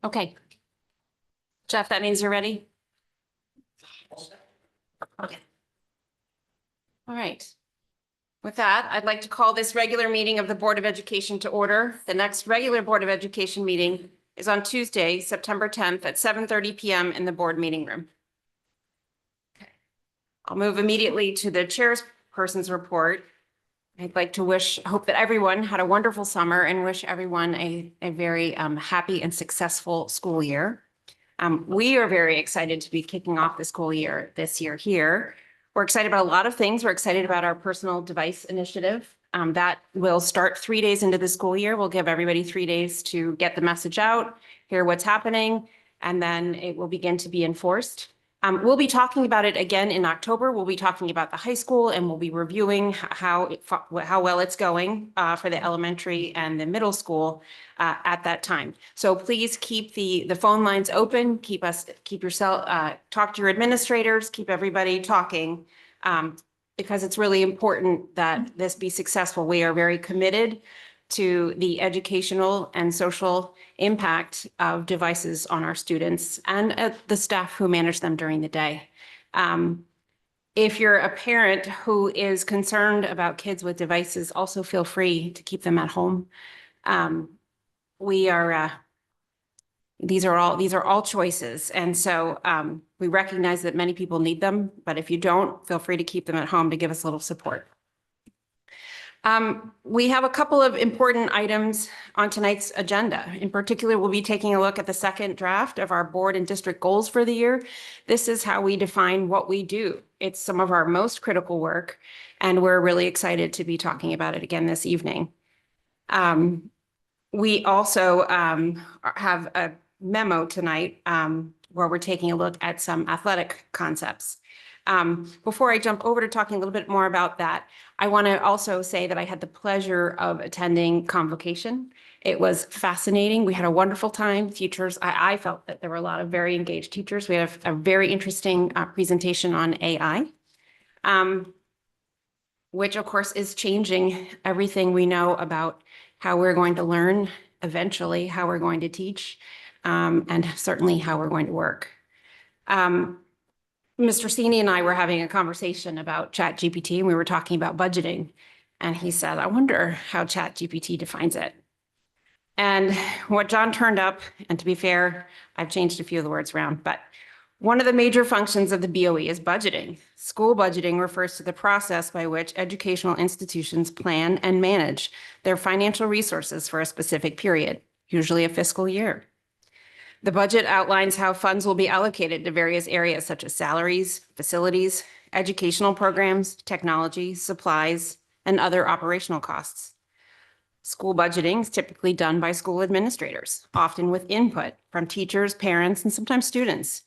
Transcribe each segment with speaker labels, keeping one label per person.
Speaker 1: Okay. Jeff, that means you're ready? Okay. All right. With that, I'd like to call this regular meeting of the Board of Education to order. The next regular Board of Education meeting is on Tuesday, September 10th at 7:30 p.m. in the board meeting room. Okay. I'll move immediately to the chairperson's report. I'd like to hope that everyone had a wonderful summer and wish everyone a very happy and successful school year. We are very excited to be kicking off the school year this year here. We're excited about a lot of things. We're excited about our personal device initiative. That will start 3 days into the school year. We'll give everybody 3 days to get the message out, hear what's happening, and then it will begin to be enforced. We'll be talking about it again in October. We'll be talking about the high school and we'll be reviewing how well it's going for the elementary and the middle school at that time. So please keep the phone lines open, keep yourself, talk to your administrators, keep everybody talking because it's really important that this be successful. We are very committed to the educational and social impact of devices on our students and the staff who manage them during the day. If you're a parent who is concerned about kids with devices, also feel free to keep them at home. These are all choices. And so we recognize that many people need them, but if you don't, feel free to keep them at home to give us a little support. We have a couple of important items on tonight's agenda. In particular, we'll be taking a look at the second draft of our board and district goals for the year. This is how we define what we do. It's some of our most critical work, and we're really excited to be talking about it again this evening. We also have a memo tonight where we're taking a look at some athletic concepts. Before I jump over to talking a little bit more about that, I want to also say that I had the pleasure of attending Convocation. It was fascinating. We had a wonderful time. Teachers, I felt that there were a lot of very engaged teachers. We had a very interesting presentation on AI, which of course is changing everything we know about how we're going to learn, eventually how we're going to teach, and certainly how we're going to work. Mr. Sini and I were having a conversation about ChatGPT, and we were talking about budgeting. And he said, I wonder how ChatGPT defines it. And what John turned up, and to be fair, I've changed a few of the words around, but one of the major functions of the BOE is budgeting. School budgeting refers to the process by which educational institutions plan and manage their financial resources for a specific period, usually a fiscal year. The budget outlines how funds will be allocated to various areas such as salaries, facilities, educational programs, technology, supplies, and other operational costs. School budgeting is typically done by school administrators, often with input from teachers, parents, and sometimes students.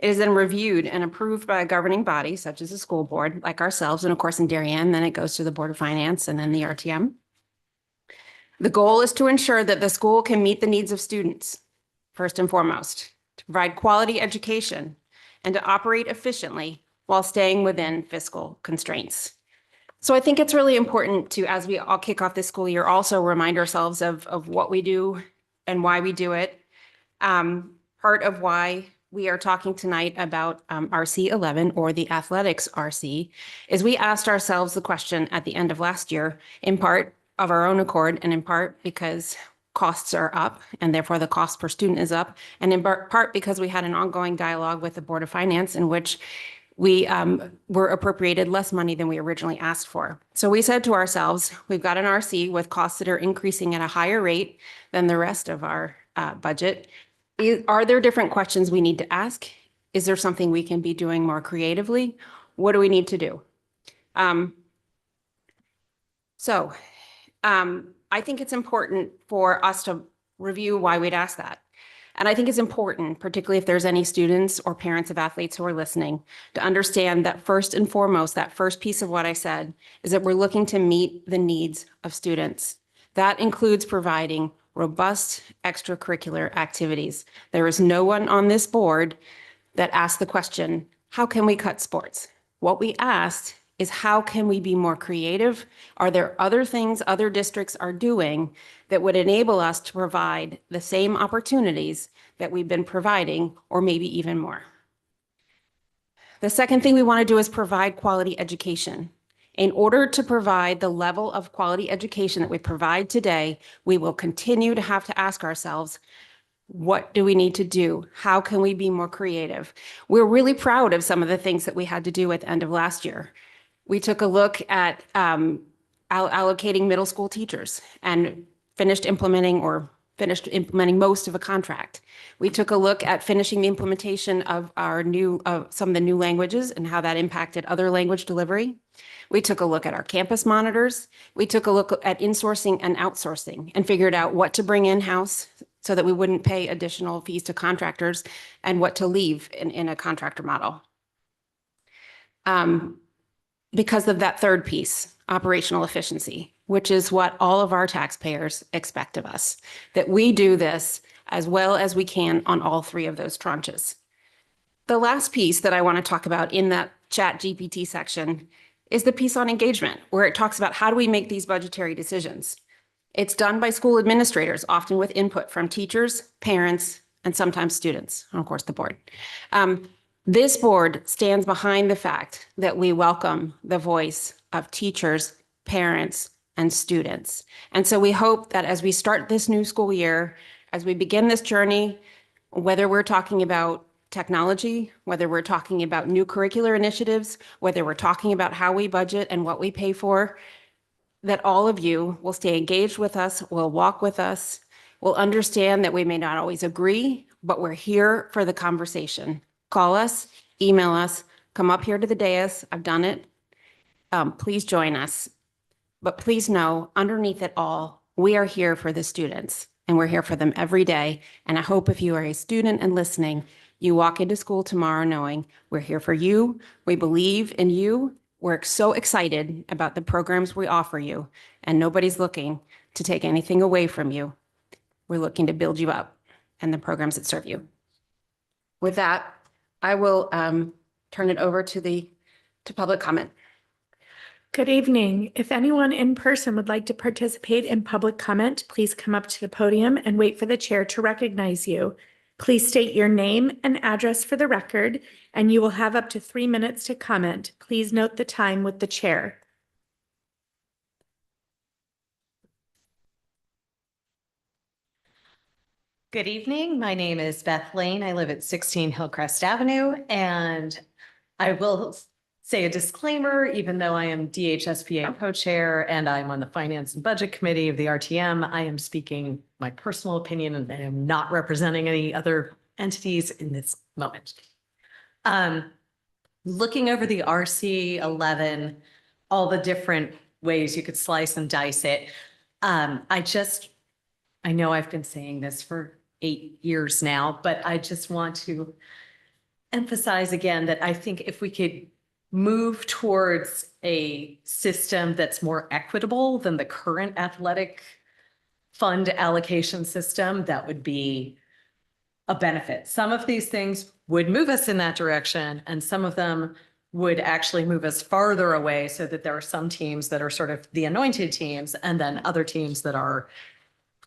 Speaker 1: It is then reviewed and approved by a governing body, such as a school board, like ourselves, and of course in Darien, then it goes to the Board of Finance and then the RTM. The goal is to ensure that the school can meet the needs of students, first and foremost, to provide quality education and to operate efficiently while staying within fiscal constraints. So I think it's really important to, as we all kick off this school year, also remind ourselves of what we do and why we do it. Part of why we are talking tonight about RC 11 or the athletics RC is we asked ourselves the question at the end of last year, in part of our own accord and in part because costs are up and therefore the cost per student is up, and in part because we had an ongoing dialogue with the Board of Finance in which we were appropriated less money than we originally asked for. So we said to ourselves, we've got an RC with costs that are increasing at a higher rate than the rest of our budget. Are there different questions we need to ask? Is there something we can be doing more creatively? What do we need to do? I think it's important for us to review why we'd ask that. And I think it's important, particularly if there's any students or parents of athletes who are listening, to understand that first and foremost, that first piece of what I said is that we're looking to meet the needs of students. That includes providing robust extracurricular activities. There is no one on this board that asked the question, how can we cut sports? What we asked is how can we be more creative? Are there other things other districts are doing that would enable us to provide the same opportunities that we've been providing, or maybe even more? The second thing we want to do is provide quality education. In order to provide the level of quality education that we provide today, we will continue to have to ask ourselves, what do we need to do? How can we be more creative? We're really proud of some of the things that we had to do at the end of last year. We took a look at allocating middle school teachers and finished implementing most of a contract. We took a look at finishing the implementation of some of the new languages and how that impacted other language delivery. We took a look at our campus monitors. We took a look at insourcing and outsourcing and figured out what to bring in-house so that we wouldn't pay additional fees to contractors, and what to leave in a contractor model. Because of that third piece, operational efficiency, which is what all of our taxpayers expect of us, that we do this as well as we can on all three of those tranches. The last piece that I want to talk about in that ChatGPT section is the piece on engagement, where it talks about how do we make these budgetary decisions. It's done by school administrators, often with input from teachers, parents, and sometimes students, and of course the board. This board stands behind the fact that we welcome the voice of teachers, parents, and students. And so we hope that as we start this new school year, as we begin this journey, whether we're talking about technology, whether we're talking about new curricular initiatives, whether we're talking about how we budget and what we pay for, that all of you will stay engaged with us, will walk with us, will understand that we may not always agree, but we're here for the conversation. Call us, email us, come up here to the dais. I've done it. Please join us. But please know, underneath it all, we are here for the students, and we're here for them every day. And I hope if you are a student and listening, you walk into school tomorrow knowing we're here for you. We believe in you. We're so excited about the programs we offer you, and nobody's looking to take anything away from you. We're looking to build you up and the programs that serve you. With that, I will turn it over to public comment.
Speaker 2: Good evening. If anyone in person would like to participate in public comment, please come up to the podium and wait for the chair to recognize you. Please state your name and address for the record, and you will have up to 3 minutes to comment. Please note the time with the chair.
Speaker 3: Good evening. My name is Beth Lane. I live at 16 Hillcrest Avenue, and I will say a disclaimer, even though I am DHSPA co-chair and I'm on the Finance and Budget Committee of the RTM, I am speaking my personal opinion and I am not representing any other entities in this moment. Looking over the RC 11, all the different ways you could slice and dice it. I know I've been saying this for 8 years now, but I just want to emphasize again that I think if we could move towards a system that's more equitable than the current athletic fund allocation system, that would be a benefit. Some of these things would move us in that direction, and some of them would actually move us farther away, so that there are some teams that are sort of the anointed teams and then other teams that are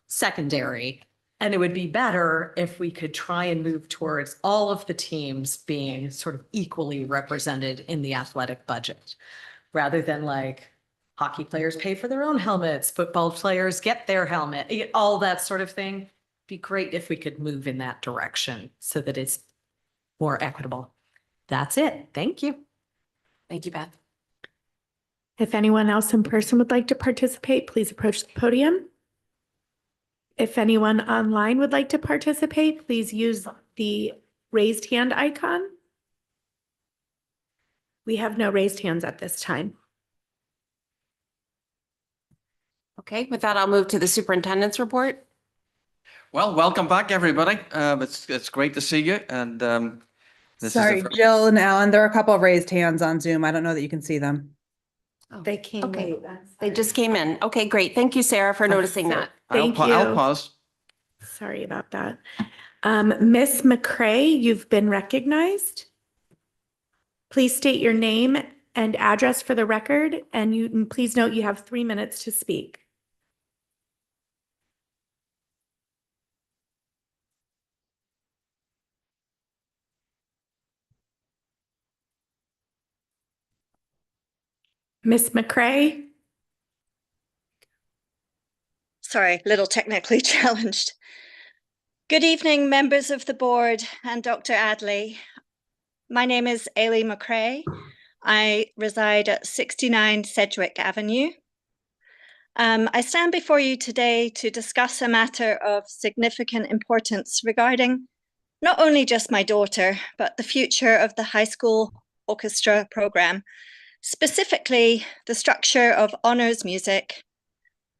Speaker 3: secondary. And it would be better if we could try and move towards all of the teams being sort of equally represented in the athletic budget, rather than like hockey players pay for their own helmets, football players get their helmet, all that sort of thing. Be great if we could move in that direction so that it's more equitable. That's it. Thank you.
Speaker 1: Thank you, Beth.
Speaker 2: If anyone else in person would like to participate, please approach the podium. If anyone online would like to participate, please use the raised hand icon. We have no raised hands at this time.
Speaker 1: Okay, with that, I'll move to the superintendent's report.
Speaker 4: Well, welcome back, everybody. It's great to see you. And
Speaker 5: Sorry, Jill and Alan, there are a couple of raised hands on Zoom. I don't know that you can see them.
Speaker 1: Oh,
Speaker 2: They came
Speaker 1: okay.
Speaker 2: late.
Speaker 1: They just came in. Okay, great. Thank you, Sarah, for noticing that.
Speaker 2: Thank
Speaker 4: I'll
Speaker 2: you.
Speaker 4: pause.
Speaker 2: Sorry about that. Miss McCray, you've been recognized. Please state your name and address for the record, and please note you have 3 minutes to speak. Ms. McCray?
Speaker 6: Sorry, little technically challenged. Good evening, members of the board and Dr. Adley. My name is Ailey McCray. I reside at 69 Sedgwick Avenue. I stand before you today to discuss a matter of significant importance regarding not only just my daughter, but the future of the high school orchestra program, specifically the structure of honors music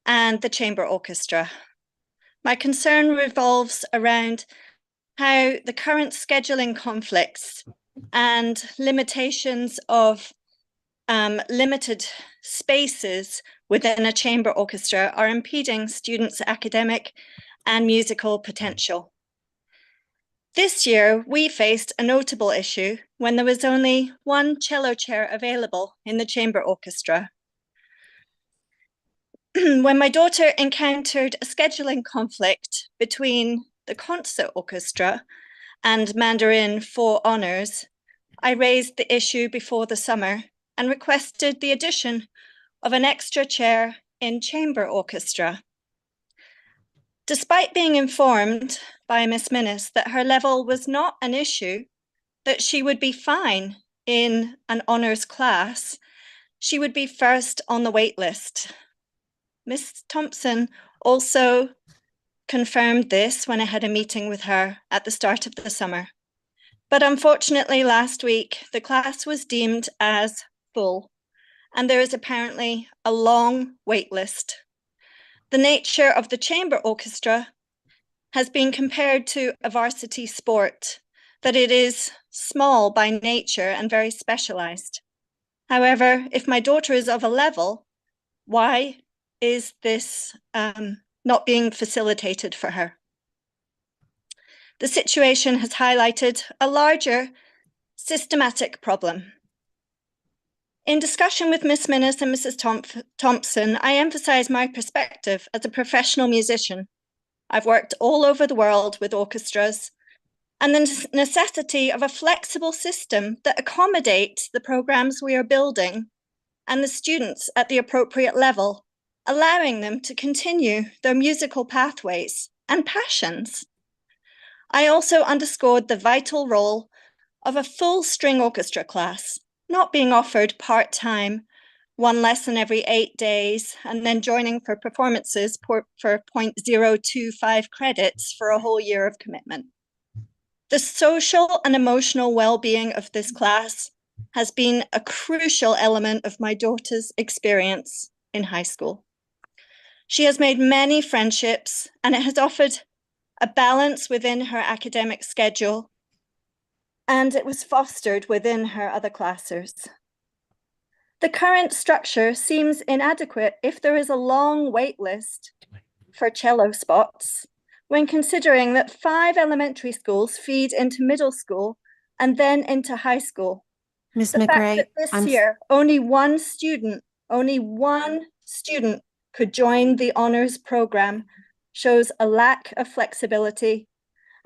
Speaker 6: and the chamber orchestra. My concern revolves around how the current scheduling conflicts and limitations of limited spaces within a chamber orchestra are impeding students' academic and musical potential. This year, we faced a notable issue when there was only one cello chair available in the chamber orchestra. When my daughter encountered a scheduling conflict between the concert orchestra and Mandarin for honors, I raised the issue before the summer and requested the addition of an extra chair in chamber orchestra. Despite being informed by Miss Minnis that her level was not an issue, that she would be fine in an honors class, she would be first on the wait list. Miss Thompson also confirmed this when I had a meeting with her at the start of the summer. But unfortunately, last week, the class was deemed as full, and there is apparently a long wait list. The nature of the chamber orchestra has been compared to a varsity sport, that it is small by nature and very specialized. However, if my daughter is of a level, why is this not being facilitated for her? The situation has highlighted a larger systematic problem. In discussion with Miss Minnis and Mrs. Thompson, I emphasize my perspective as a professional musician. I've worked all over the world with orchestras, and the necessity of a flexible system that accommodates the programs we are building and the students at the appropriate level, allowing them to continue their musical pathways and passions. I also underscored the vital role of a full string orchestra class, not being offered part-time, one lesson every 8 days, and then joining for performances for 0.025 credits for a whole year of commitment. The social and emotional well-being of this class has been a crucial element of my daughter's experience in high school. She has made many friendships, and it has offered a balance within her academic schedule, and it was fostered within her other classes. The current structure seems inadequate if there is a long wait list for cello spots, when considering that 5 elementary schools feed into middle school and then into high school.
Speaker 1: Ms.
Speaker 6: The fact
Speaker 1: McRae,
Speaker 6: that this year, only one student could join the honors program shows a lack of flexibility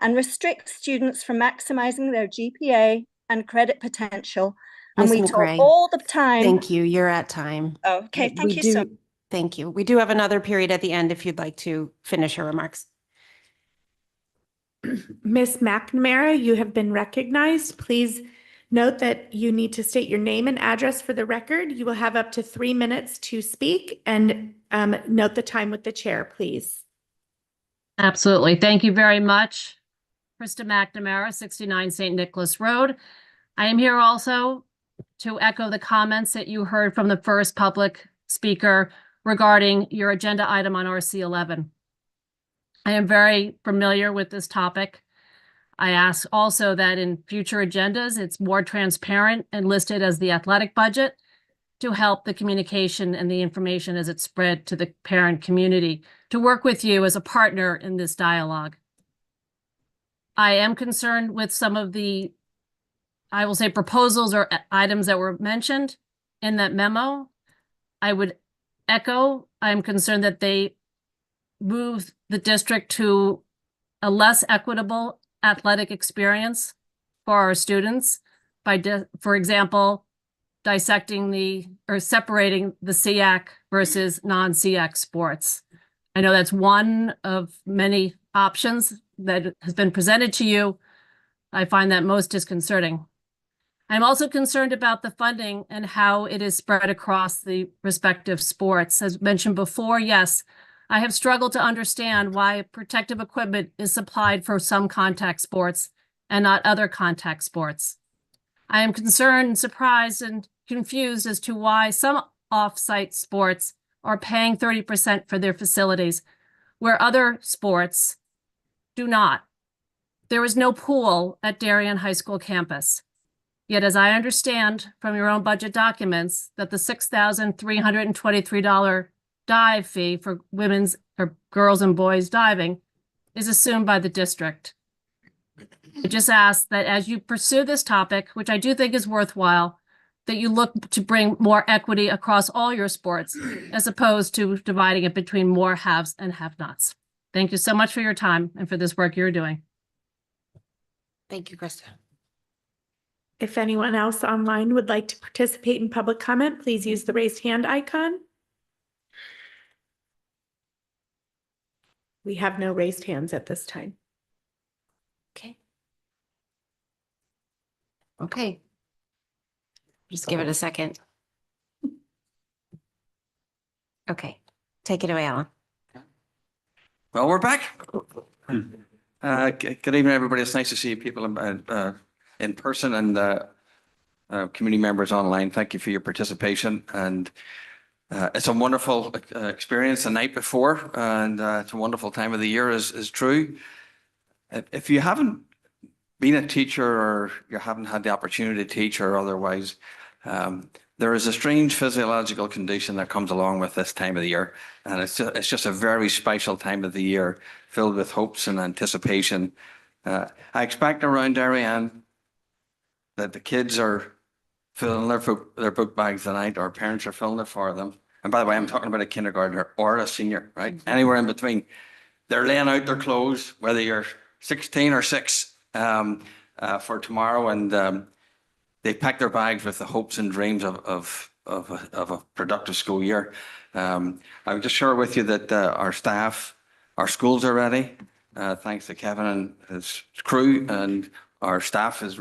Speaker 6: and restricts students from maximizing their GPA and credit potential. And
Speaker 1: Ms.
Speaker 6: we talk
Speaker 1: McRae,
Speaker 6: all the time.
Speaker 1: thank you. You're at time.
Speaker 6: Okay, thank you so much.
Speaker 1: Thank you. We do have another period at the end if you'd like to finish your remarks.
Speaker 2: Ms. McNamara, you have been recognized. Please note that you need to state your name and address for the record. You will have up to 3 minutes to speak, and note the time with the chair, please.
Speaker 7: Absolutely. Thank you very much. Krista McNamara, 69 St. Nicholas Road. I am here also to echo the comments that you heard from the first public speaker regarding your agenda item on RC 11. I am very familiar with this topic. I ask also that in future agendas, it's more transparent and listed as the athletic budget to help the communication and the information as it's spread to the parent community to work with you as a partner in this dialogue. I am concerned with some of the, I will say, proposals or items that were mentioned. in that memo. I would echo, I'm concerned that they move the district to a less equitable athletic experience for our students by, for example, dissecting or separating the SEAC versus non-SEAC sports. I know that's one of many options that has been presented to you. I find that most disconcerting. I'm also concerned about the funding and how it is spread across the respective sports. As mentioned before, yes, I have struggled to understand why protective equipment is supplied for some contact sports and not other contact sports. I am concerned, surprised, and confused as to why some off-site sports are paying 30% for their facilities, where other sports do not. There is no pool at Darien High School campus. Yet, as I understand from your own budget documents, that the $6,323 dive fee for women's or girls and boys diving is assumed by the district. I just ask that as you pursue this topic, which I do think is worthwhile, that you look to bring more equity across all your sports, as opposed to dividing it between more haves and have-nots. Thank you so much for your time and for this work you're doing.
Speaker 1: Thank you, Krista.
Speaker 2: If anyone else online would like to participate in public comment, please use the raised hand icon. We have no raised hands at this time.
Speaker 1: Okay. Okay. Just give it a second. Okay, take it away, Alan.
Speaker 4: Well, we're back. Good evening, everybody. It's nice to see people in person and community members online. Thank you for your participation. And it's a wonderful experience the night before, and it's a wonderful time of the year is true. If you haven't been a teacher or you haven't had the opportunity to teach or otherwise, there is a strange physiological condition that comes along with this time of the year. And it's just a very special time of the year filled with hopes and anticipation. I expect around Darien that the kids are filling their book bags tonight, or parents are filling it for them. And by the way, I'm talking about a kindergartner or a senior, right? Anywhere in between. They're laying out their clothes, whether you're 16 or 6, for tomorrow, and they pack their bags with the hopes and dreams of a productive school year. I would just share with you that our staff, our schools are ready, thanks to Kevin and his crew, and our staff is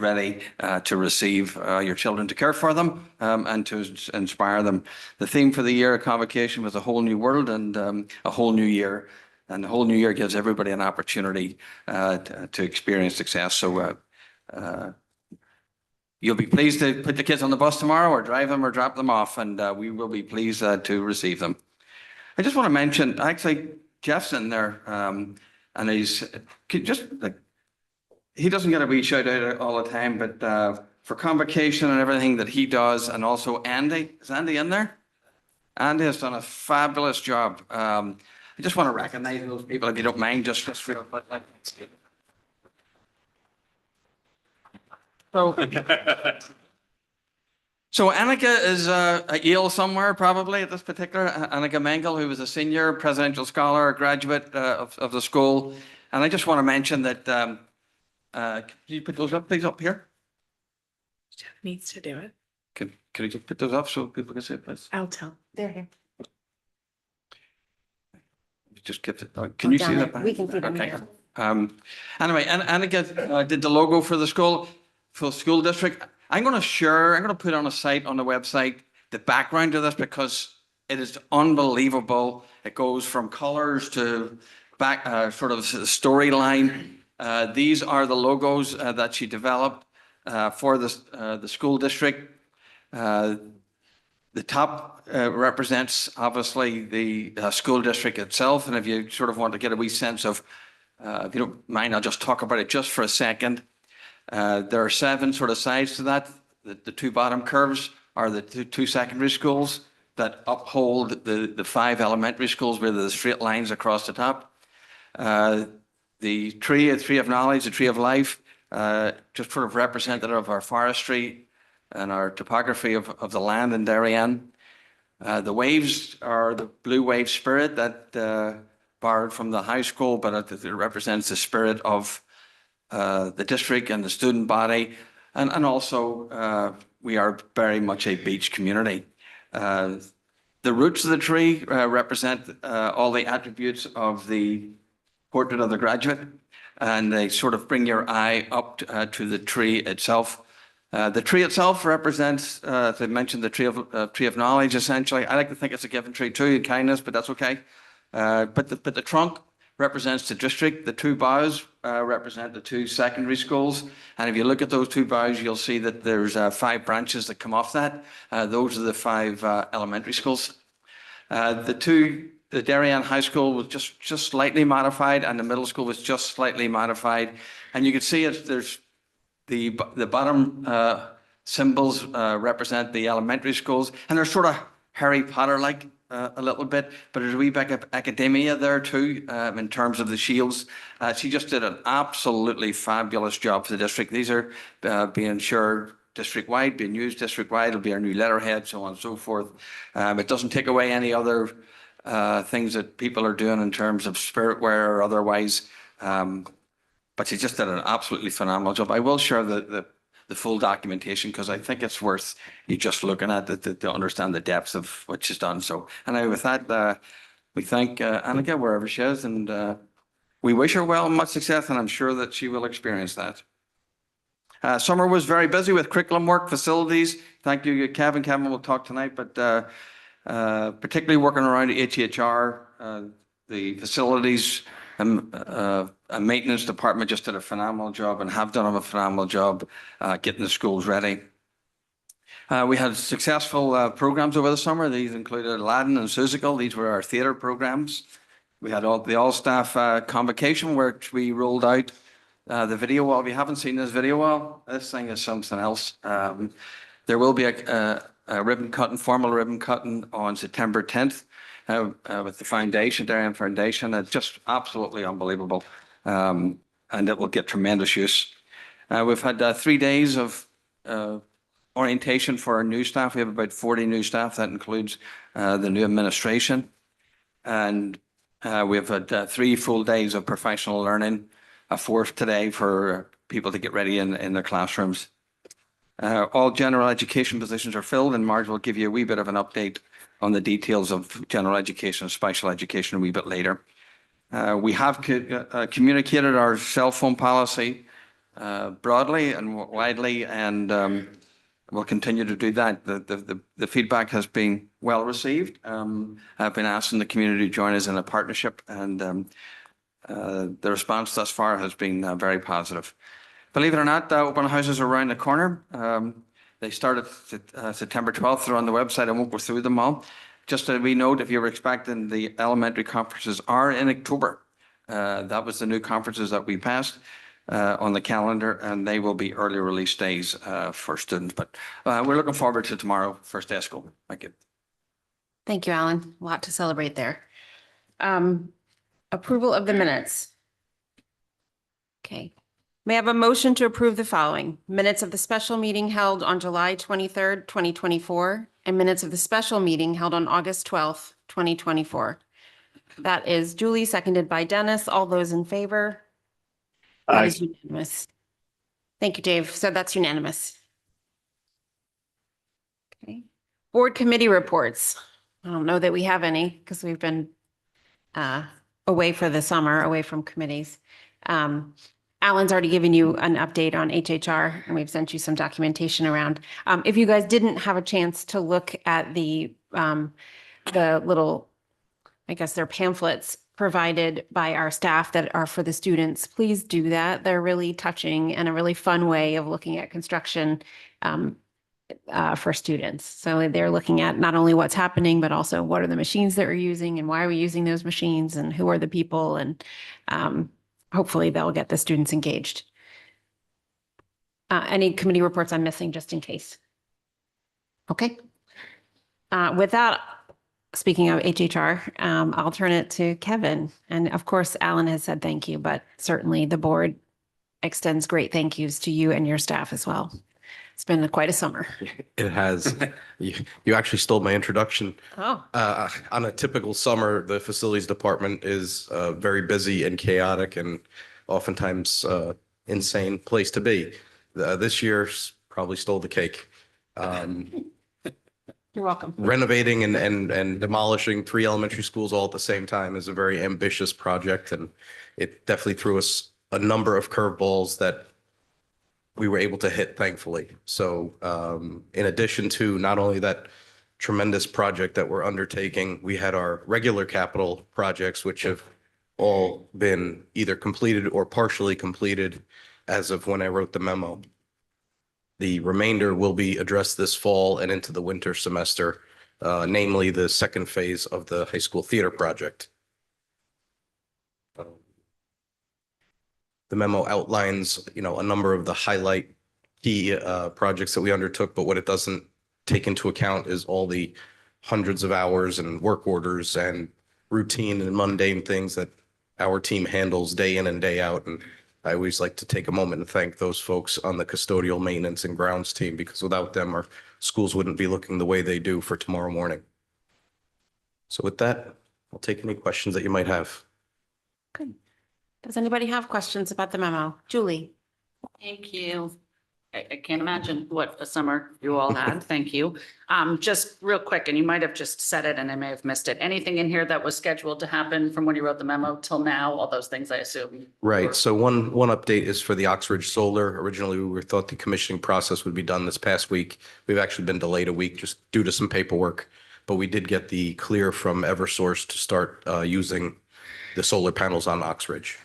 Speaker 4: ready to receive your children, to care for them, and to inspire them. The theme for the year of convocation was a whole new world and a whole new year. And the whole new year gives everybody an opportunity to experience success. So you'll be pleased to put the kids on the bus tomorrow, or drive them or drop them off, and we will be pleased to receive them. I just want to mention, actually, Jeff's in there, and he's just like, he doesn't get a wee shout out all the time, but for convocation and everything that he does, and also Andy. Is Andy in there? Andy has done a fabulous job. I just want to recognize those people, if you don't mind, just real quick. So Annika is at Yale somewhere, probably, at this particular. Annika Mengel, who was a senior presidential scholar, graduate of the school. And I just want to mention that, can you put those up, please, up here?
Speaker 2: Jeff needs to do it.
Speaker 4: Can you just put those up so people can see it, please?
Speaker 2: I'll tell.
Speaker 1: They're here.
Speaker 4: Just give it, can you see that?
Speaker 1: We can see them
Speaker 4: Okay.
Speaker 1: here.
Speaker 4: Anyway, Annika did the logo for the school district. I'm going to put on a site, on the website, the background to this, because it is unbelievable. It goes from colors to back, sort of storyline. These are the logos that she developed for the school district. The top represents, obviously, the school district itself. And if you sort of want to get a wee sense of, if you don't mind, I'll just talk about it just for a second. There are 7 sort of sides to that. The 2 bottom curves are the 2 secondary schools that uphold the 5 elementary schools with the straight lines across the top. The tree of knowledge, the tree of life, just sort of representative of our forestry, and our topography of the land in Darien. The waves are the Blue Wave spirit that borrowed from the high school, but it represents the spirit of the district and the student body. And also, we are very much a beach community. The roots of the tree represent all the attributes of the portrait of the graduate, and they sort of bring your eye up to the tree itself. The tree itself represents, as I mentioned, the tree of knowledge, essentially. I like to think it's a given tree too, kindness, but that's okay. But the trunk represents the district. The two boughs represent the two secondary schools. And if you look at those two boughs, you'll see that there's 5 branches that come off that. Those are the 5 elementary schools. The Darien High School was just slightly modified, and the middle school was just slightly modified. And you can see there's the bottom symbols represent the elementary schools, and they're sort of Harry Potter-like a little bit, but there's a wee bit of academia there too in terms of the shields. She just did an absolutely fabulous job for the district. These are being shared district-wide, being used district-wide. It'll be our new letterhead, so on and so forth. It doesn't take away any other things that people are doing in terms of spiritware or otherwise. But she just did an absolutely phenomenal job. I will share the full documentation because I think it's worth you just looking at it to understand the depths of what she's done. So, anyway, with that, we thank Annika wherever she is, and we wish her well and much success, and I'm sure that she will experience that. Summer was very busy with curriculum work, facilities. Thank you, Kevin. Kevin will talk tonight, but particularly working around HHR, the facilities and maintenance department just did a phenomenal job and have done a phenomenal job getting the schools ready. We had successful programs over the summer. These included Aladdin and Seussical. These were our theatre programs. We had the all-staff convocation, which we rolled out the video wall. If you haven't seen this video wall, this thing is something else. There will be a ribbon cutting, formal ribbon cutting on September 10th with the foundation, Darien Foundation. It's just absolutely unbelievable. And it will get tremendous use. We've had 3 days of orientation for our new staff. We have about 40 new staff. That includes the new administration. And we've had 3 full days of professional learning, a 4th today for people to get ready in their classrooms. All general education positions are filled, and Marge will give you a wee bit of an update on the details of general education and special education a wee bit later. We have communicated our cell phone policy broadly and widely, and we'll continue to do that. The feedback has been well received. I've been asking the community to join us in a partnership, and the response thus far has been very positive. Believe it or not, open houses are around the corner. They started September 12th. They're on the website. I won't go through them all. Just a wee note, if you were expecting, the elementary conferences are in October. That was the new conferences that we passed on the calendar, and they will be early release days for students. But we're looking forward to tomorrow, first day of school. Thank you.
Speaker 1: Thank you, Alan. A lot to celebrate there. Approval of the minutes. Okay. May I have a motion to approve the following? Minutes of the special meeting held on July 23rd, 2024, and minutes of the special meeting held on August 12th, 2024. That is duly seconded by Dennis. All those in favor? That is unanimous. Thank you, Dave. So that's unanimous. Okay. Board committee reports. I don't know that we have any because we've been away for the summer, away from committees. Alan's already given you an update on HHR, and we've sent you some documentation around. If you guys didn't have a chance to look at the little, I guess they're pamphlets provided by our staff that are for the students, please do that. They're really touching and a really fun way of looking at construction for students. So they're looking at not only what's happening, but also what are the machines that we're using and why are we using those machines and who are the people, and hopefully they'll get the students engaged. Any committee reports I'm missing just in case? Okay. With that, speaking of HHR, I'll turn it to Kevin. And of course, Alan has said thank you, but certainly the board extends great thank yous to you and your staff as well. It's been quite a summer.
Speaker 8: It has. You actually stole my introduction.
Speaker 1: Oh,
Speaker 8: On a typical summer, the facilities department is a very busy and chaotic and oftentimes insane place to be. This year's probably stole the cake.
Speaker 1: you're welcome.
Speaker 8: Renovating and demolishing 3 elementary schools all at the same time is a very ambitious project, and it definitely threw us a number of curveballs that we were able to hit, thankfully. So in addition to not only that tremendous project that we're undertaking, we had our regular capital projects, which have all been either completed or partially completed as of when I wrote the memo. The remainder will be addressed this fall and into the winter semester, namely the second phase of the high school theater project. The memo outlines, a number of the highlight key projects that we undertook, but what it doesn't take into account is all the hundreds of hours and work orders and routine and mundane things that our team handles day in and day out. And I always like to take a moment and thank those folks on the custodial maintenance and grounds team, because without them, our schools wouldn't be looking the way they do for tomorrow morning. So with that, I'll take any questions that you might have.
Speaker 1: Good. Does anybody have questions about the memo? Julie?
Speaker 9: Thank you. I can't imagine what a summer you all had. Thank you. Just real quick, and you might have just said it and I may have missed it. Anything in here that was scheduled to happen from when you wrote the memo till now? All those things, I assume.
Speaker 8: Right. So one update is for the Oxbridge Solar. Originally, we were thought the commissioning process would be done this past week. We've actually been delayed a week just due to some paperwork, but we did get the clear from Eversource to start using the solar panels on Oxbridge.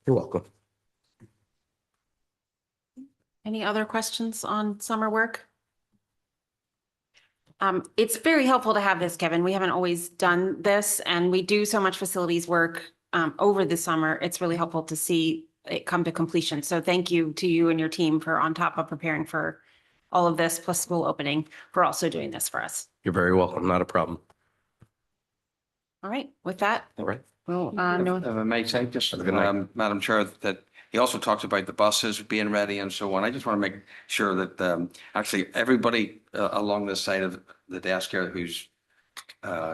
Speaker 8: You're welcome.
Speaker 1: Any other questions on summer work? It's very helpful to have this, Kevin. We haven't always done this, and we do so much facilities work over the summer. It's really helpful to see it come to completion. So thank you to you and your team for, on top of preparing for all of this, plus school opening, for also doing this for us.
Speaker 8: You're very welcome. Not a problem.
Speaker 1: All right, with that,
Speaker 8: All right.
Speaker 1: we'll,
Speaker 4: If I
Speaker 1: no,
Speaker 4: may say, just,
Speaker 8: Have a good night.
Speaker 4: Madam Chair, that he also talks about the buses being ready and so on. I just want to make sure that actually everybody along this side of the desk here who's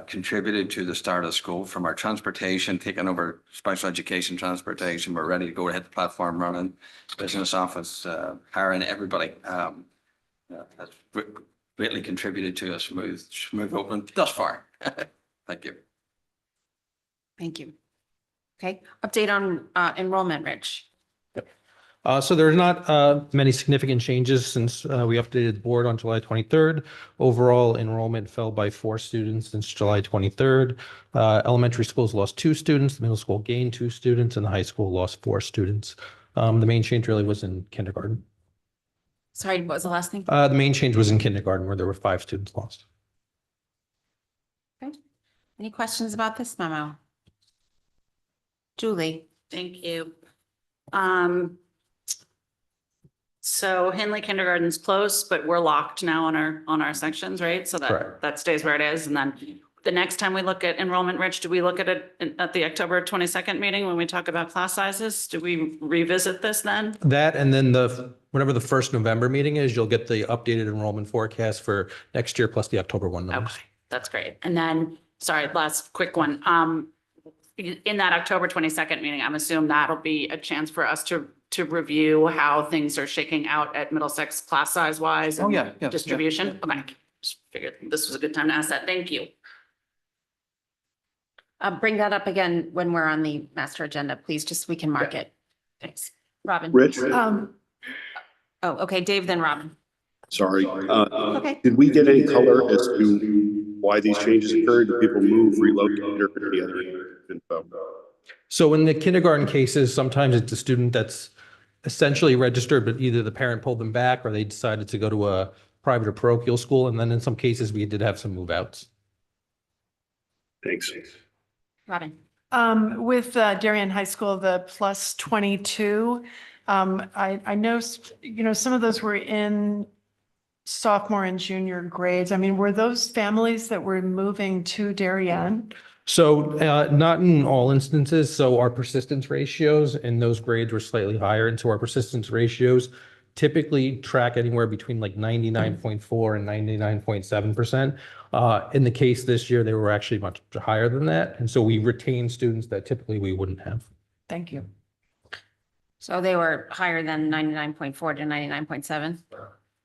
Speaker 4: contributed to the start of school, from our transportation, taking over special education transportation, we're ready to go, hit the platform running, business office, hiring everybody. That's greatly contributed to a smooth opening thus far. Thank you.
Speaker 1: thank you. Okay, update on enrollment, Rich.
Speaker 10: So there are not many significant changes since we updated the board on July 23rd. Overall enrollment fell by 4 students since July 23rd. Elementary schools lost 2 students, the middle school gained 2 students, and the high school lost 4 students. The main change really was in kindergarten.
Speaker 1: Sorry, what was the last thing?
Speaker 10: The main change was in kindergarten, where there were 5 students lost.
Speaker 1: Okay. Any questions about this memo? Julie?
Speaker 9: Thank you. So Henley kindergarten's closed, but we're locked now on our sections, right? So
Speaker 10: Correct.
Speaker 9: that stays where it is. And then the next time we look at enrollment, Rich, do we look at it at the October 22nd meeting when we talk about class sizes? Do we revisit this then?
Speaker 10: That, and then whenever the first November meeting is, you'll get the updated enrollment forecast for next year plus the October 1 numbers.
Speaker 9: Okay, that's great. And then, sorry, last quick one. In that October 22nd meeting, I'm assuming that'll be a chance for us to review how things are shaking out at Middlesex class size wise.
Speaker 4: Oh,
Speaker 9: and
Speaker 4: yeah, yeah,
Speaker 9: distribution. Okay, just figured this was a good time to ask that. Thank you.
Speaker 1: Bring that up again when we're on the master agenda, please, just so we can mark it. Thanks. Robin?
Speaker 11: Rich,
Speaker 1: Oh, okay, Dave, then Robin.
Speaker 11: sorry.
Speaker 1: Okay.
Speaker 11: Did we get any color as to why these changes occurred? Did people move, relocate, or any other info?
Speaker 10: So in the kindergarten cases, sometimes it's a student that's essentially registered, but either the parent pulled them back or they decided to go to a private or parochial school. And then in some cases, we did have some move outs.
Speaker 11: Thanks.
Speaker 1: Robin?
Speaker 12: With Darien High School, the plus 22, I know, some of those were in sophomore and junior grades. I mean, were those families that were moving to Darien?
Speaker 10: So not in all instances. So our persistence ratios in those grades were slightly higher. And so our persistence ratios typically track anywhere between like 99.4 and 99.7%. In the case this year, they were actually much higher than that. And so we retain students that typically we wouldn't have.
Speaker 12: Thank you.
Speaker 1: So they were higher than 99.4 to 99.7.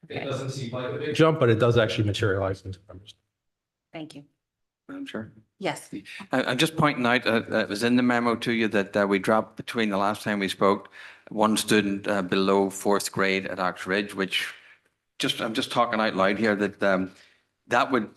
Speaker 10: It doesn't seem like a big jump, but it does actually materialize into numbers.
Speaker 1: Thank you.
Speaker 4: I'm sure.
Speaker 1: Yes.
Speaker 4: I'm just pointing out, it was in the memo to you that we dropped between the last time we spoke, one student below fourth grade at Ox Ridge, which I'm just talking out loud here that that would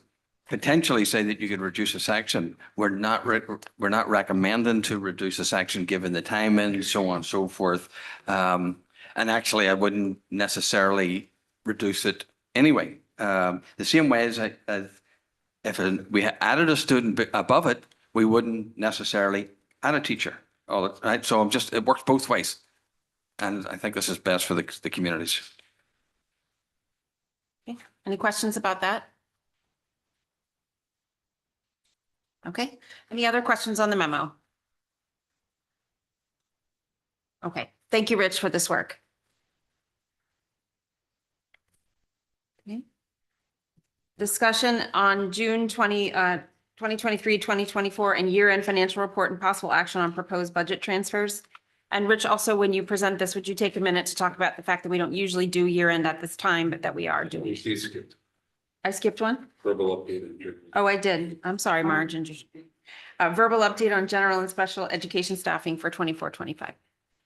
Speaker 4: potentially say that you could reduce a section. We're not recommending to reduce a section given the time and so on and so forth. And actually, I wouldn't necessarily reduce it anyway. The same way as if we had added a student above it, we wouldn't necessarily add a teacher. Right? So it works both ways. And I think this is best for the communities.
Speaker 1: Okay. Any questions about that? Okay. Any other questions on the memo? Okay. Thank you, Rich, for this work. Okay. Discussion on June 2023, 2024 and year-end financial report and possible action on proposed budget transfers. And Rich, also, when you present this, would you take a minute to talk about the fact that we don't usually do year-end at this time, but that we are doing? I skipped one?
Speaker 11: Verbal update.
Speaker 1: Oh, I did. I'm sorry, Marge. Verbal update on general and special education staffing for 24-25.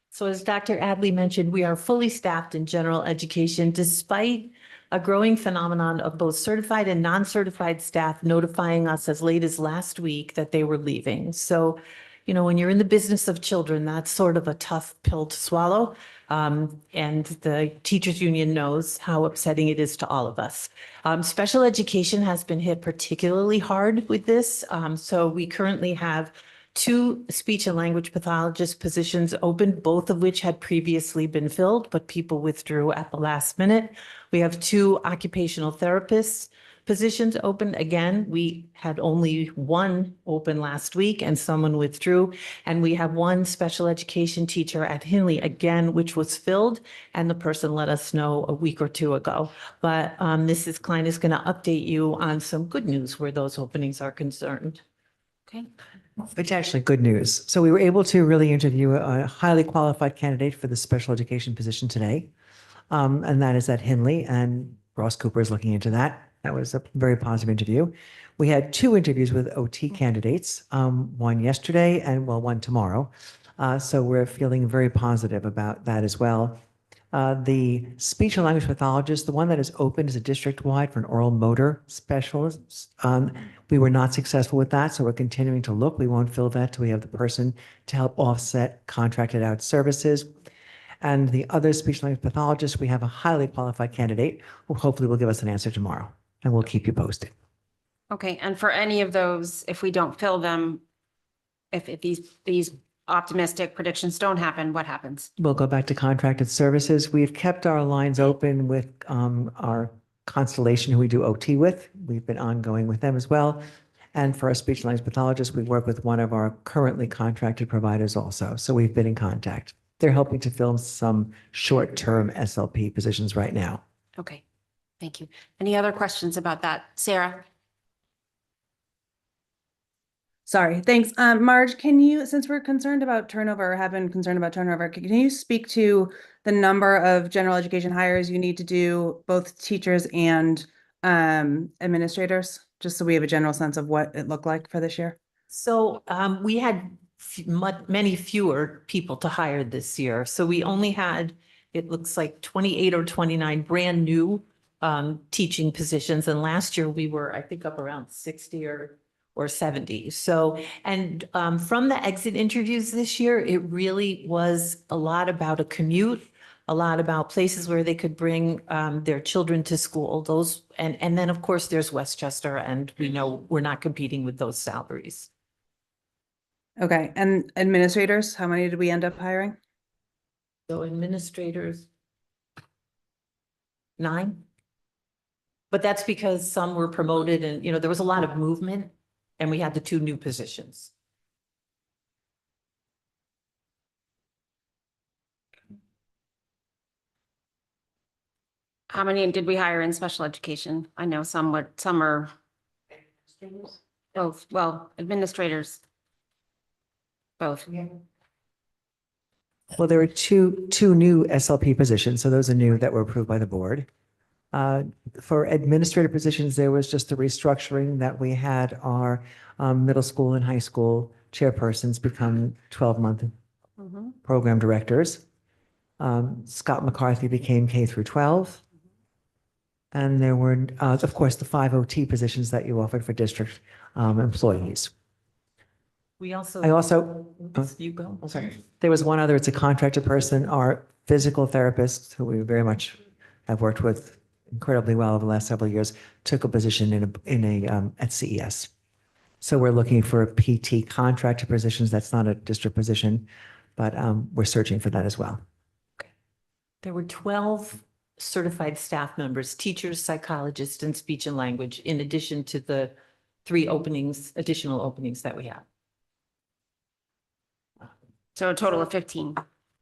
Speaker 13: So as Dr. Adley mentioned, we are fully staffed in general education despite a growing phenomenon of both certified and non-certified staff notifying us as late as last week that they were leaving. So, you know, when you're in the business of children, that's sort of a tough pill to swallow. And the teachers union knows how upsetting it is to all of us. Special education has been hit particularly hard with this. So we currently have 2 speech and language pathologist positions open, both of which had previously been filled, but people withdrew at the last minute. We have 2 occupational therapists positions open. Again, we had only 1 open last week and someone withdrew. And we have 1 special education teacher at Hinley, again, which was filled, and the person let us know a week or 2 ago. But Mrs. Klein is going to update you on some good news where those openings are concerned.
Speaker 1: Okay.
Speaker 14: It's actually good news. So we were able to really interview a highly qualified candidate for the special education position today. And that is at Hinley, and Ross Cooper is looking into that. That was a very positive interview. We had 2 interviews with OT candidates, one yesterday and one tomorrow. So we're feeling very positive about that as well. The speech and language pathologist, the one that is open is a district-wide for an oral motor specialist. We were not successful with that, so we're continuing to look. We won't fill that till we have the person to help offset contracted out services. And the other speech and language pathologist, we have a highly qualified candidate who hopefully will give us an answer tomorrow, and we'll keep you posted.
Speaker 1: Okay. And for any of those, if we don't fill them, if these optimistic predictions don't happen, what happens?
Speaker 14: We'll go back to contracted services. We've kept our lines open with our Constellation, who we do OT with. We've been ongoing with them as well. And for our speech and language pathologist, we work with one of our currently contracted providers also. So we've been in contact. They're helping to fill some short-term SLP positions right now.
Speaker 1: Okay. Thank you. Any other questions about that? Sarah?
Speaker 5: Sorry, thanks. Marge, can you, since we're concerned about turnover, or have been concerned about turnover, can you speak to the number of general education hires you need to do, both teachers and administrators, just so we have a general sense of what it looked like for this year?
Speaker 13: So we had many fewer people to hire this year. So we only had, it looks like 28 or 29 brand new teaching positions. And last year we were, I think, up around 60 or 70. So, and from the exit interviews this year, it really was a lot about a commute, a lot about places where they could bring their children to school. Those, and then of course there's Westchester, and we know we're not competing with those salaries.
Speaker 5: Okay, and administrators, how many did we end up hiring?
Speaker 13: So administrators, 9. But that's because some were promoted and, you know, there was a lot of movement. And we had the 2 new positions.
Speaker 1: How many did we hire in special education? I know some are both, well, administrators. Both.
Speaker 14: Well, there were two new SLP positions, so those are new that were approved by the board. For administrative positions, there was just a restructuring that we had our middle school and high school chairpersons become 12-month program directors. Scott McCarthy became K through 12. And there were, of course, the 5 OT positions that you offered for district employees.
Speaker 13: We also.
Speaker 14: I also,
Speaker 13: You go.
Speaker 14: I'm sorry. There was one other, it's a contracted person, our physical therapist, who we very much have worked with incredibly well over the last several years, took a position at CES. So we're looking for PT contracted positions. That's not a district position, but we're searching for that as well.
Speaker 13: There were 12 certified staff members, teachers, psychologists, and speech and language, in addition to the 3 additional openings that we have.
Speaker 1: So a total of 15.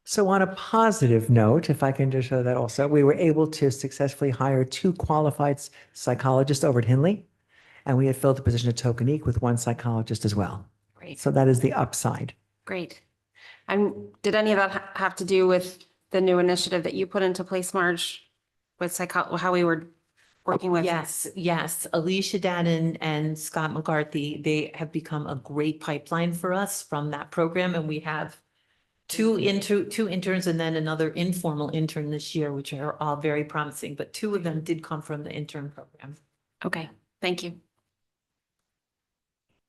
Speaker 14: So on a positive note, if I can just show that also, we were able to successfully hire 2 qualified psychologists over at Hinley, and we had filled the position at Tokenique with 1 psychologist as well.
Speaker 1: Great.
Speaker 14: So that is the upside.
Speaker 1: Great. And did any of that have to do with the new initiative that you put into place, Marge, with how we were working with?
Speaker 13: Yes. Alicia Dadden and Scott McCarthy, they have become a great pipeline for us from that program. And we have two interns and then another informal intern this year, which are all very promising, but 2 of them did come from the intern program.
Speaker 1: Okay, thank you.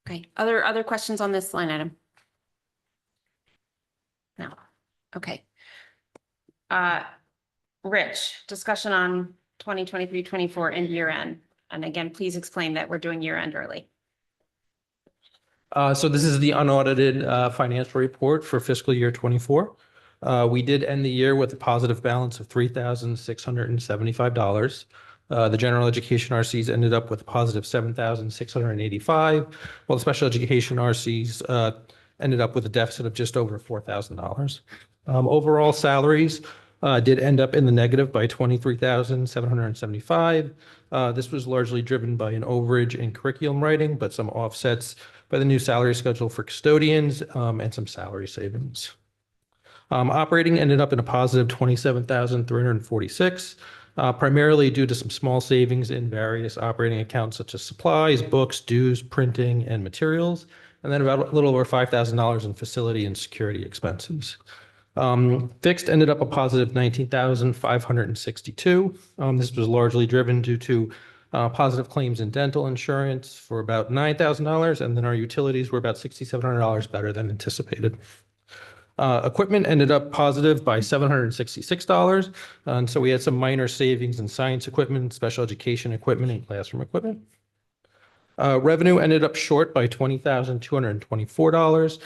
Speaker 1: Okay, other questions on this line item? No, okay. Rich, discussion on 2023-24 and year end. And again, please explain that we're doing year end early.
Speaker 10: So this is the unaudited financial report for fiscal year 24. We did end the year with a positive balance of $3,675. The general education RCs ended up with a positive $7,685, while the special education RCs ended up with a deficit of just over $4,000. Overall salaries did end up in the negative by $23,775. This was largely driven by an overage in curriculum writing, but some offsets by the new salary schedule for custodians and some salary savings. Operating ended up in a positive $27,346, primarily due to some small savings in various operating accounts such as supplies, books, dues, printing, and materials, and then about a little over $5,000 in facility and security expenses. Fixed ended up a positive $19,562. This was largely driven due to positive claims in dental insurance for about $9,000, and then our utilities were about $6,700 better than anticipated. Equipment ended up positive by $766, and so we had some minor savings in science equipment, special education equipment, and classroom equipment. Revenue ended up short by $20,224.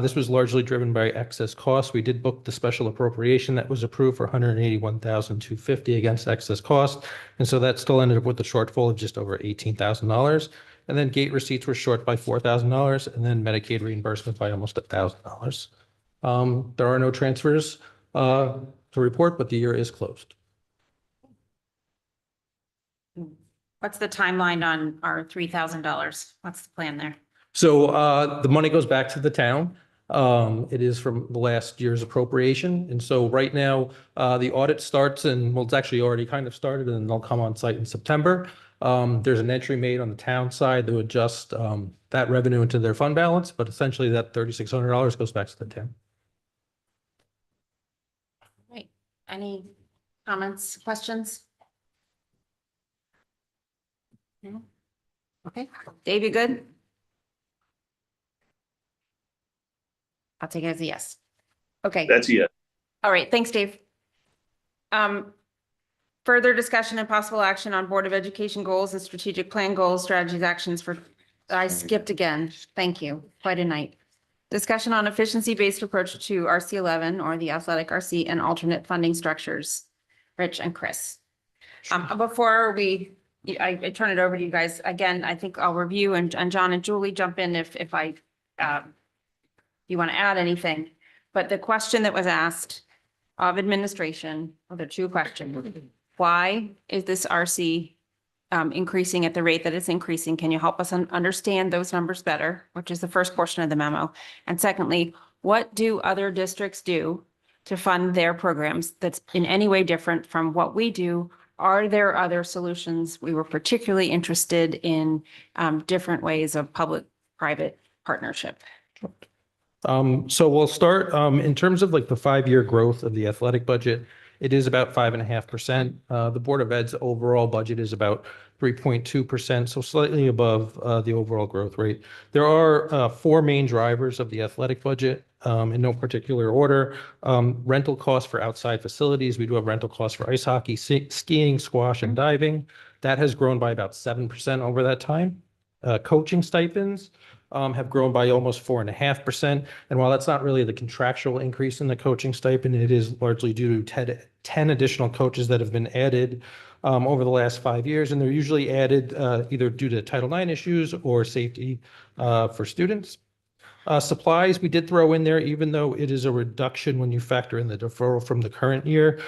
Speaker 10: This was largely driven by excess costs. We did book the special appropriation that was approved for $181,250 against excess cost. And so that still ended up with a shortfall of just over $18,000. And then gate receipts were short by $4,000 and then Medicaid reimbursement by almost $1,000. There are no transfers to report, but the year is closed.
Speaker 1: What's the timeline on our $3,000? What's the plan there?
Speaker 10: So the money goes back to the town. It is from the last year's appropriation. And so right now, the audit starts and well, it's actually already kind of started and they'll come on site in September. There's an entry made on the town side to adjust that revenue into their fund balance, but essentially that $3,600 goes back to the town.
Speaker 1: Right. Any comments, questions? No? Okay. Dave, you good? I'll take it as a yes. Okay.
Speaker 11: That's a yes.
Speaker 1: All right. Thanks, Dave. Further discussion and possible action on Board of Education goals and strategic plan goals, strategies, actions for, I skipped again. Thank you. Quite a night. Discussion on efficiency-based approach to RC11 or the athletic RC and alternate funding structures. Rich and Chris. Before I turn it over to you guys again, I think I'll review and John and Julie jump in if you want to add anything. But the question that was asked of administration, well, there are 2 questions. why is this RC increasing at the rate that it's increasing? Can you help us understand those numbers better, which is the first portion of the memo? And secondly, what do other districts do to fund their programs that's in any way different from what we do? Are there other solutions? We were particularly interested in different ways of public-private partnership.
Speaker 10: So we'll start in terms of like the 5-year growth of the athletic budget. It is about 5.5%. The Board of Ed's overall budget is about 3.2%, so slightly above the overall growth rate. There are 4 main drivers of the athletic budget in no particular order. Rental costs for outside facilities. We do have rental costs for ice hockey, skiing, squash, and diving. That has grown by about 7% over that time. Coaching stipends have grown by almost 4.5%. And while that's not really the contractual increase in the coaching stipend, it is largely due to 10 additional coaches that have been added over the last 5 years. And they're usually added either due to Title IX issues or safety for students. Supplies, we did throw in there, even though it is a reduction when you factor in the deferral from the current year.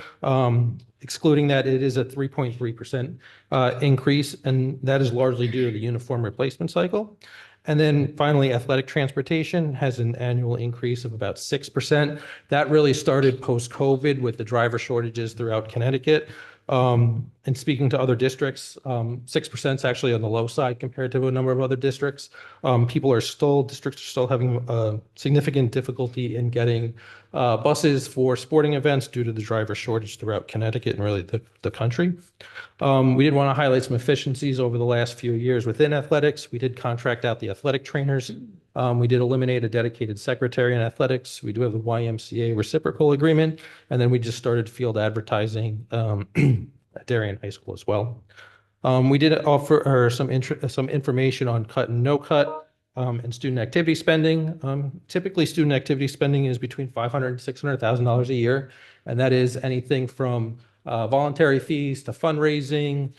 Speaker 10: Excluding that, it is a 3.3% increase, and that is largely due to the uniform replacement cycle. And then finally, athletic transportation has an annual increase of about 6%. That really started post-COVID with the driver shortages throughout Connecticut. And speaking to other districts, 6% is actually on the low side compared to a number of other districts. Districts are still having significant difficulty in getting buses for sporting events due to the driver shortage throughout Connecticut and really the country. We did want to highlight some efficiencies over the last few years within athletics. We did contract out the athletic trainers. We did eliminate a dedicated secretary in athletics. We do have the YMCA reciprocal agreement, and then we just started field advertising at Darien High School as well. We did offer some information on cut and no cut and student activity spending. Typically, student activity spending is between $500,000 and $600,000 a year, and that is anything from voluntary fees to fundraising.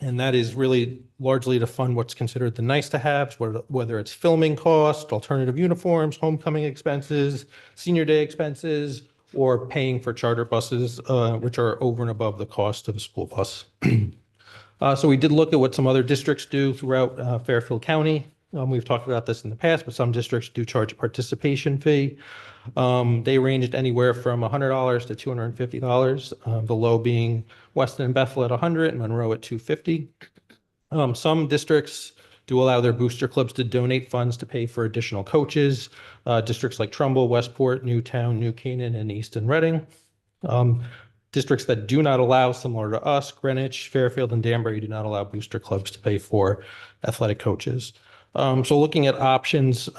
Speaker 10: And that is really largely to fund what's considered the nice to haves, whether it's filming cost, alternative uniforms, homecoming expenses, senior day expenses, or paying for charter buses, which are over and above the cost of a school bus. So we did look at what some other districts do throughout Fairfield County. We've talked about this in the past, but some districts do charge a participation fee. They ranged anywhere from $100 to $250, the low being Weston and Bethel at $100 and Monroe at $250. Some districts do allow their booster clubs to donate funds to pay for additional coaches. Districts like Trumbull, Westport, Newtown, New Canaan, and Easton Reading. Districts that do not allow, similar to us, Greenwich, Fairfield, and Danbury, do not allow booster clubs to pay for athletic coaches. So looking at options,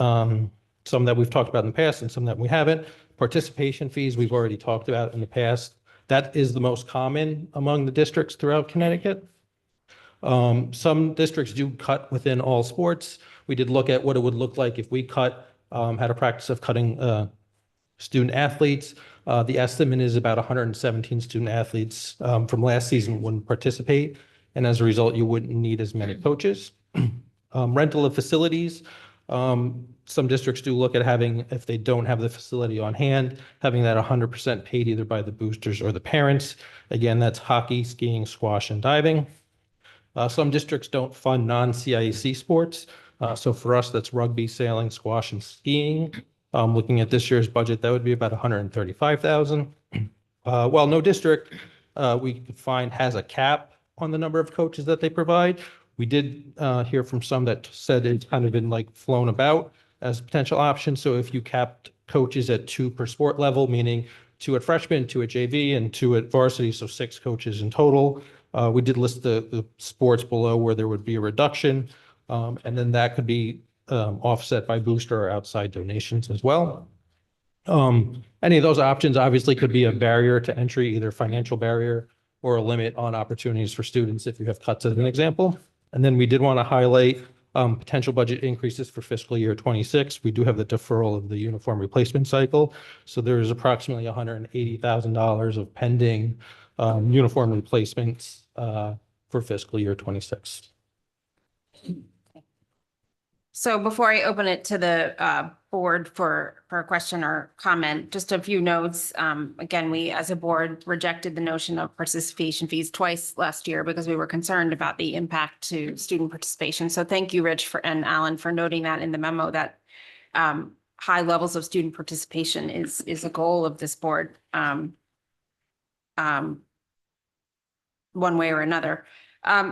Speaker 10: some that we've talked about in the past and some that we haven't. Participation fees we've already talked about in the past. That is the most common among the districts throughout Connecticut. Some districts do cut within all sports. We did look at what it would look like if we had a practice of cutting student athletes. The estimate is about 117 student athletes from last season wouldn't participate. And as a result, you wouldn't need as many coaches. Rental of facilities. Some districts do look at having, if they don't have the facility on hand, having that 100% paid either by the boosters or the parents. Again, that's hockey, skiing, squash, and diving. Some districts don't fund non-CIAC sports. So for us, that's rugby, sailing, squash, and skiing. Looking at this year's budget, that would be about $135,000. While no district we could find has a cap on the number of coaches that they provide, we did hear from some that said it's kind of been like flown about as a potential option. So if you capped coaches at 2 per sport level, meaning 2 at freshman, 2 at JV, and 2 at varsity, so 6 coaches in total. We did list the sports below where there would be a reduction, and then that could be offset by booster or outside donations as well. Any of those options obviously could be a barrier to entry, either financial barrier or a limit on opportunities for students if you have cuts as an example. And then we did want to highlight potential budget increases for fiscal year 26. We do have the deferral of the uniform replacement cycle. So there is approximately $180,000 of pending uniform replacements for fiscal year 26.
Speaker 1: So before I open it to the board for a question or comment, just a few notes. Again, we as a board rejected the notion of participation fees twice last year because we were concerned about the impact to student participation. So thank you, Rich, and Alan, for noting that in the memo that high levels of student participation is a goal of this board, one way or another.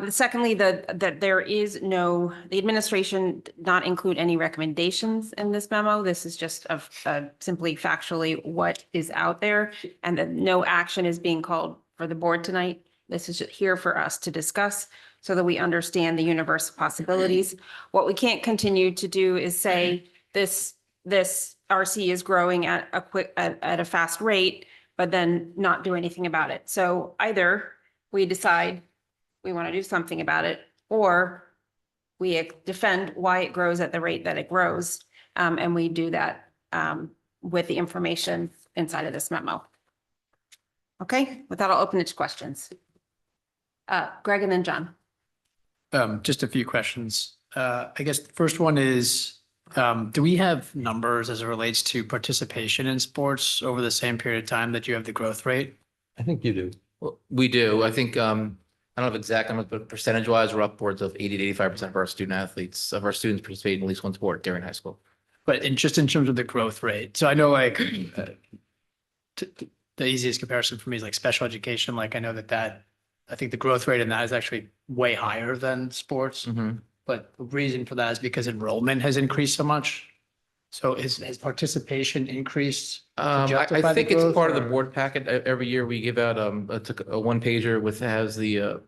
Speaker 1: Secondly, that there is the administration did not include any recommendations in this memo. This is just of simply factually what is out there, and that no action is being called for the board tonight. This is here for us to discuss so that we understand the universe of possibilities. What we can't continue to do is say this RC is growing at a fast rate, but then not do anything about it. So either we decide we want to do something about it, or we defend why it grows at the rate that it grows. And we do that with the information inside of this memo. Okay, with that, I'll open it to questions. Greg and then John.
Speaker 15: Just a few questions. I guess the first one is, do we have numbers as it relates to participation in sports over the same period of time that you have the growth rate?
Speaker 10: I think you do.
Speaker 16: Well, we do. I think, I don't have exact numbers, but percentage wise, we're upwards of 80 to 85% of our student athletes, of our students participate in at least one sport during high school.
Speaker 15: But just in terms of the growth rate. So I know like the easiest comparison for me is like special education. Like I know that I think the growth rate in that is actually way higher than sports. But the reason for that is because enrollment has increased so much. So has participation increased?
Speaker 16: I
Speaker 15: justify the
Speaker 16: think it's
Speaker 15: growth,
Speaker 16: part of the
Speaker 15: or-
Speaker 16: board packet. Every year we give out a one pager with has the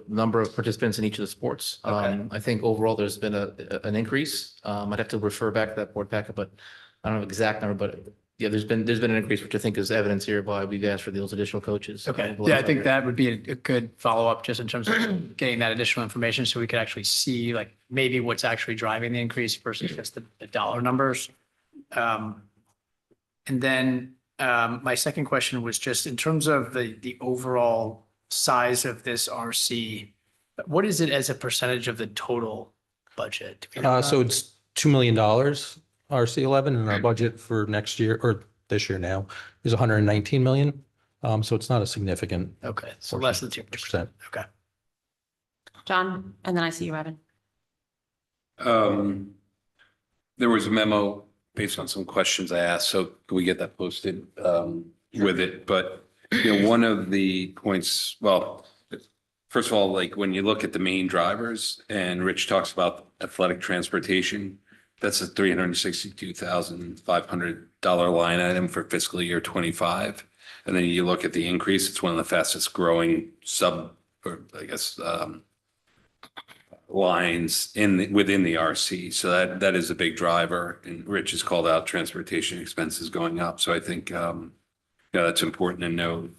Speaker 16: number of participants in each of the sports.
Speaker 15: Okay.
Speaker 16: I think overall there's been an increase. I'd have to refer back to that board packet, but I don't have exact number, but yeah, there's been an increase, which I think is evidence here why we've asked for those additional coaches.
Speaker 15: Okay, yeah, I think that would be a good follow-up just in terms of getting that additional information so we could actually see like maybe what's actually driving the increase versus just the dollar numbers. And then my second question was just in terms of the overall size of this RC, what is it as a percentage of the total budget? Do we know
Speaker 10: So
Speaker 15: that?
Speaker 10: it's $2 million, RC11, and our budget for next year, or this year now, is 119 million. So it's not a significant
Speaker 15: Okay, so less than 2%. Okay.
Speaker 1: John, and then I see you, Evan.
Speaker 11: There was a memo based on some questions I asked, so can we get that posted with it? But, you know, one of the points, well, first of all, like when you look at the main drivers and Rich talks about athletic transportation, that's a $362,500 line item for fiscal year 25. And then you look at the increase, it's one of the fastest growing lines within the RC. So that is a big driver. And Rich has called out transportation expenses going up. So I think, that's important to note.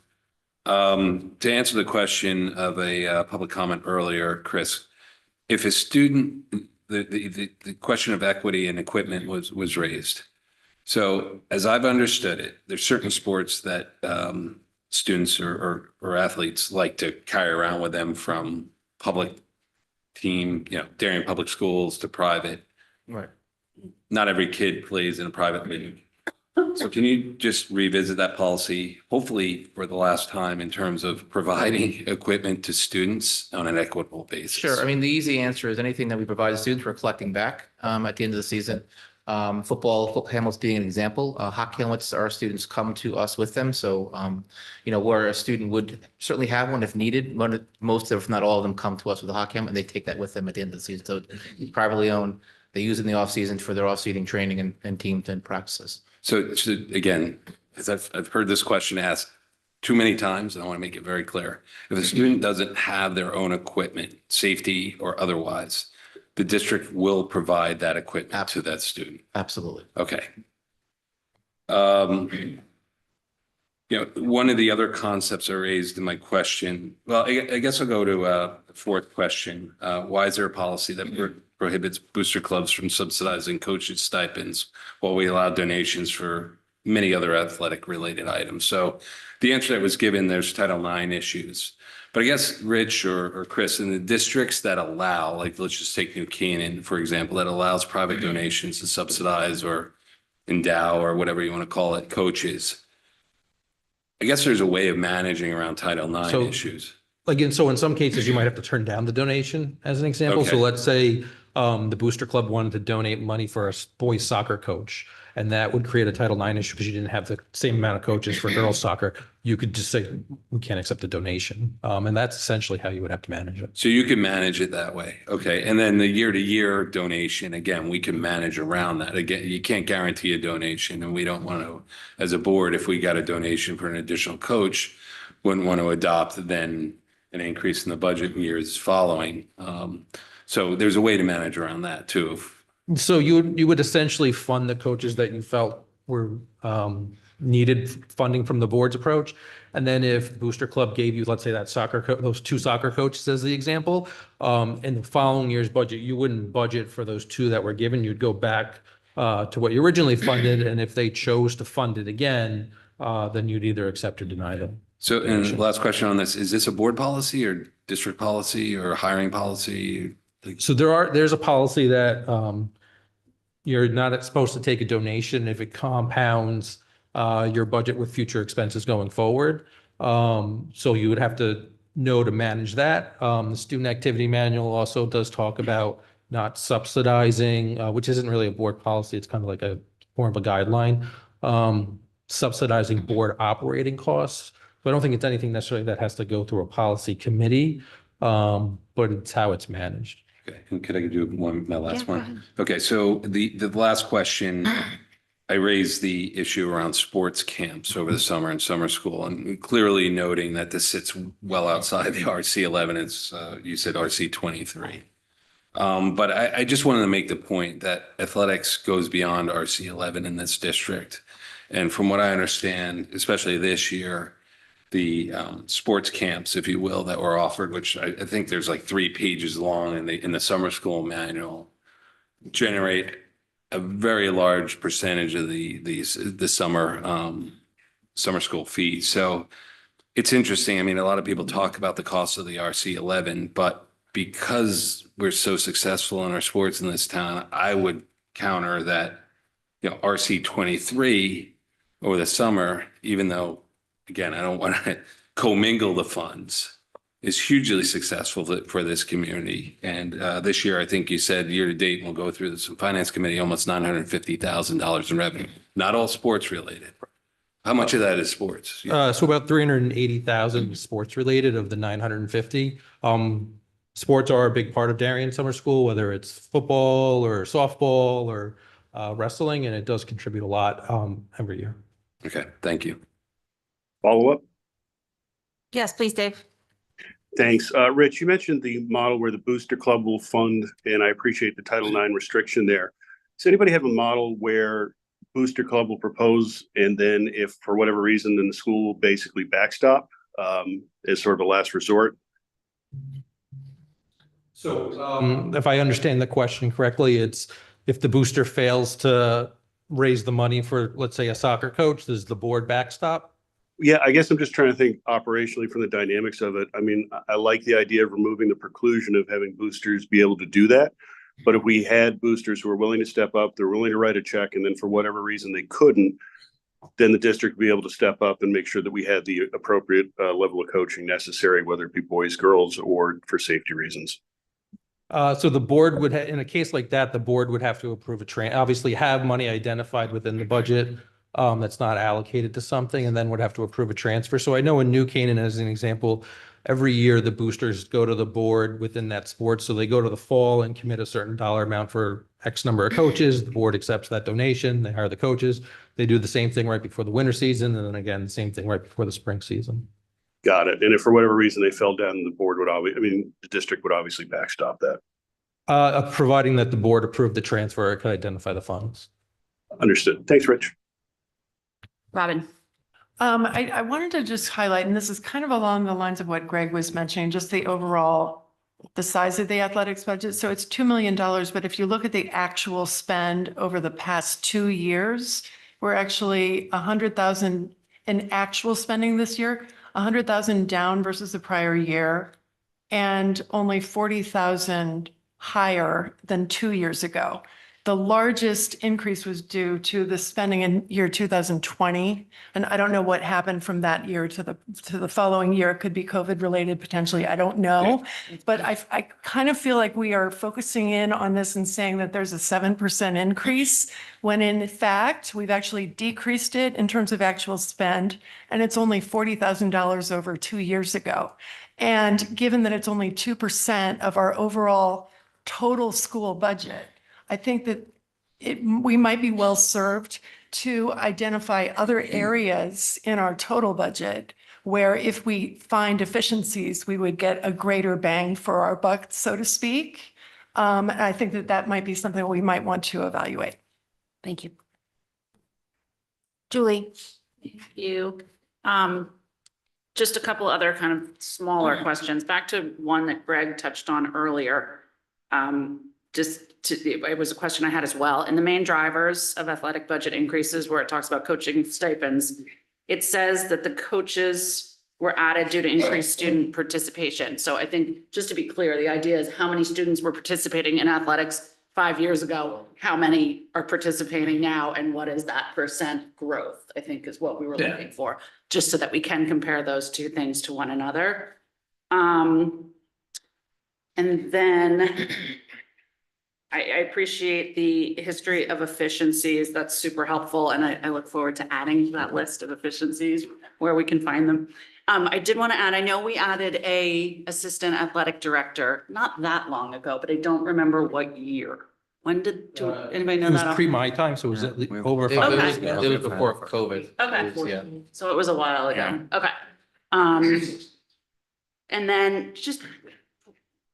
Speaker 11: To answer the question of a public comment earlier, Chris, if a student, the question of equity and equipment was raised. So as I've understood it, there's certain sports that students or athletes like to carry around with them from public team, Darien Public Schools to private.
Speaker 16: Right.
Speaker 11: Not every kid plays in a private league. So can you just revisit that policy, hopefully for the last time, in terms of providing equipment to students on an equitable basis?
Speaker 16: Sure. I mean, the easy answer is anything that we provide to students, we're collecting back at the end of the season. Football helmets being an example. Hockey helmets, our students come to us with them. So, where a student would certainly have one if needed, most, if not all of them, come to us with a hockey helmet and they take that with them at the end of the season. So it's privately owned. They use it in the off season for their off-season training and team practices.
Speaker 11: So again, as I've heard this question asked too many times, and I want to make it very clear. If a student doesn't have their own equipment, safety or otherwise, the district will provide that equipment to that student.
Speaker 16: Absolutely.
Speaker 11: Okay. One of the other concepts I raised in my question, well, I guess I'll go to the fourth question. Why is there a policy that prohibits booster clubs from subsidizing coaches' stipends while we allow donations for many other athletic related items? So the answer that was given, there's Title IX issues. But I guess Rich or Chris, in the districts that allow, like, let's just take New Canaan, for example, that allows private donations to subsidize or endow or whatever you want to call it, coaches. I guess there's a way of managing around Title IX
Speaker 10: So-
Speaker 11: issues.
Speaker 10: Again, so in some cases, you might have to turn down the donation as an example. So
Speaker 11: Okay.
Speaker 10: let's say the Booster Club wanted to donate money for a boys soccer coach, and that would create a Title IX issue because you didn't have the same amount of coaches for girls soccer. You could just say, we can't accept a donation. And that's essentially how you would have to manage it.
Speaker 11: So you can manage it that way. Okay. And then the year-to-year donation, again, we can manage around that. Again, you can't guarantee a donation, and we don't want to, as a board, if we got a donation for an additional coach, wouldn't want to adopt then an increase in the budget in years following. So there's a way to manage around that too.
Speaker 10: So you would essentially fund the coaches that you felt were needed funding from the board's approach. And then if Booster Club gave you, let's say that those 2 soccer coaches as the example, in the following year's budget, you wouldn't budget for those 2 that were given. You'd go back to what you originally funded. And if they chose to fund it again, then you'd either accept or deny them.
Speaker 11: So, and the last question on this, is this a board policy or district policy or hiring policy?
Speaker 10: So there's a policy that you're not supposed to take a donation if it compounds your budget with future expenses going forward. So you would have to know to manage that. The student activity manual also does talk about not subsidizing, which isn't really a board policy. It's kind of like more of a guideline, subsidizing board operating costs. So I don't think it's anything necessarily that has to go through a policy committee, but it's how it's managed.
Speaker 11: Okay, and could I do my last
Speaker 1: Yeah, go
Speaker 11: one?
Speaker 1: ahead.
Speaker 11: Okay, so the last question, I raised the issue around sports camps over the summer and summer school, and clearly noting that this sits well outside the RC 11. It's you said RC 23. But I just wanted to make the point that athletics goes beyond RC 11 in this district. And from what I understand, especially this year, the sports camps, if you will, that were offered, which I think there's like 3 pages long in the summer school manual, generate a very large percentage of the summer school fees. So it's interesting. I mean, a lot of people talk about the cost of the RC 11, but because we're so successful in our sports in this town, I would counter that, RC 23 over the summer, even though, again, I don't want to commingle the funds, is hugely successful for this community. And this year, I think you said year to date, we'll go through this finance committee, almost $950,000 in revenue, not all sports related. How much of that is sports?
Speaker 10: So about 380,000 sports related of the 950. Sports are a big part of Darien Summer School, whether it's football or softball or wrestling, and it does contribute a lot every year.
Speaker 11: Okay, thank you.
Speaker 17: Follow up?
Speaker 1: Yes, please, Dave.
Speaker 17: Thanks. Rich, you mentioned the model where the Booster Club will fund, and I appreciate the Title IX restriction there. Does anybody have a model where Booster Club will propose, and then if for whatever reason, then the school will basically backstop as sort of a last resort?
Speaker 10: So if I understand the question correctly, it's if the booster fails to raise the money for, let's say, a soccer coach, does the board backstop?
Speaker 17: Yeah, I guess I'm just trying to think operationally from the dynamics of it. I mean, I like the idea of removing the preclusion of having boosters be able to do that. But if we had boosters who are willing to step up, they're willing to write a check, and then for whatever reason they couldn't, then the district would be able to step up and make sure that we had the appropriate level of coaching necessary, whether it be boys, girls, or for safety reasons.
Speaker 10: So the board would, in a case like that, the board would have to approve obviously have money identified within the budget that's not allocated to something, and then would have to approve a transfer. So I know in New Canaan, as an example, every year the boosters go to the board within that sport. So they go to the fall and commit a certain dollar amount for X number of coaches. The board accepts that donation. They hire the coaches. They do the same thing right before the winter season. And then again, the same thing right before the spring season.
Speaker 17: Got it. And if for whatever reason they fell down, the board would the district would obviously backstop that.
Speaker 10: Providing that the board approved the transfer, it could identify the funds.
Speaker 17: Understood. Thanks, Rich.
Speaker 1: Robin.
Speaker 12: I wanted to just highlight, and this is kind of along the lines of what Greg was mentioning, just the size of the athletics budget. So it's $2 million, but if you look at the actual spend over the past 2 years, we're actually 100,000 in actual spending this year, 100,000 down versus the prior year and only 40,000 higher than 2 years ago. The largest increase was due to the spending in year 2020. And I don't know what happened from that year to the following year. It could be COVID related potentially. I don't know. But I kind of feel like we are focusing in on this and saying that there's a 7% increase when in fact, we've actually decreased it in terms of actual spend. And it's only $40,000 over 2 years ago. And given that it's only 2% of our overall total school budget, I think that we might be well served to identify other areas in our total budget where if we find efficiencies, we would get a greater bang for our buck, so to speak. And I think that that might be something we might want to evaluate.
Speaker 1: Thank you. Julie?
Speaker 9: Thank you. Just a couple other kind of smaller questions. Back to one that Greg touched on earlier. It was a question I had as well. In the main drivers of athletic budget increases where it talks about coaching stipends, it says that the coaches were added due to increased student participation. So I think just to be clear, the idea is how many students were participating in athletics 5 years ago, how many are participating now, and what is that percent growth, I think is what we were looking for, just so that we can compare those two things to one another. And then I appreciate the history of efficiencies. That's super helpful. And I look forward to adding to that list of efficiencies where we can find them. I did want to add, I know we added a assistant athletic director not that long ago, but I don't remember what year. When did, anybody know
Speaker 10: It was
Speaker 9: that?
Speaker 10: pre my time, so it was at least over
Speaker 9: Okay.
Speaker 10: 5 years ago.
Speaker 16: It was before COVID.
Speaker 9: Okay.
Speaker 16: It was, yeah.
Speaker 9: So it was a while ago. Okay. And then just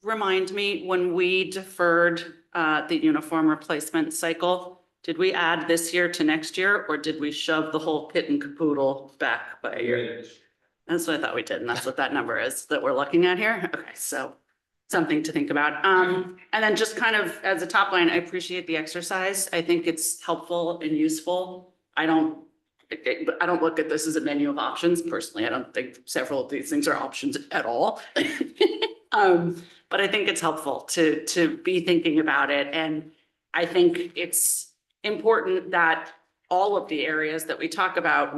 Speaker 9: remind me, when we deferred the uniform replacement cycle, did we add this year to next year, or did we shove the whole kit and caboodle back by a year? That's what I thought we did, and that's what that number is that we're looking at here. Okay, so something to think about. And then just kind of as a top line, I appreciate the exercise. I think it's helpful and useful. I don't look at this as a menu of options. Personally, I don't think several of these things are options at all. But I think it's helpful to be thinking about it. And I think it's important that all of the areas that we talk about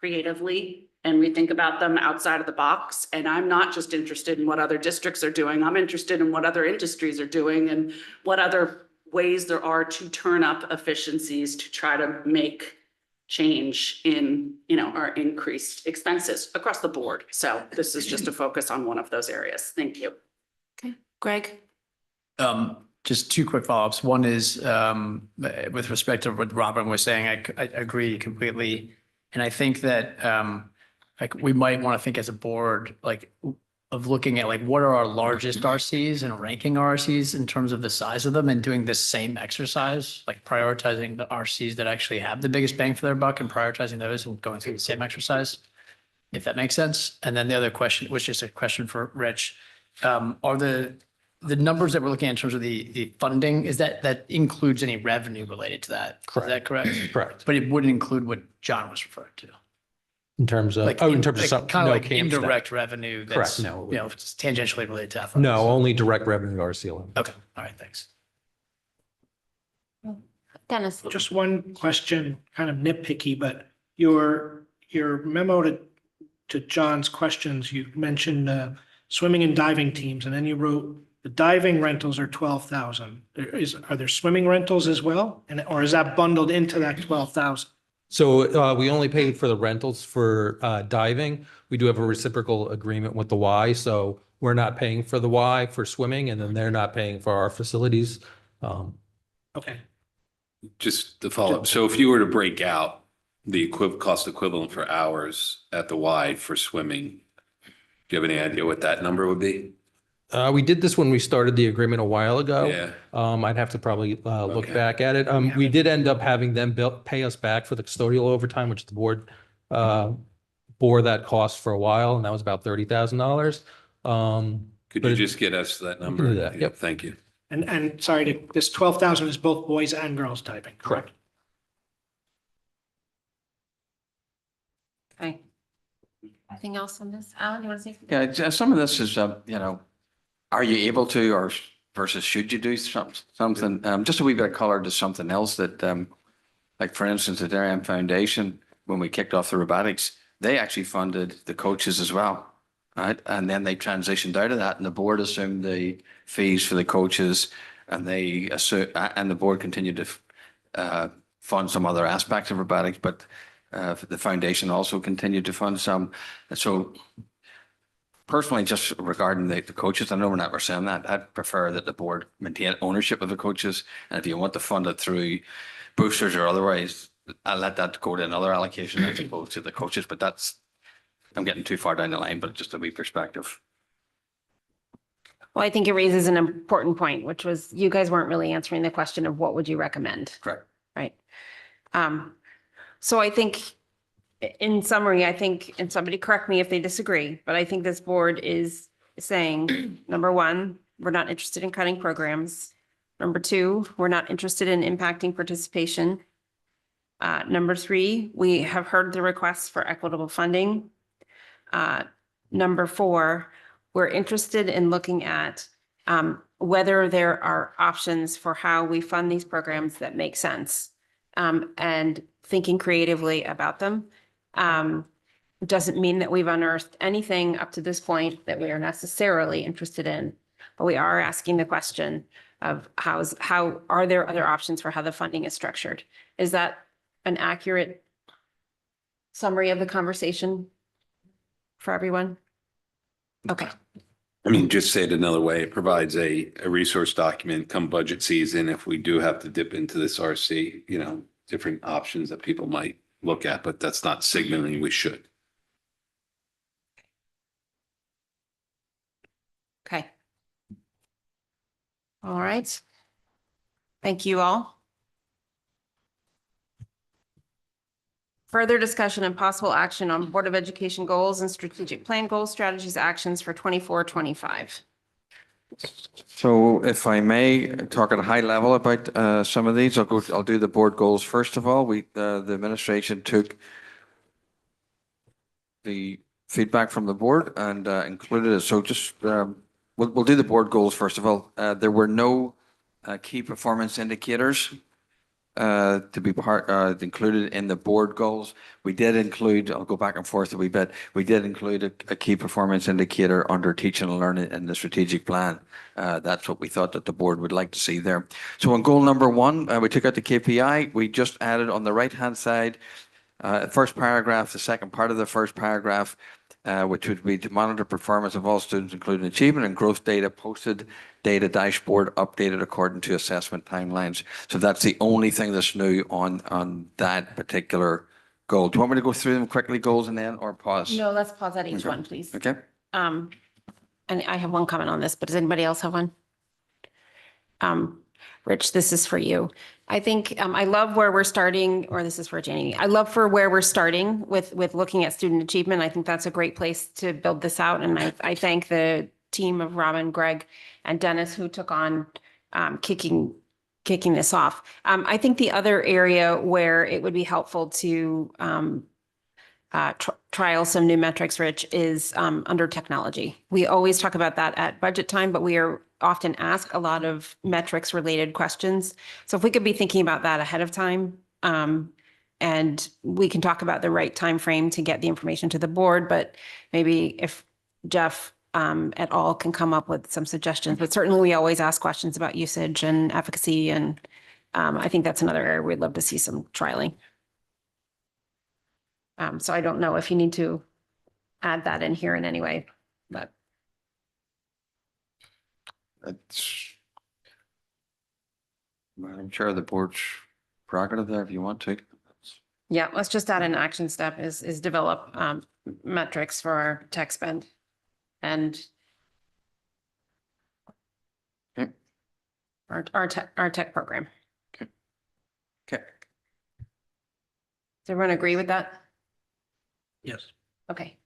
Speaker 9: creatively, and we think about them outside of the box. And I'm not just interested in what other districts are doing. I'm interested in what other industries are doing and what other ways there are to turn up efficiencies to try to make change in, our increased expenses across the board. So this is just a focus on one of those areas. Thank you.
Speaker 1: Okay, Greg?
Speaker 15: Just two quick follow-ups. One is with respect to what Robin was saying, I agree completely. And I think that we might want to think as a board, of looking at what are our largest RCs and ranking RCs in terms of the size of them and doing this same exercise, prioritizing the RCs that actually have the biggest bang for their buck and prioritizing those and going through the same exercise, if that makes sense. And then the other question was just a question for Rich. Are the numbers that we're looking at in terms of the funding, is that includes any revenue related to that?
Speaker 10: Correct.
Speaker 15: Is that correct?
Speaker 10: Correct.
Speaker 15: But it wouldn't include what John was referring to.
Speaker 10: In terms of, in terms of some.
Speaker 15: Kind of
Speaker 10: no,
Speaker 15: like
Speaker 10: camp staff.
Speaker 15: indirect revenue that's,
Speaker 10: Correct, no.
Speaker 15: it's tangentially related to athletics.
Speaker 10: No, only direct revenue to RCLM.
Speaker 15: Okay, all right, thanks.
Speaker 1: Dennis?
Speaker 18: Just one question, kind of nitpicky, but your memo to John's questions, you mentioned swimming and diving teams, and then you wrote the diving rentals are 12,000. Are there swimming rentals as well? Or is that bundled into that 12,000?
Speaker 10: So we only paid for the rentals for diving. We do have a reciprocal agreement with the Y, so we're not paying for the Y for swimming, and then they're not paying for our facilities.
Speaker 18: Okay.
Speaker 11: Just to follow up. So if you were to break out the cost equivalent for hours at the Y for swimming, do you have any idea what that number would be?
Speaker 10: We did this when we started the agreement a while ago.
Speaker 11: Yeah.
Speaker 10: I'd have to probably look
Speaker 11: Okay.
Speaker 10: back at it. We did end up having them pay us back for the custodial overtime, which the board bore that cost for a while, and that was about $30,000.
Speaker 11: Could you just get us that number?
Speaker 10: do that, yep.
Speaker 11: Thank you.
Speaker 18: And sorry, this 12,000 is both boys and girls diving, correct?
Speaker 1: Okay. Anything else on this? Alan, you want to say?
Speaker 4: Yeah, some of this is, are you able to, or versus should you do something? Just a wee bit of color to something else that, like for instance, the Darien Foundation, when we kicked off the robotics, they actually funded the coaches as well, right? And then they transitioned out of that, and the board assumed the fees for the coaches, and the board continued to fund some other aspects of robotics, but the foundation also continued to fund some. And so personally, just regarding the coaches, I know we're not saying that. I'd prefer that the board maintain ownership of the coaches. And if you want to fund it through boosters or otherwise, I'll let that go to another allocation as opposed to the coaches. But I'm getting too far down the line, but just a wee perspective.
Speaker 1: Well, I think it raises an important point, which was you guys weren't really answering the question of what would you recommend?
Speaker 4: Correct.
Speaker 1: Right. So I think in summary, and somebody correct me if they disagree, but I think this board is saying, number one, we're not interested in cutting programs. Number two, we're not interested in impacting participation. Number three, we have heard the requests for equitable funding. Number four, we're interested in looking at whether there are options for how we fund these programs that make sense, and thinking creatively about them. Doesn't mean that we've unearthed anything up to this point that we are necessarily interested in, but we are asking the question of how are there other options for how the funding is structured? Is that an accurate summary of the conversation for everyone? Okay.
Speaker 11: I mean, just say it another way, it provides a resource document come budget season. If we do have to dip into this RC, different options that people might look at, but that's not signaling we should.
Speaker 1: Okay. All right. Thank you all. Further discussion and possible action on Board of Education goals and strategic plan goals, strategies, actions for 24-25.
Speaker 4: So if I may talk at a high level about some of these, I'll do the board goals. First of all, the administration took the feedback from the board and included it. So just we'll do the board goals first of all. There were no key performance indicators to be included in the board goals. We did include, I'll go back and forth a wee bit, we did include a key performance indicator under teaching and learning in the strategic plan. That's what we thought that the board would like to see there. So on goal number one, we took out the KPI. We just added on the right-hand side, first paragraph, the second part of the first paragraph, which would be to monitor performance of all students, including achievement and growth data, posted data dashboard updated according to assessment timelines. So that's the only thing that's new on that particular goal. Do you want me to go through them quickly, goals and then, or pause?
Speaker 1: No, let's pause at each
Speaker 4: Okay.
Speaker 1: one, please.
Speaker 4: Okay.
Speaker 1: And I have one comment on this, but does anybody else have one? Rich, this is for you. I think I love where we're starting, or this is for Janie. I love for where we're starting with looking at student achievement. I think that's a great place to build this out. And I thank the team of Robin, Greg, and Dennis who took on kicking this off. I think the other area where it would be helpful to trial some new metrics, Rich, is under technology. We always talk about that at budget time, but we are often asked a lot of metrics related questions. So if we could be thinking about that ahead of time, and we can talk about the right time frame to get the information to the board, but maybe if Jeff et al. Can come up with some suggestions, but certainly we always ask questions about usage and efficacy. And I think that's another area we'd love to see some trialing. So I don't know if you need to add that in here in any way, but.
Speaker 4: I'm sure the board's prerogative there if you want to.
Speaker 1: Yeah, let's just add an action step is develop metrics for our tech spend and
Speaker 4: Okay.
Speaker 1: our tech program.
Speaker 4: Okay.
Speaker 1: Does everyone agree with that?
Speaker 18: Yes.
Speaker 1: Okay.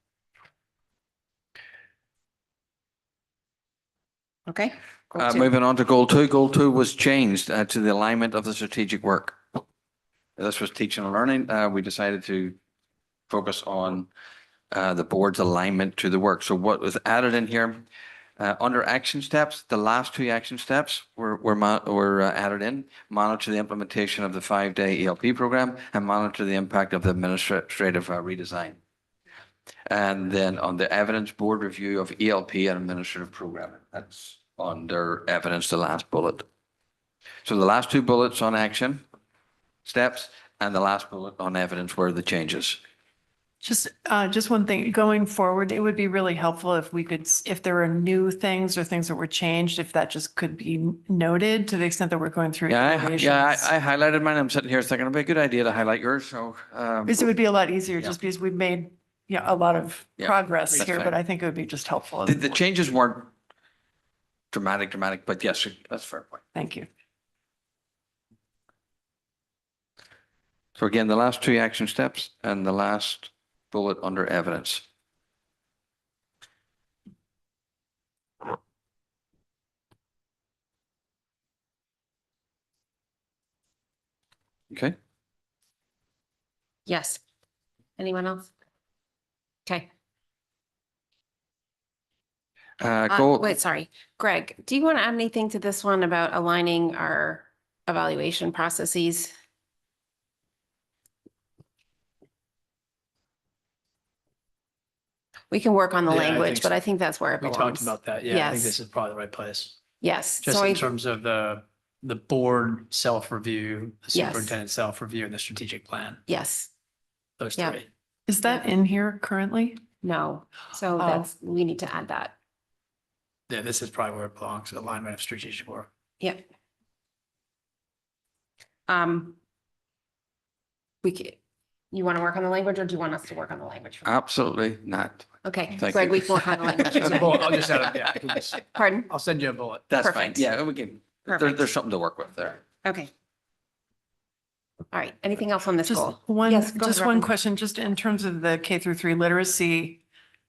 Speaker 1: Okay. Goal two.
Speaker 4: Moving on to goal two. Goal two was changed to the alignment of the strategic work. This was teaching and learning. We decided to focus on the board's alignment to the work. So what was added in here, under action steps, the last two action steps were added in. Monitor the implementation of the 5-day ELP program and monitor the impact of the administrative redesign. And then on the evidence board review of ELP and administrative programming, that's under evidence, the last bullet. So the last two bullets on action steps and the last bullet on evidence were the changes.
Speaker 12: Just one thing, going forward, it would be really helpful if we could, if there were new things or things that were changed, if that just could be noted to the extent that we're going through.
Speaker 4: I
Speaker 12: iterations.
Speaker 4: highlighted mine. I'm sitting here thinking it'd be a good idea to highlight yours. So,
Speaker 12: Because it would be a lot easier
Speaker 4: Yeah.
Speaker 12: just because we've made, a lot of
Speaker 4: Yeah,
Speaker 12: progress
Speaker 4: that's
Speaker 12: here,
Speaker 4: fine.
Speaker 12: but I think it would be just helpful.
Speaker 4: the changes weren't dramatic, but yes, that's a fair point.
Speaker 12: Thank you.
Speaker 4: So again, the last two action steps and the last bullet under evidence. Okay.
Speaker 1: Yes. Anyone else? Okay. Wait, sorry. Greg, do you want to add anything to this one about aligning our evaluation processes? We can work on the
Speaker 15: Yeah, I
Speaker 1: language,
Speaker 15: think
Speaker 1: but
Speaker 15: so.
Speaker 1: I think that's where it
Speaker 15: We
Speaker 1: belongs.
Speaker 15: talked about that. Yeah, I think
Speaker 1: Yes.
Speaker 15: this is probably the right place.
Speaker 1: Yes.
Speaker 15: Just
Speaker 1: So
Speaker 15: in
Speaker 1: I,
Speaker 15: terms of the board self-review, the
Speaker 1: Yes.
Speaker 15: superintendent self-review and the strategic plan,
Speaker 1: yes,
Speaker 15: those
Speaker 1: Yeah.
Speaker 15: three.
Speaker 12: Is that in here currently?
Speaker 1: no. So
Speaker 12: Oh.
Speaker 1: that's, we need to add that.
Speaker 15: Yeah, this is probably where it belongs, alignment of strategic work.
Speaker 1: Yep. You want to work on the language or do you want us to work on the language?
Speaker 4: Absolutely not.
Speaker 1: Okay,
Speaker 4: Thank
Speaker 1: Greg,
Speaker 4: you.
Speaker 1: we can work on the language.
Speaker 15: It's a bullet. I'll just add it, yeah, I can just-
Speaker 1: Pardon?
Speaker 15: I'll send you a bullet.
Speaker 4: That's fine.
Speaker 1: Perfect.
Speaker 4: Yeah, we can,
Speaker 1: Perfect.
Speaker 4: there's something to work with there.
Speaker 1: Okay. All right, anything else on this
Speaker 12: Just
Speaker 1: goal?
Speaker 12: one,
Speaker 1: Yes, go ahead,
Speaker 12: just one
Speaker 1: Robin.
Speaker 12: question, just in terms of the K-3 literacy,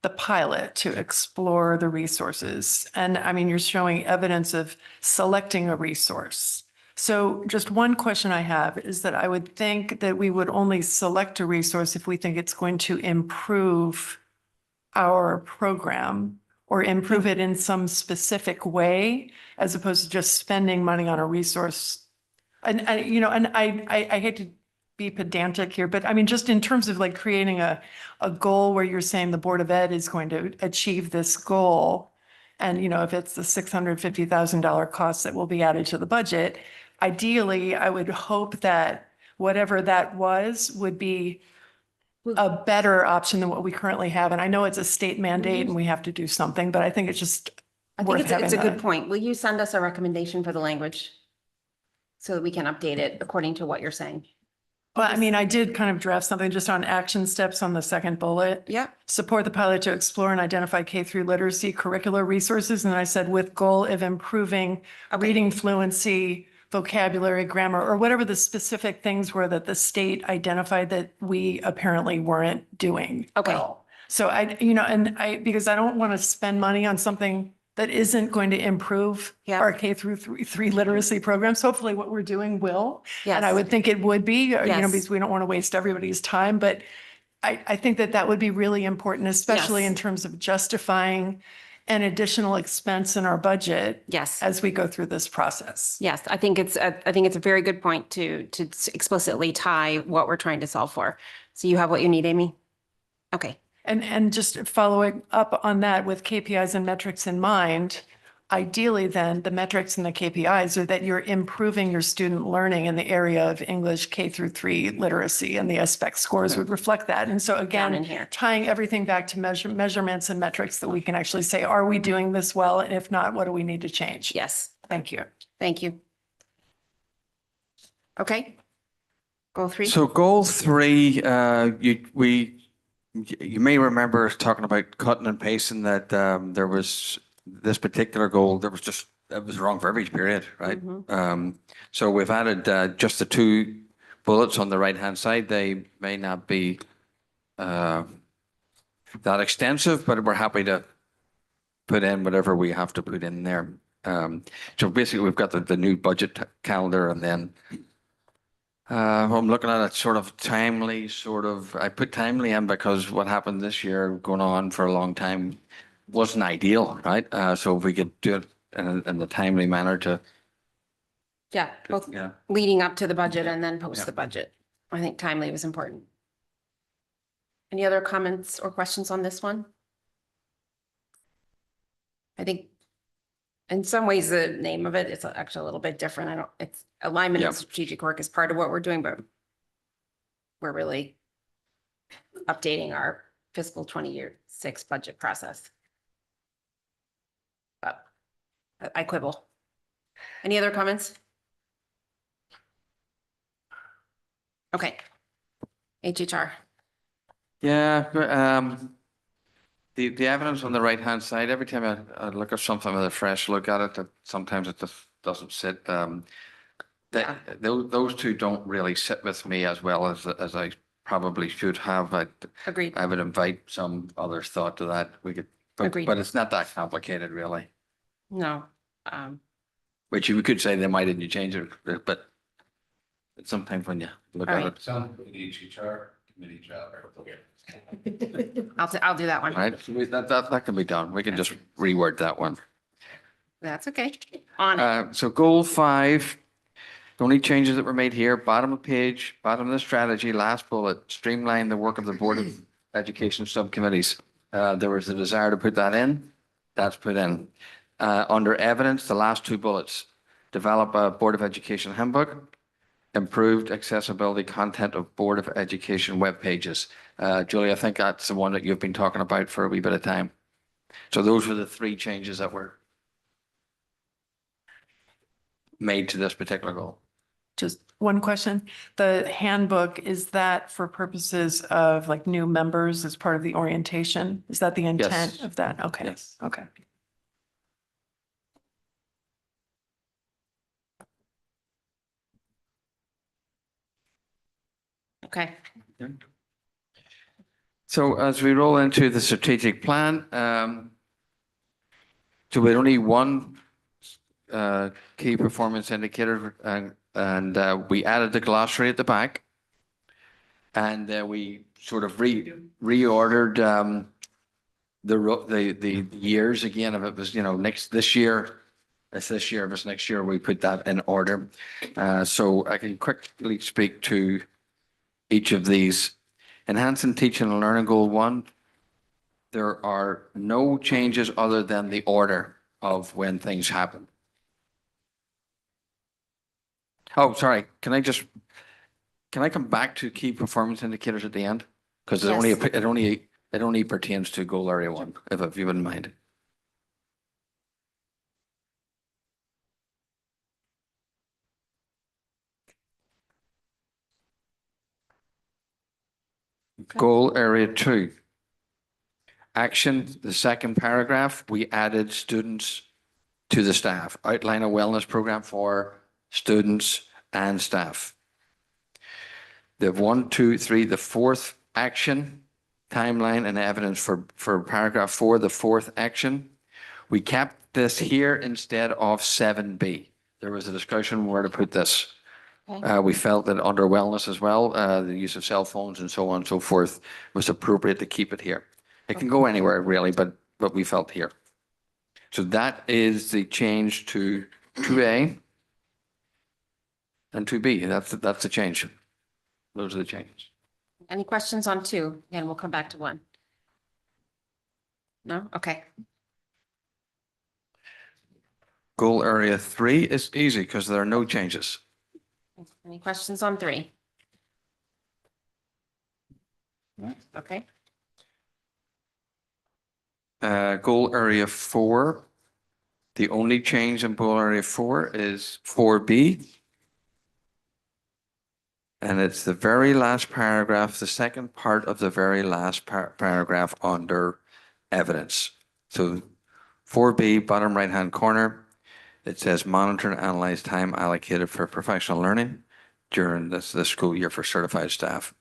Speaker 12: the pilot to explore the resources. And I mean, you're showing evidence of selecting a resource. So just one question I have is that I would think that we would only select a resource if we think it's going to improve our program or improve it in some specific way, as opposed to just spending money on a resource. And I hate to be pedantic here, but I mean, just in terms of like creating a goal where you're saying the Board of Ed is going to achieve this goal. And, if it's the $650,000 cost that will be added to the budget, ideally, I would hope that whatever that was would be a better option than what we currently have. And I know it's a state mandate and we have to do something, but I think it's just
Speaker 1: I think
Speaker 12: worth
Speaker 1: it's
Speaker 12: having
Speaker 1: a good
Speaker 12: that.
Speaker 1: point. Will you send us a recommendation for the language? So that we can update it according to what you're saying?
Speaker 12: Well, I mean, I did kind of draft something just on action steps on the second bullet.
Speaker 1: Yeah.
Speaker 12: Support the pilot to explore and identify K-3 literacy curricular resources. And I said with goal of improving reading fluency, vocabulary, grammar, or whatever the specific things were that the state identified that we apparently weren't doing.
Speaker 1: Okay.
Speaker 12: well. So because I don't want to spend money on something that isn't going to improve
Speaker 1: Yeah.
Speaker 12: our K-3 literacy programs. Hopefully what we're doing will. And I
Speaker 1: Yes.
Speaker 12: would think it would be,
Speaker 1: Yes.
Speaker 12: because we don't want to waste everybody's time, but I think that would be really important, especially
Speaker 1: Yes.
Speaker 12: in terms of justifying an additional expense in our budget
Speaker 1: Yes.
Speaker 12: as we go through this process.
Speaker 1: Yes, I think it's a very good point to explicitly tie what we're trying to solve for. So you have what you need, Amy? Okay.
Speaker 12: And just following up on that with KPIs and metrics in mind, ideally then the metrics and the KPIs are that you're improving your student learning in the area of English K-3 literacy, and the SPEC scores would reflect that. And so
Speaker 1: Down in
Speaker 12: again,
Speaker 1: here.
Speaker 12: tying everything back to measurements and metrics that we can actually say, are we doing this well? And if not, what do we need to change?
Speaker 1: Yes,
Speaker 12: Thank you.
Speaker 1: thank you. Okay. Goal 3?
Speaker 4: So goal 3, you may remember us talking about cutting and pasting that there was this particular goal, it was wrong for every period, right? So we've added just the 2 bullets on the right-hand side. They may not be that extensive, but we're happy to put in whatever we have to put in there. So basically, we've got the new budget calendar and then I'm looking at it sort of timely, I put timely in because what happened this year going on for a long time wasn't ideal, right? So if we could do it in the timely manner to,
Speaker 1: Yeah, both
Speaker 4: yeah.
Speaker 1: leading up to the budget and then post
Speaker 4: Yeah.
Speaker 1: the budget. I think timely was important. Any other comments or questions on this one? I think in some ways, the name of it is actually a little bit different. It's alignment
Speaker 4: Yeah.
Speaker 1: and strategic work is part of what we're doing, but we're really updating our fiscal 20-year-6 budget process. But I quibble. Any other comments? Okay. HHR.
Speaker 4: Yeah, the evidence on the right-hand side, every time I look at something with a fresh look at it, that sometimes it just doesn't sit. Those two don't really sit with me as well as I probably should have.
Speaker 1: Agreed.
Speaker 4: I would invite some other thought to that. We could,
Speaker 1: Agreed.
Speaker 4: but it's not that complicated, really.
Speaker 1: No.
Speaker 4: Which you could say they might and you change it, but sometimes when you look
Speaker 1: All
Speaker 4: at
Speaker 1: right.
Speaker 4: it,
Speaker 11: Sounds like HHR committee job.
Speaker 1: I'll do that one.
Speaker 4: right? So that can be done. We can just reword that one.
Speaker 1: That's okay. On it.
Speaker 4: So goal 5, the only changes that were made here, bottom of page, bottom of the strategy, last bullet, streamline the work of the Board of Education subcommittees. There was a desire to put that in. That's put in. Under evidence, the last 2 bullets, develop a Board of Education handbook, improved accessibility content of Board of Education web pages. Julie, I think that's the one that you've been talking about for a wee bit of time. So those were the 3 changes that were made to this particular goal.
Speaker 12: Just one question. The handbook, is that for purposes of like new members as part of the orientation? Is that the intent
Speaker 4: Yes.
Speaker 12: of that? Okay.
Speaker 4: Yes.
Speaker 12: Okay.
Speaker 1: Okay.
Speaker 4: So as we roll into the strategic plan, so we only one key performance indicator, and we added the glossary at the back, and we sort of reordered the years again. If it was this year, it's this year. If it's next year, we put that in order. So I can quickly speak to each of these. Enhancing teaching and learning goal 1, there are no changes other than the order of when things happen. Oh, sorry. Can I come back to key performance indicators at the end? Because it only pertains to goal area 1, if you wouldn't mind. Goal area 2. Action, the second paragraph, we added students to the staff. Outline a wellness program for students and staff. The 1, 2, 3, the 4th action, timeline and evidence for paragraph 4, the 4th action. We kept this here instead of 7B. There was a discussion where to put this. We felt that under wellness as well, the use of cell phones and so on and so forth was appropriate to keep it here. It can go anywhere really, but we felt here. So that is the change to 2A and 2B. That's the change. Those are the changes.
Speaker 1: Any questions on 2? And we'll come back to 1. No? Okay.
Speaker 4: Goal area 3 is easy because there are no changes.
Speaker 1: Any questions on 3? Okay.
Speaker 4: Goal area 4, the only change in goal area 4 is 4B. And it's the very last paragraph, the second part of the very last paragraph under evidence. So 4B, bottom right-hand corner, it says monitor and analyze time allocated for professional learning during this school year for certified staff.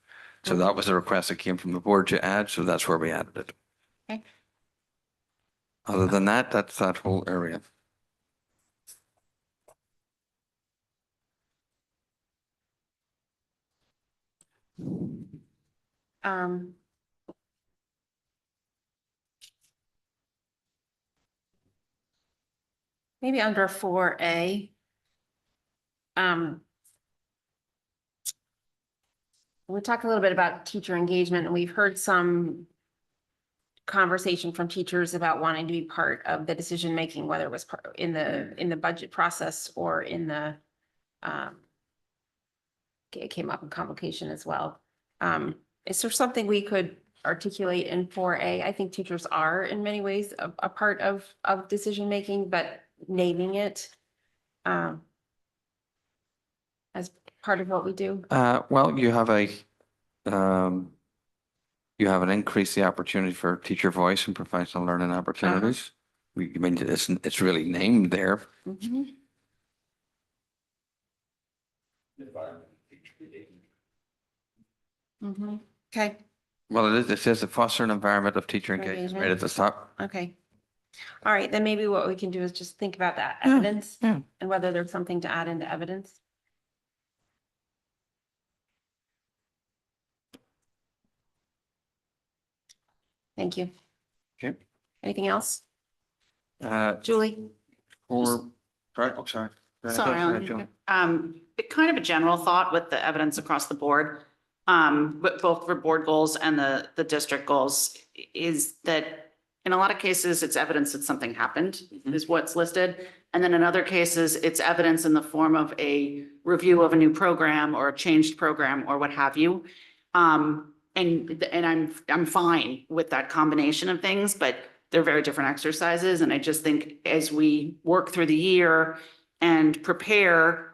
Speaker 4: So that was a request that came from the board to add, so that's where we added it.
Speaker 1: Okay.
Speaker 4: Other than that, that's that whole area.
Speaker 1: Maybe under 4A. We talked a little bit about teacher engagement, and we've heard some conversation from teachers about wanting to be part of the decision-making, whether it was in the budget process or in the it came up in convocation as well. Is there something we could articulate in 4A? I think teachers are in many ways a part of decision-making, but naming it as part of what we do.
Speaker 4: Well, you have an increase the opportunity for teacher voice and professional learning opportunities. I mean, it's really named there.
Speaker 1: Mhm. Mhm. Okay,
Speaker 4: Well, it says to foster an environment of teacher engagement right at the top.
Speaker 1: okay. All right, then maybe what we can do is just think about that
Speaker 4: Yeah,
Speaker 1: evidence
Speaker 4: yeah.
Speaker 1: and whether there's something to add into evidence. Thank you.
Speaker 4: Okay.
Speaker 1: Anything else?
Speaker 4: Julie?
Speaker 1: Julie?
Speaker 4: Sorry, sorry.
Speaker 9: Sorry,
Speaker 4: Julie.
Speaker 9: kind of a general thought with the evidence across the board, with both for board goals and the district goals, is that in a lot of cases, it's evidence that something happened, is what's listed. And then in other cases, it's evidence in the form of a review of a new program or a changed program or what have you. And I'm fine with that combination of things, but they're very different exercises. And I just think as we work through the year and prepare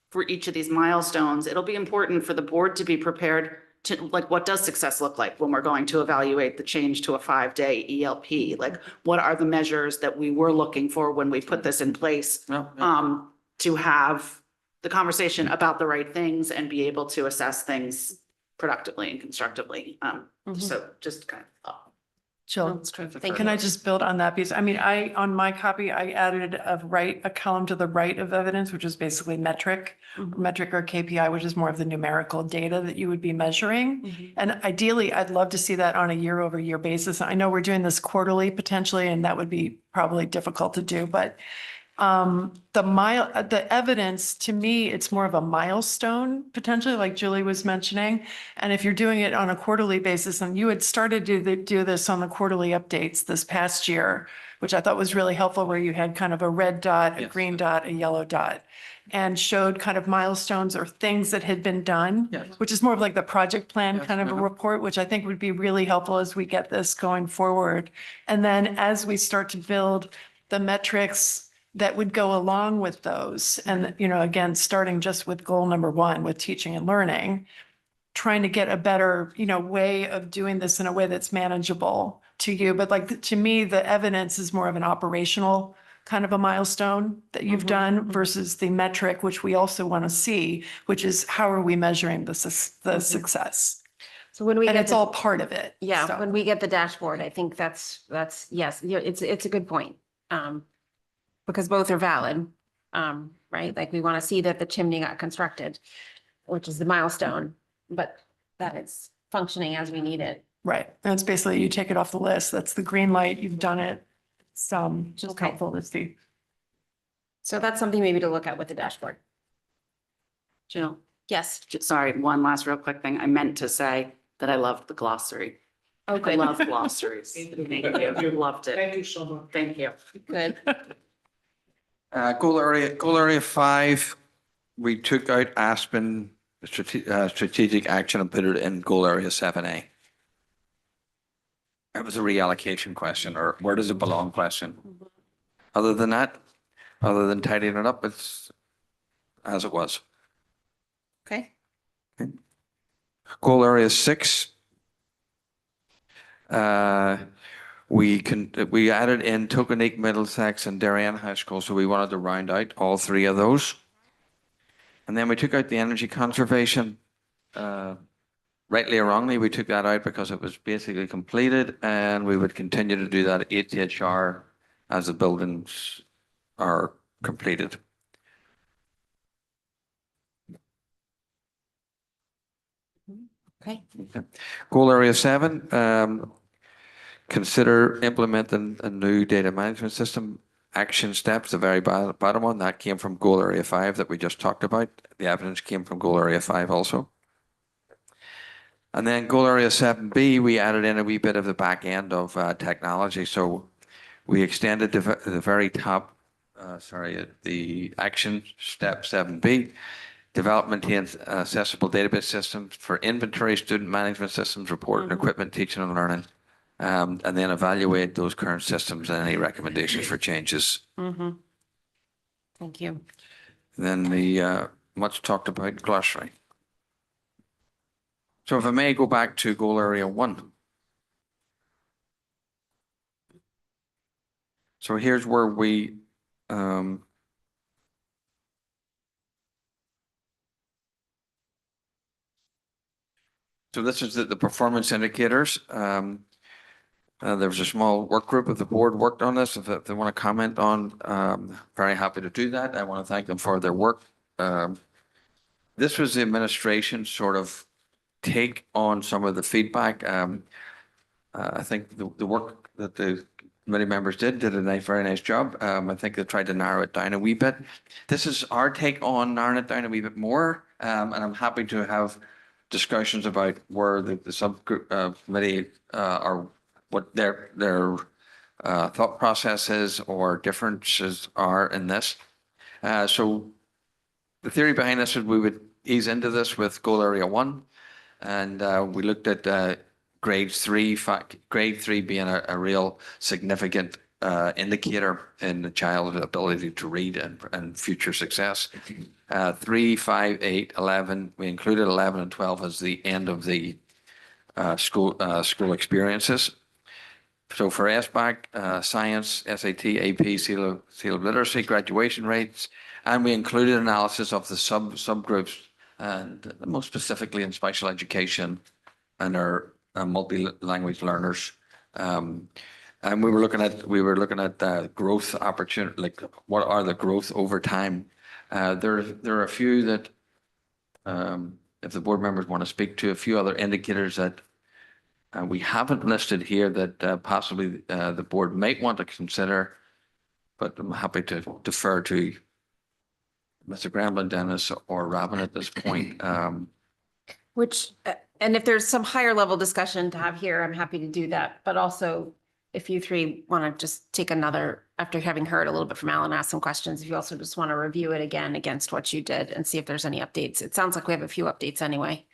Speaker 9: for each of these milestones, it'll be important for the board to be prepared to, like, what does success look like when we're going to evaluate the change to a 5-day ELP? Like, what are the measures that we were looking for when we put this in place? To have the conversation about the right things and be able to assess things productively and constructively. So just kind of.
Speaker 12: Jill,
Speaker 1: Thank
Speaker 12: can
Speaker 1: you.
Speaker 12: I just build on that piece? I mean, on my copy, I added a column to the right of evidence, which is basically metric or KPI, which is more of the numerical data that you would be measuring. And ideally, I'd love to see that on a year-over-year basis. I know we're doing this quarterly potentially, and that would be probably difficult to do, but the evidence, to me, it's more of a milestone potentially, like Julie was mentioning. And if you're doing it on a quarterly basis, and you had started to do this on the quarterly updates this past year, which I thought was really helpful, where you had kind of a red dot, a green dot, a yellow dot, and showed kind of milestones or things that had been done, which is more of like the project plan kind of a report, which I think would be really helpful as we get this going forward. And then as we start to build the metrics that would go along with those. And, again, starting just with goal number 1 with teaching and learning, trying to get a better, way of doing this in a way that's manageable to you. But like, to me, the evidence is more of an operational kind of a milestone that you've done versus the metric, which we also want to see, which is how are we measuring the success?
Speaker 1: So when we
Speaker 12: And
Speaker 1: get
Speaker 12: it's
Speaker 1: the-
Speaker 12: all part of it.
Speaker 1: Yeah,
Speaker 12: So-
Speaker 1: when we get the dashboard, I think that's, yes, it's a good point. Because both are valid, right? Like, we want to see that the chimney got constructed, which is the milestone, but that it's functioning as we need it.
Speaker 12: Right. And it's basically, you take it off the list. That's the green light. You've done it. It's just
Speaker 1: Okay.
Speaker 12: helpful to see.
Speaker 1: So that's something maybe to look at with the dashboard.
Speaker 9: Jill?
Speaker 1: Yes.
Speaker 9: Sorry, one last real quick thing. I meant to say that I loved the glossary.
Speaker 1: Oh,
Speaker 9: I
Speaker 1: good.
Speaker 9: love glossaries. Thank you. Loved it.
Speaker 18: Thank you so much.
Speaker 9: Thank you.
Speaker 1: Good.
Speaker 4: Goal area 5, we took out Aspen strategic action and put it in goal area 7A. It was a reallocation question, or where does it belong question. Other than that, other than tidying it up, it's as it was.
Speaker 1: Okay.
Speaker 4: Goal area 6. We added in Tokenique, Middlesex, and Darien High School, so we wanted to round out all 3 of those. And then we took out the energy conservation. Rightly or wrongly, we took that out because it was basically completed, and we would continue to do that at HHR as the buildings are completed.
Speaker 1: Okay.
Speaker 4: Goal area 7, consider implementing a new data management system. Action steps, the very bottom one, that came from goal area 5 that we just talked about. The evidence came from goal area 5 also. And then goal area 7B, we added in a wee bit of the back end of technology. So we extended the very top, the action step 7B, develop, maintain accessible database systems for inventory, student management systems, reporting, equipment, teaching and learning. And then evaluate those current systems and any recommendations for changes.
Speaker 1: Thank you.
Speaker 4: Then the much talked about glossary. So if I may go back to goal area 1. So here's where we so this is the performance indicators. There was a small work group of the board worked on this. If they want to comment on, very happy to do that. I want to thank them for their work. This was the administration sort of take on some of the feedback. I think the work that the committee members did a very nice job. I think they tried to narrow it down a wee bit. This is our take on narrowing it down a wee bit more. And I'm happy to have discussions about where the subgroup committee are, what their thought processes or differences are in this. So the theory behind this is we would ease into this with goal area 1, and we looked at grade 3, grade 3 being a real significant indicator in the child's ability to read and future success. 3, 5, 8, 11, we included 11 and 12 as the end of the school experiences. So for SBAC, science, SAT, AP, seal of literacy, graduation rates, and we included analysis of the subgroups, and most specifically in special education and our multi-language learners. And we were looking at growth opportunity, like what are the growth over time. There are a few that, if the board members want to speak to, a few other indicators that we haven't listed here that possibly the board might want to consider, but I'm happy to defer to Mr. Gramblin, Dennis, or Robin at this point.
Speaker 1: And if there's some higher level discussion to have here, I'm happy to do that. But also, if you three want to just take another, after having heard a little bit from Alan, ask some questions, if you also just want to review it again against what you did and see if there's any updates. It sounds like we have a few updates anyway.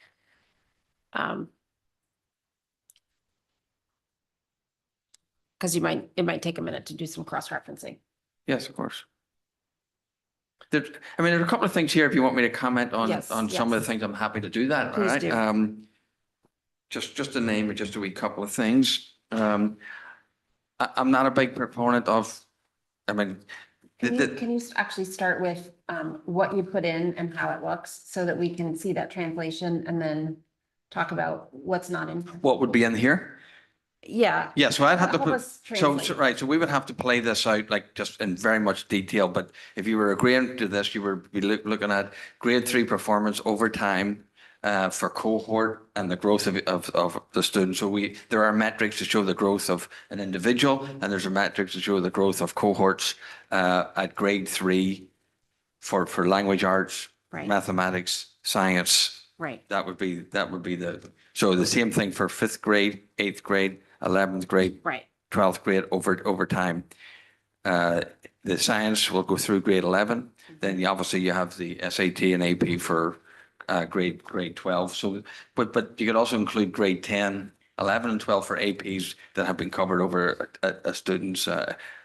Speaker 1: Because it might take a minute to do some cross-referencing.
Speaker 4: Yes, of course. There's a couple of things here. If you want me to comment on
Speaker 1: Yes,
Speaker 4: some of the things, I'm happy to do that.
Speaker 1: Please
Speaker 4: all right.
Speaker 1: do.
Speaker 4: Just to name it, just a wee couple of things. I'm not a big proponent of. Can
Speaker 1: you actually start with what you put in and how it looks so that we can see that translation and then talk about what's not in?
Speaker 4: What would be in here?
Speaker 1: Yeah.
Speaker 4: Yeah, so I'd have to
Speaker 1: Help
Speaker 4: put,
Speaker 1: us
Speaker 4: so
Speaker 1: translate.
Speaker 4: right, so we would have to play this out like just in very much detail, but if you were agreeing to this, you were looking at grade 3 performance over time for cohort and the growth of the students. So there are metrics to show the growth of an individual, and there's a metrics to show the growth of cohorts at grade 3 for language arts,
Speaker 1: Right.
Speaker 4: mathematics, science.
Speaker 1: Right.
Speaker 4: That would be so the same thing for 5th grade, 8th grade, 11th grade,
Speaker 1: Right.
Speaker 4: 12th grade over time. The science will go through grade 11. Then obviously you have the SAT and AP for grade 12. So, but you could also include grade 10, 11 and 12 for APs that have been covered over a student's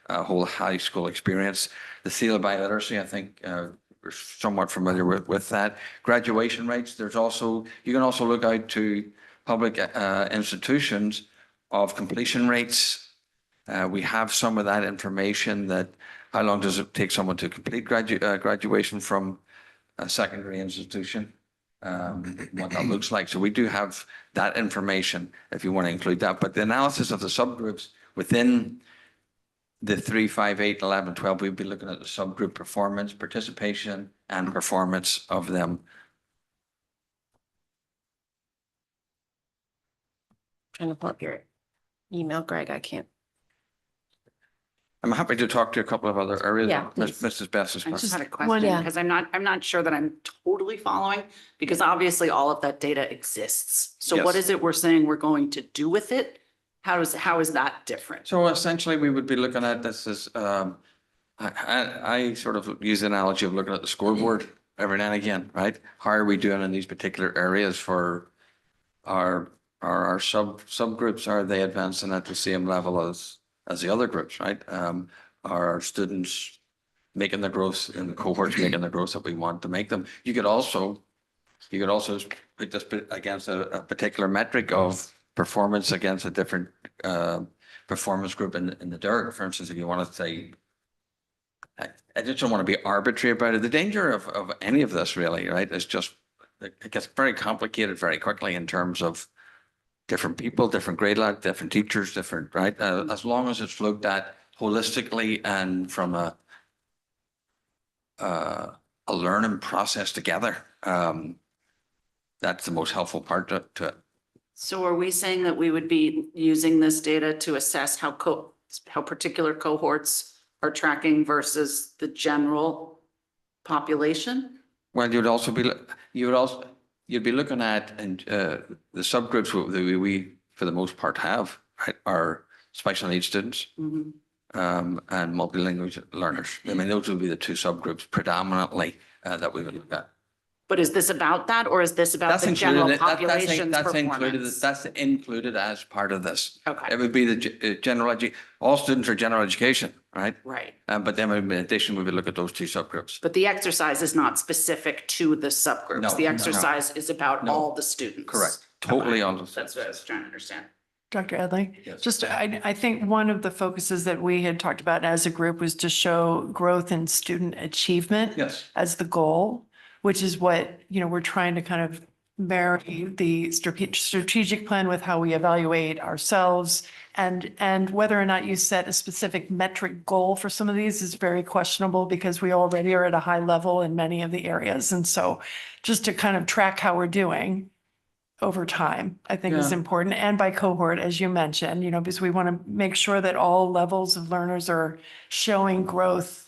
Speaker 4: whole high school experience. The seal of biliteracy, I think we're somewhat familiar with that. Graduation rates, you can also look out to public institutions of completion rates. We have some of that information, that how long does it take someone to complete graduation from a secondary institution, what that looks like. So we do have that information if you want to include that. But the analysis of the subgroups within the 3, 5, 8, 11, 12, we'd be looking at the subgroup performance, participation, and performance of them.
Speaker 1: Trying to pull up your email, Greg. I can't.
Speaker 4: I'm happy to talk to a couple of other areas.
Speaker 1: Yeah,
Speaker 4: Mrs. Best is.
Speaker 9: I just had a
Speaker 12: one-
Speaker 9: question
Speaker 1: Yeah.
Speaker 9: because I'm not sure that I'm totally following because obviously all of that data exists. So what
Speaker 4: Yes.
Speaker 9: is it we're saying we're going to do with it? How is that different?
Speaker 4: So essentially, we would be looking at this as, I sort of use the analogy of looking at the scoreboard every now and again, right? How are we doing in these particular areas for our subgroups? Are they advancing at the same level as the other groups, right? Are our students making the growth in the cohorts, making the growth that we want to make them? You could also put this against a particular metric of performance against a different performance group in the DERG, for instance, if you want to say, I just don't want to be arbitrary about it. The danger of any of this really, right, is just, it gets very complicated very quickly in terms of different people, different grade level, different teachers, different, right? As long as it's looked at holistically and from a learning process together, that's the most helpful part to it.
Speaker 9: So are we saying that we would be using this data to assess how particular cohorts are tracking versus the general population?
Speaker 4: Well, you'd be looking at, and the subgroups that we, for the most part, have, right, are special needs students
Speaker 9: Mhm.
Speaker 4: and multilingual learners. I mean, those would be the two subgroups predominantly that we would look at.
Speaker 9: But is this about that or is this about the general population's performance?
Speaker 4: That's included as part of this.
Speaker 9: Okay.
Speaker 4: It would be the all students are general education, right?
Speaker 9: Right.
Speaker 4: But then in addition, we would look at those two subgroups.
Speaker 9: But the exercise is not specific to the subgroups.
Speaker 4: No,
Speaker 9: The
Speaker 4: no, no.
Speaker 9: exercise is about
Speaker 4: No.
Speaker 9: all the students.
Speaker 4: Correct. Totally on.
Speaker 9: That's what I was trying to understand.
Speaker 12: Dr. Edley?
Speaker 4: Yes.
Speaker 12: Just, I think one of the focuses that we had talked about as a group was to show growth in student achievement
Speaker 4: Yes.
Speaker 12: as the goal, which is what, we're trying to kind of marry the strategic plan with how we evaluate ourselves. And whether or not you set a specific metric goal for some of these is very questionable because we already are at a high level in many of the areas. And so just to kind of track how we're doing over time, I think is
Speaker 4: Yeah.
Speaker 12: important. And by cohort, as you mentioned, because we want to make sure that all levels of learners are showing growth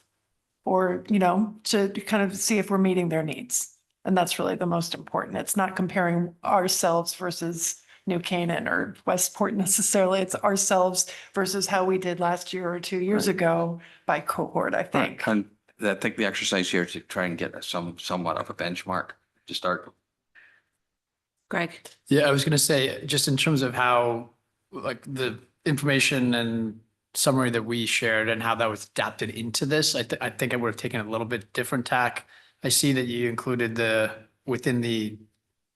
Speaker 12: or, to kind of see if we're meeting their needs. And that's really the most important. It's not comparing ourselves versus New Canaan or Westport necessarily. It's ourselves versus how we did last year or 2 years ago by cohort, I think.
Speaker 4: And I think the exercise here is to try and get somewhat of a benchmark to start.
Speaker 1: Greg.
Speaker 15: Yeah, I was going to say, just in terms of how, like, the information and summary that we shared and how that was adapted into this, I think I would have taken a little bit different tack. I see that you included within the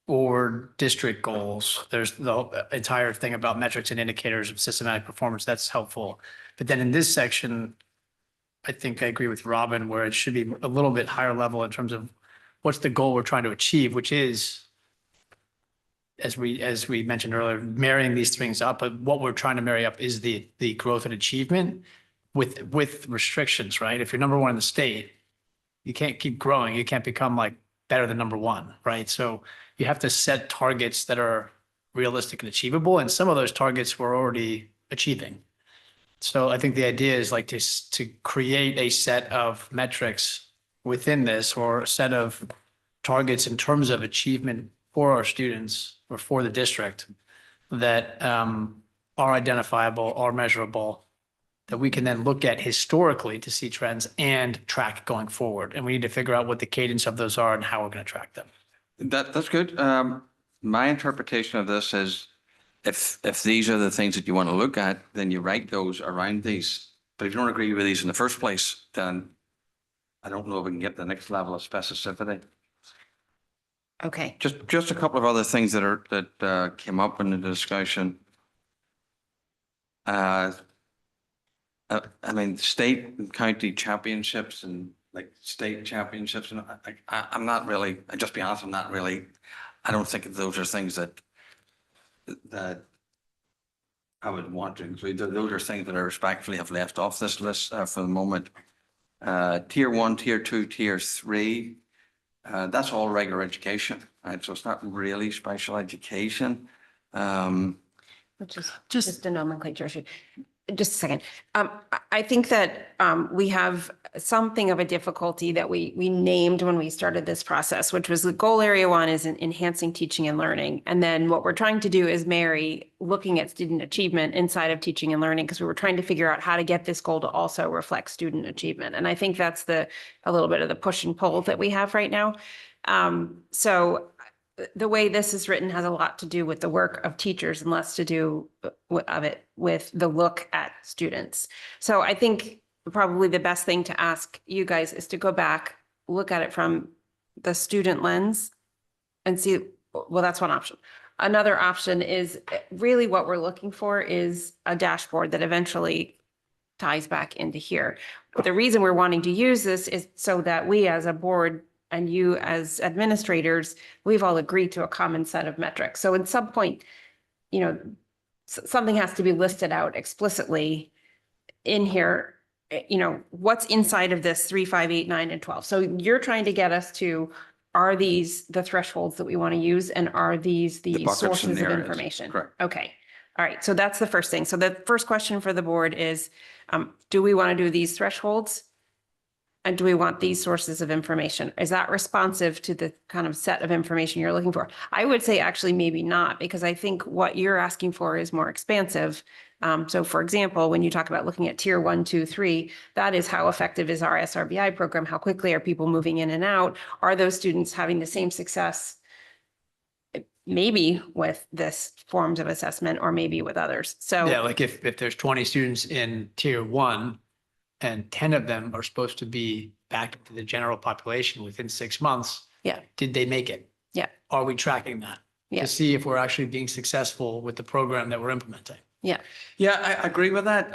Speaker 15: board district goals, there's the entire thing about metrics and indicators of systematic performance. That's helpful. But then in this section, I think I agree with Robin, where it should be a little bit higher level in terms of what's the goal we're trying to achieve, which is, as we mentioned earlier, marrying these things up. But what we're trying to marry up is the growth and achievement with restrictions, right? If you're number one in the state, you can't keep growing. You can't become like better than number one, right? So you have to set targets that are realistic and achievable. And some of those targets we're already achieving. So I think the idea is like to create a set of metrics within this, or a set of targets in terms of achievement for our students or for the district that are identifiable, are measurable, that we can then look at historically to see trends and track going forward. And we need to figure out what the cadence of those are and how we're going to track them.
Speaker 4: That's good. My interpretation of this is if these are the things that you want to look at, then you write those around these. But if you don't agree with these in the first place, then I don't know if we can get the next level of specificity.
Speaker 1: Okay.
Speaker 4: Just a couple of other things that came up in the discussion. I mean, state and county championships and like state championships, and I'm not really, I just be honest, I don't think those are things that I would want to include. Those are things that I respectfully have left off this list for the moment. Tier 1, tier 2, tier 3, that's all regular education, right? So it's not really special education.
Speaker 1: which is
Speaker 12: Just-
Speaker 1: just a nomenclature issue. Just a second. I think that we have something of a difficulty that we named when we started this process, which was the goal area 1 is enhancing teaching and learning. And then what we're trying to do is marry looking at student achievement inside of teaching and learning, because we were trying to figure out how to get this goal to also reflect student achievement. And I think that's a little bit of the push and pull that we have right now. So the way this is written has a lot to do with the work of teachers and less to do with the look at students. So I think probably the best thing to ask you guys is to go back, look at it from the student lens and see, well, that's one option. Another option is really what we're looking for is a dashboard that eventually ties back into here. But the reason we're wanting to use this is so that we as a board and you as administrators, we've all agreed to a common set of metrics. So at some point, something has to be listed out explicitly in here, what's inside of this 3, 5, 8, 9, and 12. So you're trying to get us to, are these the thresholds that we want to use? And are these the
Speaker 4: buckets and
Speaker 1: sources of
Speaker 4: areas.
Speaker 1: information?
Speaker 4: Correct.
Speaker 1: Okay. All right. So that's the first thing. So the first question for the board is, do we want to do these thresholds? And do we want these sources of information? Is that responsive to the kind of set of information you're looking for? I would say actually maybe not, because I think what you're asking for is more expansive. So for example, when you talk about looking at tier 1, 2, 3, that is how effective is our SRBI program? How quickly are people moving in and out? Are those students having the same success? Maybe with this forms of assessment or maybe with others. So
Speaker 15: Yeah, like if there's 20 students in tier 1 and 10 of them are supposed to be back into the general population within 6 months.
Speaker 1: Yeah.
Speaker 15: Did they make it?
Speaker 1: Yeah.
Speaker 15: Are we tracking that?
Speaker 1: Yeah.
Speaker 15: To see if we're actually being successful with the program that we're implementing.
Speaker 1: Yeah.
Speaker 4: Yeah, I agree with that.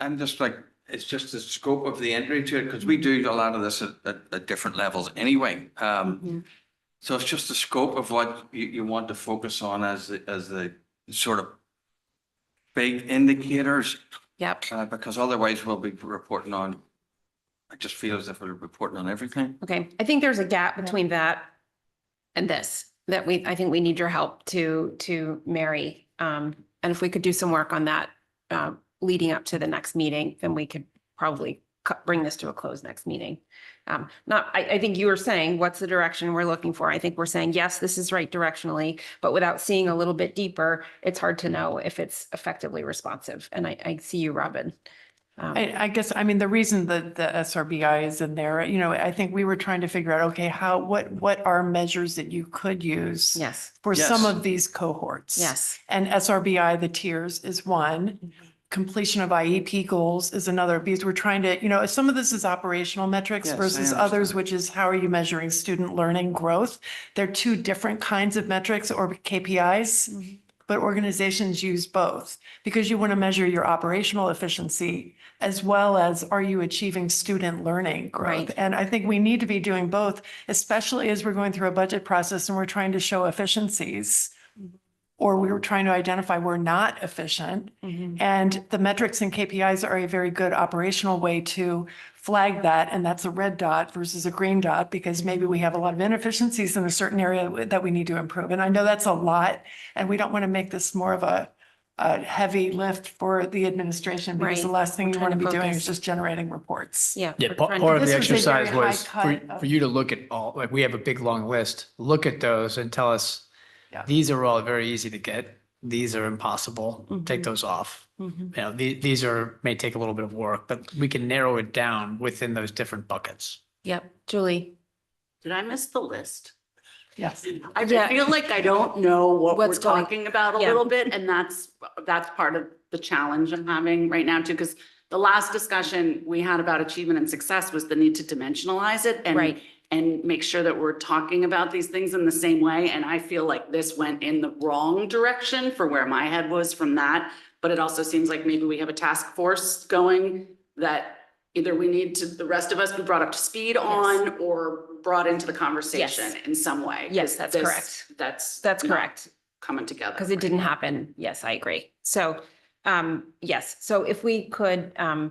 Speaker 4: I'm just like, it's just the scope of the entry to it, because we do a lot of this at different levels anyway. So it's just the scope of what you want to focus on as the sort of big indicators.
Speaker 1: Yep.
Speaker 4: Because otherwise we'll be reporting on, I just feel as if we're reporting on everything.
Speaker 1: Okay, I think there's a gap between that and this, that I think we need your help to marry. And if we could do some work on that, leading up to the next meeting, then we could probably bring this to a close next meeting. I think you were saying, what's the direction we're looking for? I think we're saying, yes, this is right directionally, but without seeing a little bit deeper, it's hard to know if it's effectively responsive. And I see you, Robin.
Speaker 12: I guess, I mean, the reason that the SRBI is in there, I think we were trying to figure out, okay, what are measures that you could use
Speaker 1: Yes.
Speaker 12: for
Speaker 4: Yes.
Speaker 12: some of these cohorts?
Speaker 1: Yes.
Speaker 12: And SRBI, the tiers is one. Completion of IEP goals is another, because we're trying to, some of this is operational metrics
Speaker 4: Yes, I
Speaker 12: versus
Speaker 4: understand.
Speaker 12: others, which is how are you measuring student learning growth? They're two different kinds of metrics or KPIs, but organizations use both because you want to measure your operational efficiency as well as are you achieving student learning growth?
Speaker 1: Right.
Speaker 12: And I think we need to be doing both, especially as we're going through a budget process and we're trying to show efficiencies. Or we were trying to identify we're not efficient. And the metrics and KPIs are a very good operational way to flag that. And that's a red dot versus a green dot, because maybe we have a lot of inefficiencies in a certain area that we need to improve. And I know that's a lot, and we don't want to make this more of a heavy lift for the administration, because the
Speaker 1: Right.
Speaker 12: last thing
Speaker 1: We're
Speaker 12: you want to
Speaker 1: trying
Speaker 12: be
Speaker 1: to
Speaker 12: doing
Speaker 1: focus.
Speaker 12: is just generating reports.
Speaker 1: Yeah.
Speaker 15: Yeah,
Speaker 1: we're
Speaker 15: part
Speaker 1: trying to-
Speaker 15: part of the
Speaker 12: This was a very
Speaker 15: exercise
Speaker 12: high
Speaker 15: was
Speaker 12: cut of-
Speaker 15: for you to look at all, like, we have a big, long list. Look at those and tell us,
Speaker 12: Yeah.
Speaker 15: these are all very easy to get. These are impossible. Take those off. These may take a little bit of work, but we can narrow it down within those different buckets.
Speaker 1: Yep. Julie.
Speaker 9: Did I miss the list?
Speaker 12: Yes.
Speaker 9: I
Speaker 1: Yeah.
Speaker 9: feel like I don't know what we're
Speaker 1: What's going-
Speaker 9: talking about a
Speaker 1: yeah.
Speaker 9: little bit, and that's part of the challenge I'm having right now too, because the last discussion we had about achievement and success was the need to dimensionalize it
Speaker 1: Right.
Speaker 9: and make sure that we're talking about these things in the same way. And I feel like this went in the wrong direction for where my head was from that. But it also seems like maybe we have a task force going that either we need to, the rest of us be brought up to speed on or brought into the conversation
Speaker 1: Yes.
Speaker 9: in some way.
Speaker 1: Yes,
Speaker 9: 'Cause
Speaker 1: that's
Speaker 9: this-
Speaker 1: correct.
Speaker 9: That's
Speaker 1: That's
Speaker 9: not
Speaker 1: correct.
Speaker 9: coming together.
Speaker 1: Because it didn't happen. Yes, I agree. So, yes, so if we could, I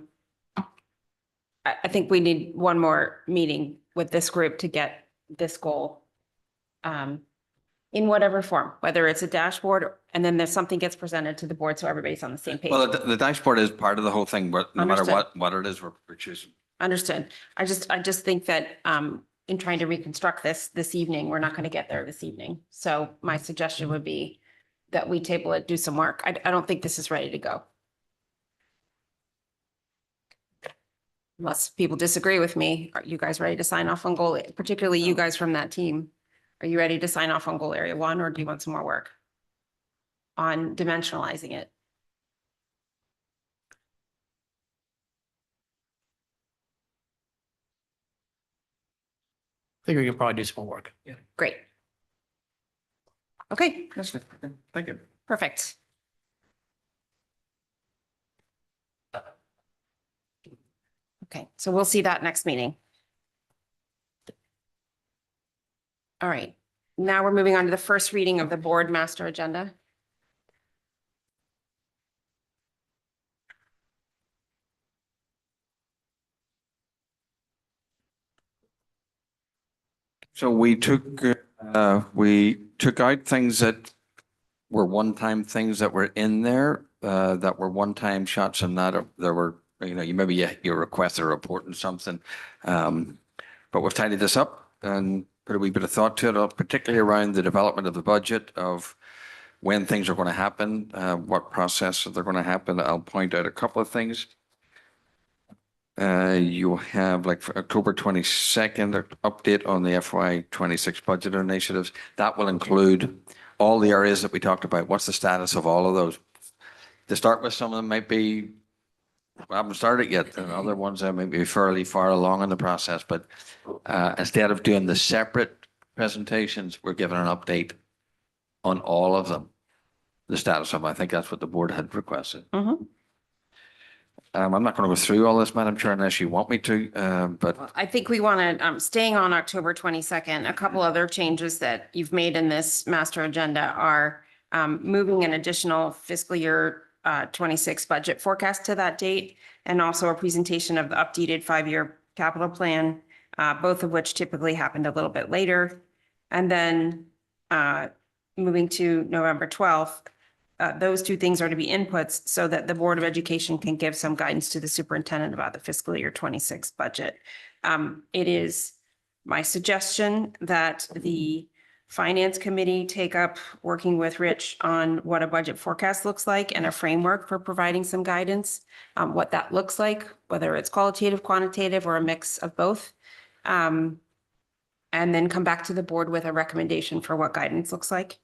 Speaker 1: think we need one more meeting with this group to get this goal in whatever form, whether it's a dashboard and then there's something gets presented to the board so everybody's on the same page.
Speaker 4: Well, the dashboard is part of the whole thing, but no matter
Speaker 1: Understood.
Speaker 4: what it is, we're choosing.
Speaker 1: Understood. I just think that in trying to reconstruct this evening, we're not going to get there this evening. So my suggestion would be that we table it, do some work. I don't think this is ready to go. Unless people disagree with me, are you guys ready to sign off on goal, particularly you guys from that team? Are you ready to sign off on goal area 1, or do you want some more work on dimensionalizing it?
Speaker 15: I think we could probably do some more work. Yeah.
Speaker 1: Great. Okay,
Speaker 4: Thank you.
Speaker 1: perfect. Okay, so we'll see that next meeting. All right, now we're moving on to the first reading of the board master agenda.
Speaker 4: So we took out things that were one-time things that were in there, that were one-time shots, and not, there were, you requested a report and something. But we've tidied this up and put a wee bit of thought to it, particularly around the development of the budget, of when things are going to happen, what process they're going to happen. I'll point out a couple of things. You have like for October 22nd, update on the FY26 budget initiatives. That will include all the areas that we talked about. What's the status of all of those? To start with, some of them might be, we haven't started yet, and other ones that may be fairly far along in the process. But instead of doing the separate presentations, we're giving an update on all of them, the status of them. I think that's what the board had requested.
Speaker 1: Mhm.
Speaker 4: I'm not going to go through all this, Madam Chair, unless you want me to, but
Speaker 1: I think we want to, staying on October 22nd, a couple other changes that you've made in this master agenda are moving an additional fiscal year 26 budget forecast to that date, and also a presentation of the updated 5-year capital plan, both of which typically happened a little bit later. And then moving to November 12th, those two things are to be inputs so that the Board of Education can give some guidance to the superintendent about the fiscal year 26 budget. It is my suggestion that the Finance Committee take up working with Rich on what a budget forecast looks like and a framework for providing some guidance, what that looks like, whether it's qualitative, quantitative, or a mix of both. And then come back to the board with a recommendation for what guidance looks like.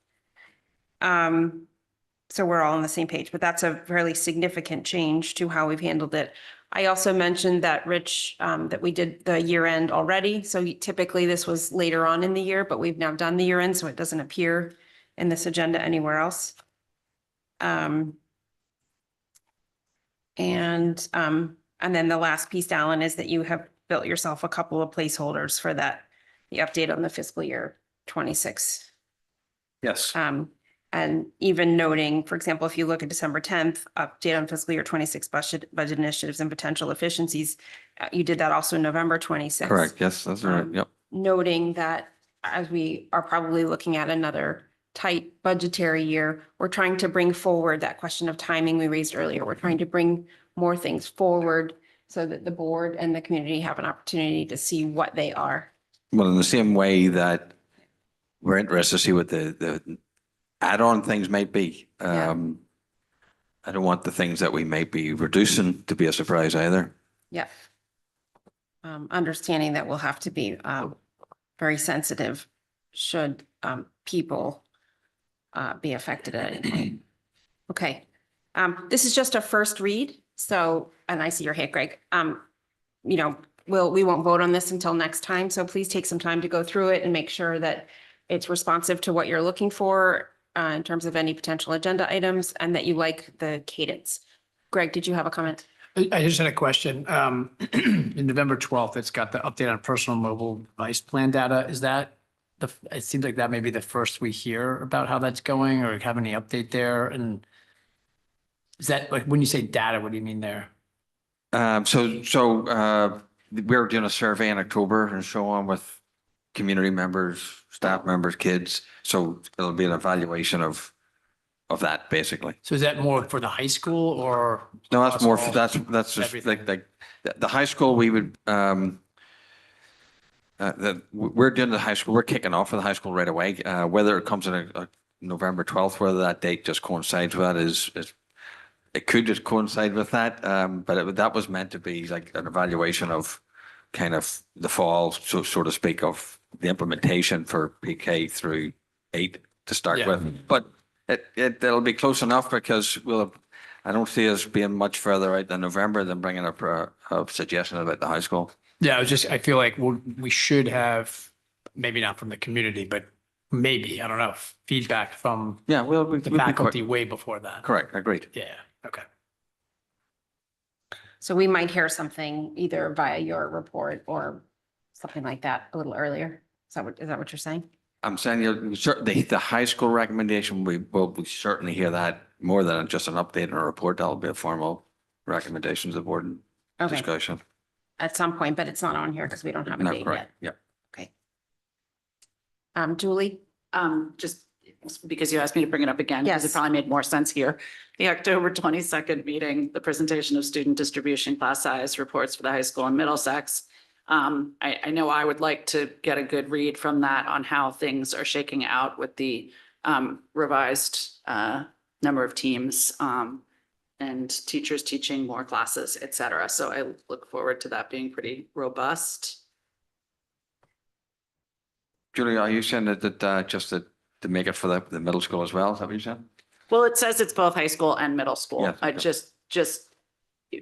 Speaker 1: So we're all on the same page, but that's a fairly significant change to how we've handled it. I also mentioned that Rich, that we did the year end already. So typically this was later on in the year, but we've now done the year end, so it doesn't appear in this agenda anywhere else. And then the last piece, Alan, is that you have built yourself a couple of placeholders for that, the update on the fiscal year 26.
Speaker 4: yes.
Speaker 1: And even noting, for example, if you look at December 10th, update on fiscal year 26 budget initiatives and potential efficiencies, you did that also November 26th.
Speaker 4: Correct. Yes, that's right. Yep.
Speaker 1: Noting that as we are probably looking at another tight budgetary year, we're trying to bring forward that question of timing we raised earlier. We're trying to bring more things forward so that the board and the community have an opportunity to see what they are.
Speaker 4: Well, in the same way that we're interested to see what the add-on things might be.
Speaker 1: Yeah.
Speaker 4: I don't want the things that we may be reducing to be a surprise either.
Speaker 1: Yeah. Understanding that we'll have to be very sensitive should people be affected at any point. Okay. This is just a first read. So, and I see your hand, Greg. We won't vote on this until next time. So please take some time to go through it and make sure that it's responsive to what you're looking for in terms of any potential agenda items, and that you like the cadence. Greg, did you have a comment?
Speaker 15: I just had a question. In November 12th, it's got the update on personal mobile device plan data. Is that it seems like that may be the first we hear about how that's going, or have any update there? And is that, like, when you say data, what do you mean there?
Speaker 4: So we're doing a survey in October and so on with community members, staff members, kids. So it'll be an evaluation of that basically.
Speaker 15: So is that more for the high school or?
Speaker 4: No, that's more,
Speaker 15: across all-
Speaker 4: that's just
Speaker 15: everything?
Speaker 4: like the high school, we would, we're doing the high school, we're kicking off for the high school right away. Whether it comes in a November 12th, whether that date just coincides with that is it could just coincide with that. But that was meant to be like an evaluation of kind of the fall, so to speak, of the implementation for PK through 8 to start
Speaker 15: Yeah.
Speaker 4: with. But it'll be close enough because I don't see us being much further out than November than bringing up a suggestion about the high school.
Speaker 15: Yeah, I feel like we should have, maybe not from the community, but maybe, I don't know, feedback from
Speaker 4: Yeah,
Speaker 15: the
Speaker 4: we'll be
Speaker 15: faculty way before that.
Speaker 4: correct. Agreed.
Speaker 15: Yeah, okay.
Speaker 1: So we might hear something either via your report or something like that a little earlier. Is that what you're saying?
Speaker 4: I'm saying the high school recommendation, we certainly hear that more than just an update and a report. That'll be a formal recommendation to the board and
Speaker 1: Okay,
Speaker 4: discussion.
Speaker 1: at some point, but it's not on here because we don't have a
Speaker 4: No,
Speaker 1: date
Speaker 4: correct.
Speaker 1: yet.
Speaker 4: Yeah.
Speaker 1: Julie?
Speaker 9: Just because you asked me to bring it up again, because it
Speaker 1: Yes.
Speaker 9: probably made more sense here. The October 22nd meeting, the presentation of student distribution class size reports for the high school in Middlesex. I know I would like to get a good read from that on how things are shaking out with the revised number of teams and teachers teaching more classes, et cetera. So I look forward to that being pretty robust.
Speaker 4: Julie, are you saying that just to make it for the middle school as well? Is that what you said?
Speaker 9: Well, it says it's both high school and middle school.
Speaker 4: Yes,
Speaker 9: I
Speaker 4: okay.
Speaker 9: just,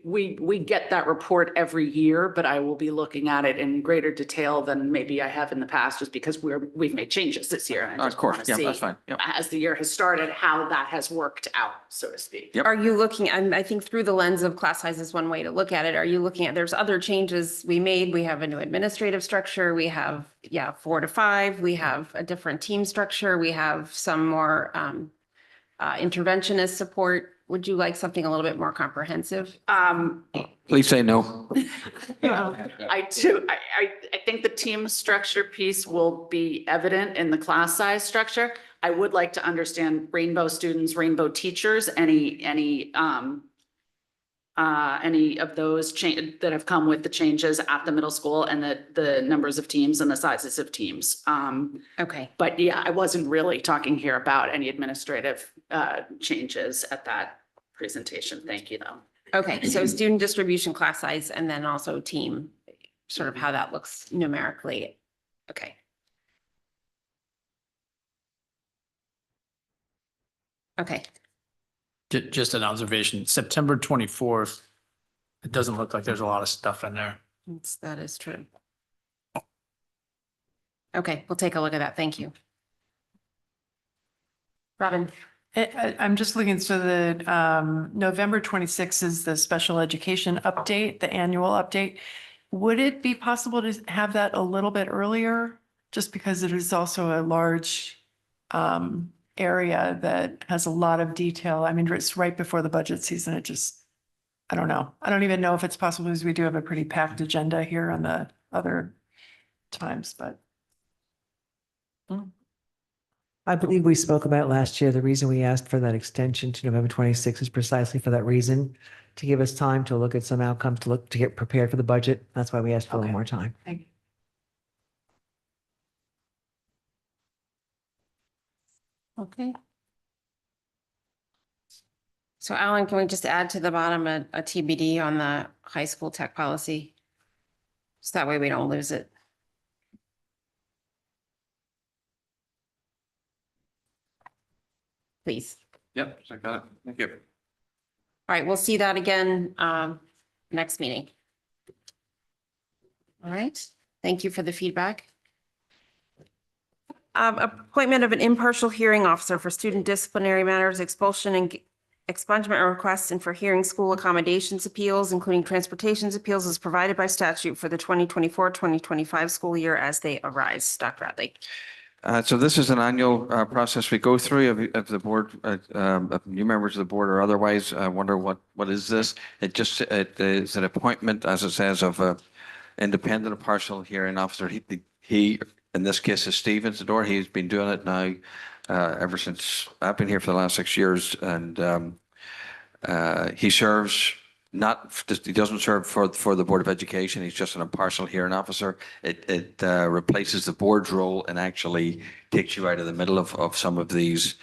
Speaker 9: we get that report every year, but I will be looking at it in greater detail than maybe I have in the past, just because we've made changes this year. and I
Speaker 4: Of
Speaker 9: just
Speaker 4: course,
Speaker 9: wanna
Speaker 4: yeah,
Speaker 9: see,
Speaker 4: that's fine. Yeah.
Speaker 9: as the year has started, how that has worked out, so to speak.
Speaker 4: Yep.
Speaker 1: Are you looking, and I think through the lens of class size is one way to look at it. Are you looking at, there's other changes we made. We have a new administrative structure. We have, 4 to 5. We have a different team structure. We have some more interventionist support. Would you like something a little bit more comprehensive?
Speaker 4: Please say no.
Speaker 9: I do. I think the team structure piece will be evident in the class size structure. I would like to understand rainbow students, rainbow teachers, any of those that have come with the changes at the middle school and the numbers of teams and the sizes of teams.
Speaker 1: Okay.
Speaker 9: But yeah, I wasn't really talking here about any administrative changes at that presentation. Thank you, though.
Speaker 1: Okay, so student distribution, class size, and then also team, sort of how that looks numerically. Okay. Okay,
Speaker 15: Just an observation, September 24th, it doesn't look like there's a lot of stuff in there.
Speaker 1: that is true. Okay, we'll take a look at that. Thank you. Robin?
Speaker 12: I'm just looking, so the November 26th is the special education update, the annual update. Would it be possible to have that a little bit earlier? Just because it is also a large area that has a lot of detail. I mean, it's right before the budget season. I don't know. I don't even know if it's possible because we do have a pretty packed agenda here on the other times, but.
Speaker 14: I believe we spoke about last year. The reason we asked for that extension to November 26th is precisely for that reason, to give us time to look at some outcomes, to get prepared for the budget. That's why we asked for a little more time.
Speaker 12: Thank you.
Speaker 1: Okay. So Alan, can we just add to the bottom a TBD on the high school tech policy? So that way we don't lose it. Please.
Speaker 4: Yep, I got it. Thank you.
Speaker 1: All right, we'll see that again next meeting. All right, thank you for the feedback. Appointment of an impartial hearing officer for student disciplinary matters, expulsion and expungement requests, and for hearing school accommodations appeals, including transportations appeals, as provided by statute for the 2024-2025 school year as they arise. Dr. Bradley.
Speaker 4: So this is an annual process we go through of the board, of new members of the board or otherwise. I wonder what is this? It is an appointment, as it says, of a independent impartial hearing officer. He in this case is Steve Isidore. He's been doing it now ever since I've been here for the last 6 years. And he serves he doesn't serve for the Board of Education. He's just an impartial hearing officer. It replaces the board's role and actually takes you out of the middle of some of these,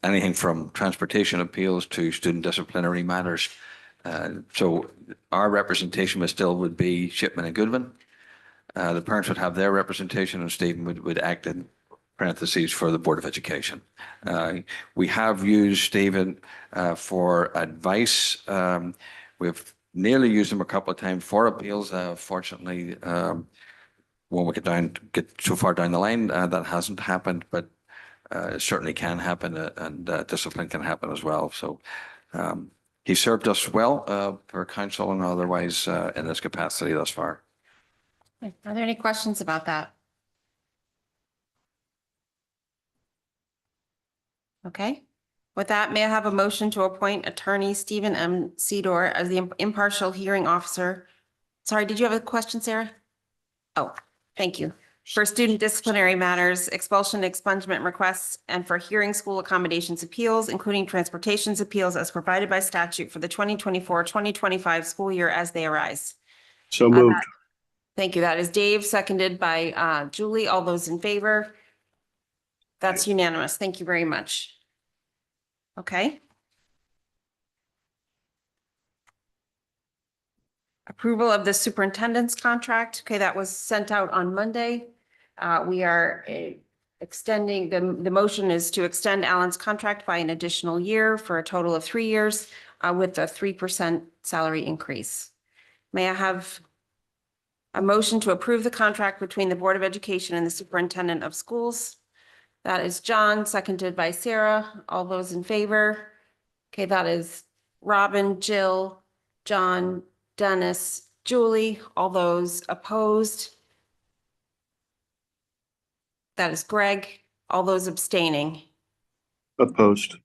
Speaker 4: anything from transportation appeals to student disciplinary matters. So our representation would be Shipman and Goodwin. The parents would have their representation, and Stephen would act in parentheses for the Board of Education. We have used Stephen for advice. We've nearly used him a couple of times for appeals. Fortunately, when we get so far down the line, that hasn't happened, but it certainly can happen, and discipline can happen as well. So he served us well for council and otherwise in this capacity thus far.
Speaker 1: Are there any questions about that? Okay. With that, may I have a motion to appoint Attorney Stephen M. Isidore as the impartial hearing officer? Sorry, did you have a question, Sarah? Oh, thank you. For student disciplinary matters, expulsion, expungement requests, and for hearing school accommodations appeals, including transportations appeals as provided by statute for the 2024-2025 school year as they arise.
Speaker 17: So moved.
Speaker 1: Thank you. That is Dave, seconded by Julie. All those in favor? That's unanimous. Thank you very much. Okay. Approval of the superintendent's contract. Okay, that was sent out on Monday. We are extending, the motion is to extend Alan's contract by an additional year for a total of 3 years with a 3% salary increase. May I have a motion to approve the contract between the Board of Education and the Superintendent of Schools? That is John, seconded by Sarah. All those in favor? Okay, that is Robin, Jill, John, Dennis, Julie. All those opposed? That is Greg. All those abstaining?
Speaker 17: Opposed.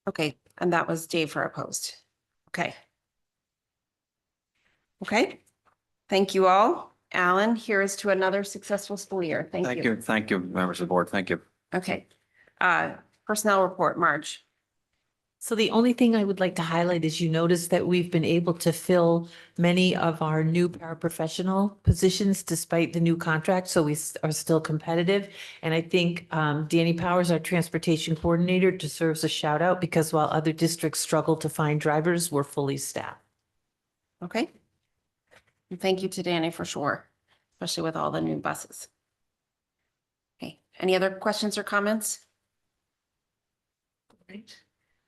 Speaker 1: Okay, and that was Dave for opposed. Okay. Okay, thank you all. Alan, here is to another successful school year. Thank you.
Speaker 4: Thank you, members of the board. Thank you.
Speaker 1: Okay. Personnel report, Marge.
Speaker 13: So the only thing I would like to highlight is you notice that we've been able to fill many of our new paraprofessional positions despite the new contract. So we are still competitive. And I think Danny Powers, our transportation coordinator, deserves a shout out because while other districts struggle to find drivers, we're fully staffed.
Speaker 1: Okay. And thank you to Danny for sure, especially with all the new buses. Okay, any other questions or comments? Great.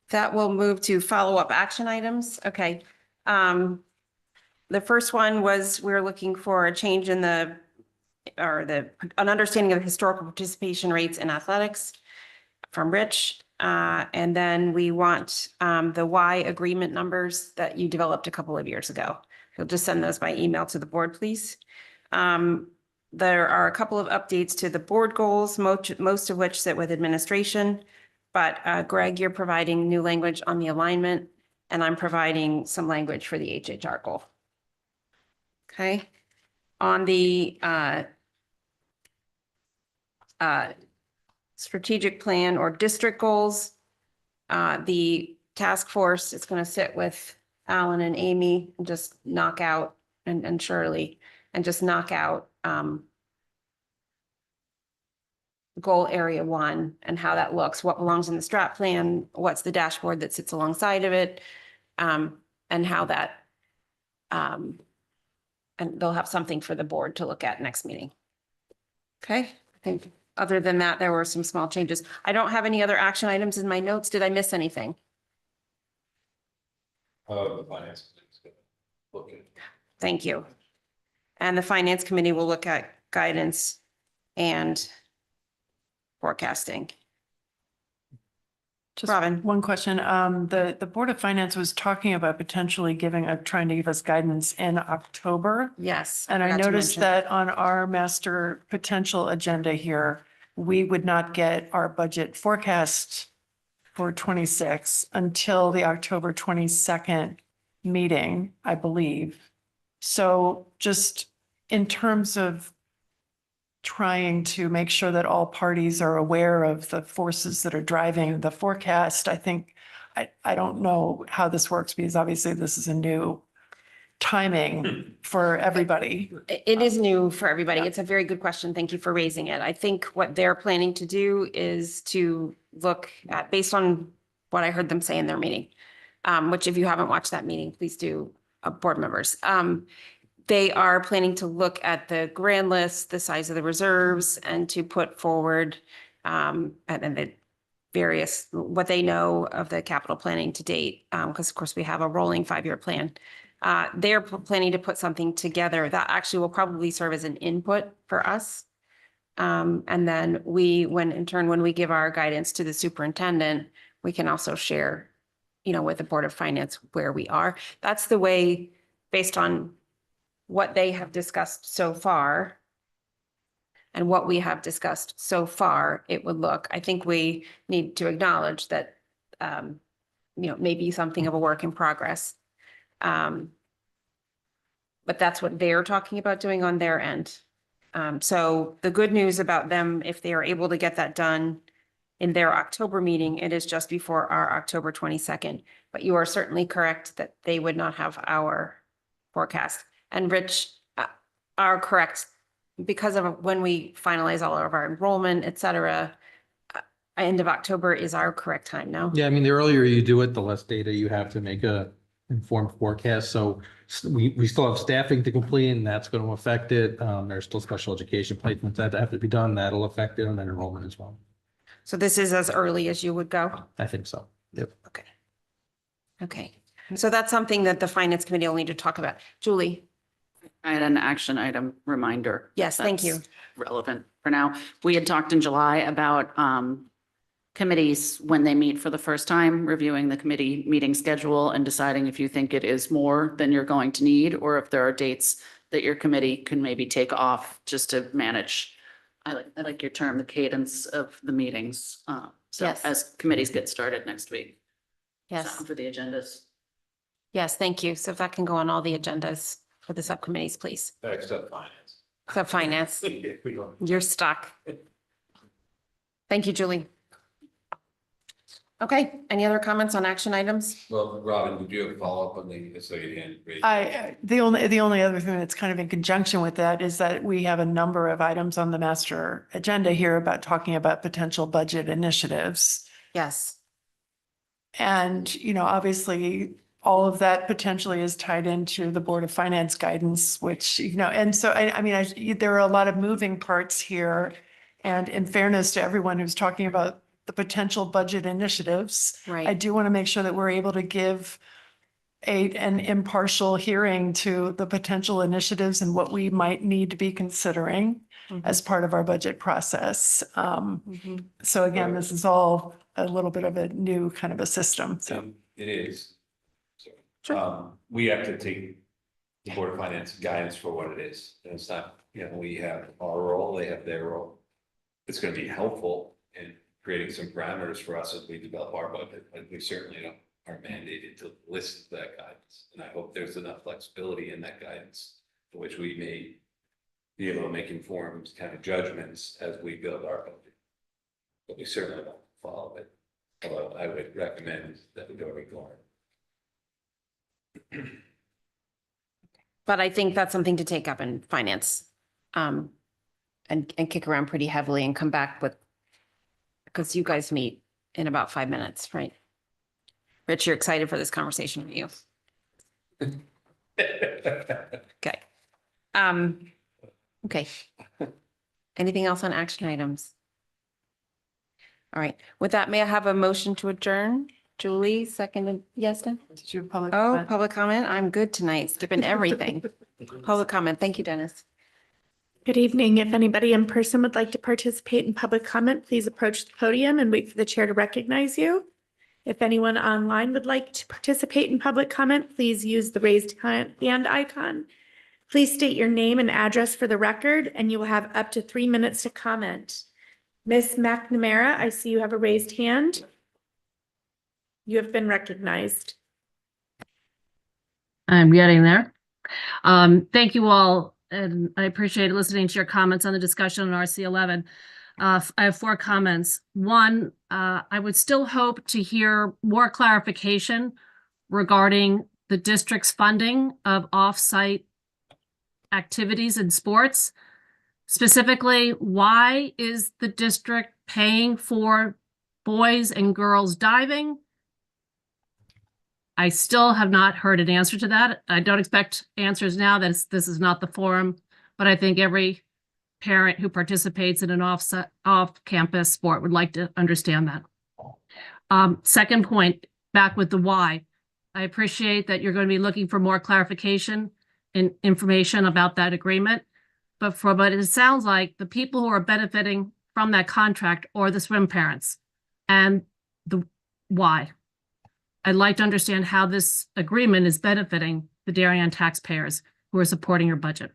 Speaker 1: That will move to follow-up action items. Okay. The first one was we're looking for a change in an understanding of historical participation rates in athletics from Rich. And then we want the Y agreement numbers that you developed a couple of years ago. You'll just send those by email to the board, please. There are a couple of updates to the board goals, most of which sit with administration. But Greg, you're providing new language on the alignment, and I'm providing some language for the HHR goal. Okay. On the strategic plan or district goals, the task force is going to sit with Alan and Amy and just knock out, and Shirley, and just knock out goal area 1 and how that looks, what belongs in the strat plan, what's the dashboard that sits alongside of it, and how that, and they'll have something for the board to look at next meeting. Okay, I think other than that, there were some small changes. I don't have any other action items in my notes. Did I miss anything?
Speaker 11: The finance.
Speaker 1: Thank you. And the finance committee will look at guidance and forecasting.
Speaker 12: Just
Speaker 1: Robin.
Speaker 12: one question. The Board of Finance was talking about potentially trying to give us guidance in October.
Speaker 1: Yes.
Speaker 12: And I
Speaker 1: forgot to
Speaker 12: noticed
Speaker 1: mention.
Speaker 12: that on our master potential agenda here, we would not get our budget forecast for 26 until the October 22nd meeting, I believe. So just in terms of trying to make sure that all parties are aware of the forces that are driving the forecast. I think, I don't know how this works because obviously this is a new timing for everybody.
Speaker 1: It is new for everybody. It's a very good question. Thank you for raising it. I think what they're planning to do is to look at, based on what I heard them say in their meeting, which if you haven't watched that meeting, please do, board members. They are planning to look at the grand list, the size of the reserves, and to put forward and the various, what they know of the capital planning to date, because of course we have a rolling 5-year plan. They're planning to put something together that actually will probably serve as an input for us. And then when we give our guidance to the superintendent, we can also share, with the Board of Finance where we are. That's the way, based on what they have discussed so far and what we have discussed so far, it would look. I think we need to acknowledge that, maybe something of a work in progress. But that's what they're talking about doing on their end. So the good news about them, if they are able to get that done in their October meeting, it is just before our October 22nd. But you are certainly correct that they would not have our forecast. And Rich, are correct, because of when we finalize all of our enrollment, et cetera, end of October is our correct time now.
Speaker 10: Yeah, I mean, the earlier you do it, the less data you have to make a informed forecast. So we still have staffing to complete, and that's going to affect it. There's still special education placements that have to be done. That'll affect it, and then enrollment as well.
Speaker 1: So this is as early as you would go?
Speaker 10: I think so. Yep.
Speaker 1: Okay. So that's something that the Finance Committee will need to talk about. Julie?
Speaker 9: I had an action item reminder.
Speaker 1: Yes, thank you.
Speaker 9: That's relevant for now. We had talked in July about committees when they meet for the first time, reviewing the committee meeting schedule and deciding if you think it is more than you're going to need, or if there are dates that your committee can maybe take off just to manage. I like your term, the cadence of the meetings. So
Speaker 1: Yes.
Speaker 9: as committees get started next week.
Speaker 1: Yes.
Speaker 9: For the agendas.
Speaker 1: Yes, thank you. So if that can go on all the agendas for the subcommittees, please.
Speaker 11: Except finance.
Speaker 1: Except Finance. You're stuck. Thank you, Julie. Okay, any other comments on action items?
Speaker 11: Well, Robin, would you have a follow-up on the, so you hand raise?
Speaker 12: The only other thing that's kind of in conjunction with that is that we have a number of items on the master agenda here about talking about potential budget initiatives.
Speaker 1: Yes.
Speaker 12: And, obviously, all of that potentially is tied into the Board of Finance guidance, which, and so, there are a lot of moving parts here. And in fairness to everyone who's talking about the potential budget initiatives,
Speaker 1: Right.
Speaker 12: I do want to make sure that we're able to give an impartial hearing to the potential initiatives and what we might need to be considering as part of our budget process. So again, this is all a little bit of a new kind of a system, so.
Speaker 11: It is. We have to take the Board of Finance guidance for what it is. And it's not, we have our role, they have their role. It's going to be helpful in creating some parameters for us as we develop our budget, but we certainly are mandated to listen to that guidance. And I hope there's enough flexibility in that guidance for which we may be able to make informed kind of judgments as we build our budget. But we certainly won't follow it. Although I would recommend that we go ignore it.
Speaker 1: But I think that's something to take up in Finance. And kick around pretty heavily and come back with, because you guys meet in about 5 minutes, right? Rich, you're excited for this conversation with you. Okay. Okay. Anything else on action items? All right. With that, may I have a motion to adjourn? Julie, second. Yes, Dan?
Speaker 12: Did you have public
Speaker 1: Oh,
Speaker 12: comment?
Speaker 1: public comment. I'm good tonight, skipping everything. Public comment. Thank you, Dennis.
Speaker 2: Good evening. If anybody in person would like to participate in public comment, please approach the podium and wait for the chair to recognize you. If anyone online would like to participate in public comment, please use the raised hand icon. Please state your name and address for the record, and you will have up to 3 minutes to comment. Ms. McNamara, I see you have a raised hand. You have been recognized.
Speaker 7: I'm getting there. Thank you all and I appreciate listening to your comments on the discussion on RC 11. I have 4 comments. One, I would still hope to hear more clarification regarding the district's funding of off-site activities and sports. Specifically, why is the district paying for boys and girls diving? I still have not heard an answer to that. I don't expect answers now. This is not the forum, but I think every parent who participates in an off-campus sport would like to understand that. Second point, back with the why. I appreciate that you're going to be looking for more clarification and information about that agreement. But it sounds like the people who are benefiting from that contract are the swim parents, and the why. I'd like to understand how this agreement is benefiting the Darien taxpayers who are supporting your budget.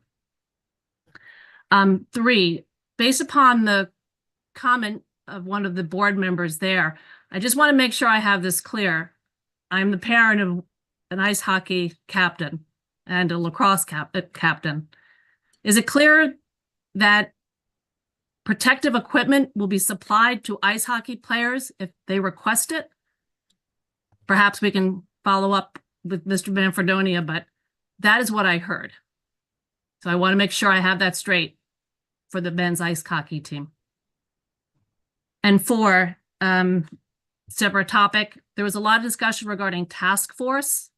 Speaker 7: 3, based upon the comment of one of the board members there, I just want to make sure I have this clear. I'm the parent of an ice hockey captain and a lacrosse captain. Is it clear that protective equipment will be supplied to ice hockey players if they request it? Perhaps we can follow up with Mr. Manfredonia, but that is what I heard. So I want to make sure I have that straight for the men's ice hockey team. And 4, separate topic, there was a lot of discussion regarding task force.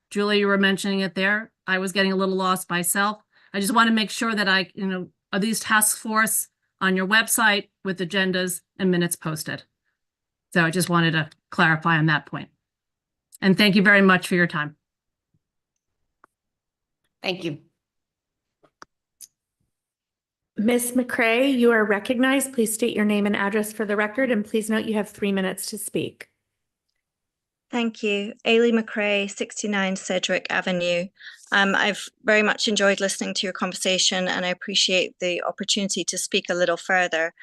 Speaker 7: Julie, you were mentioning it there. I was getting a little lost myself. I just want to make sure that are these task force on your website with agendas and minutes posted? So I just wanted to clarify on that point. And thank you very much for your time.
Speaker 1: Thank you.
Speaker 2: Ms. McCray, you are recognized. Please state your name and address for the record, and please note you have 3 minutes to speak.
Speaker 6: Thank you. Ailey McCray, 69 Sedgwick Avenue. I've very much enjoyed listening to your conversation, and I appreciate the opportunity to speak a little further.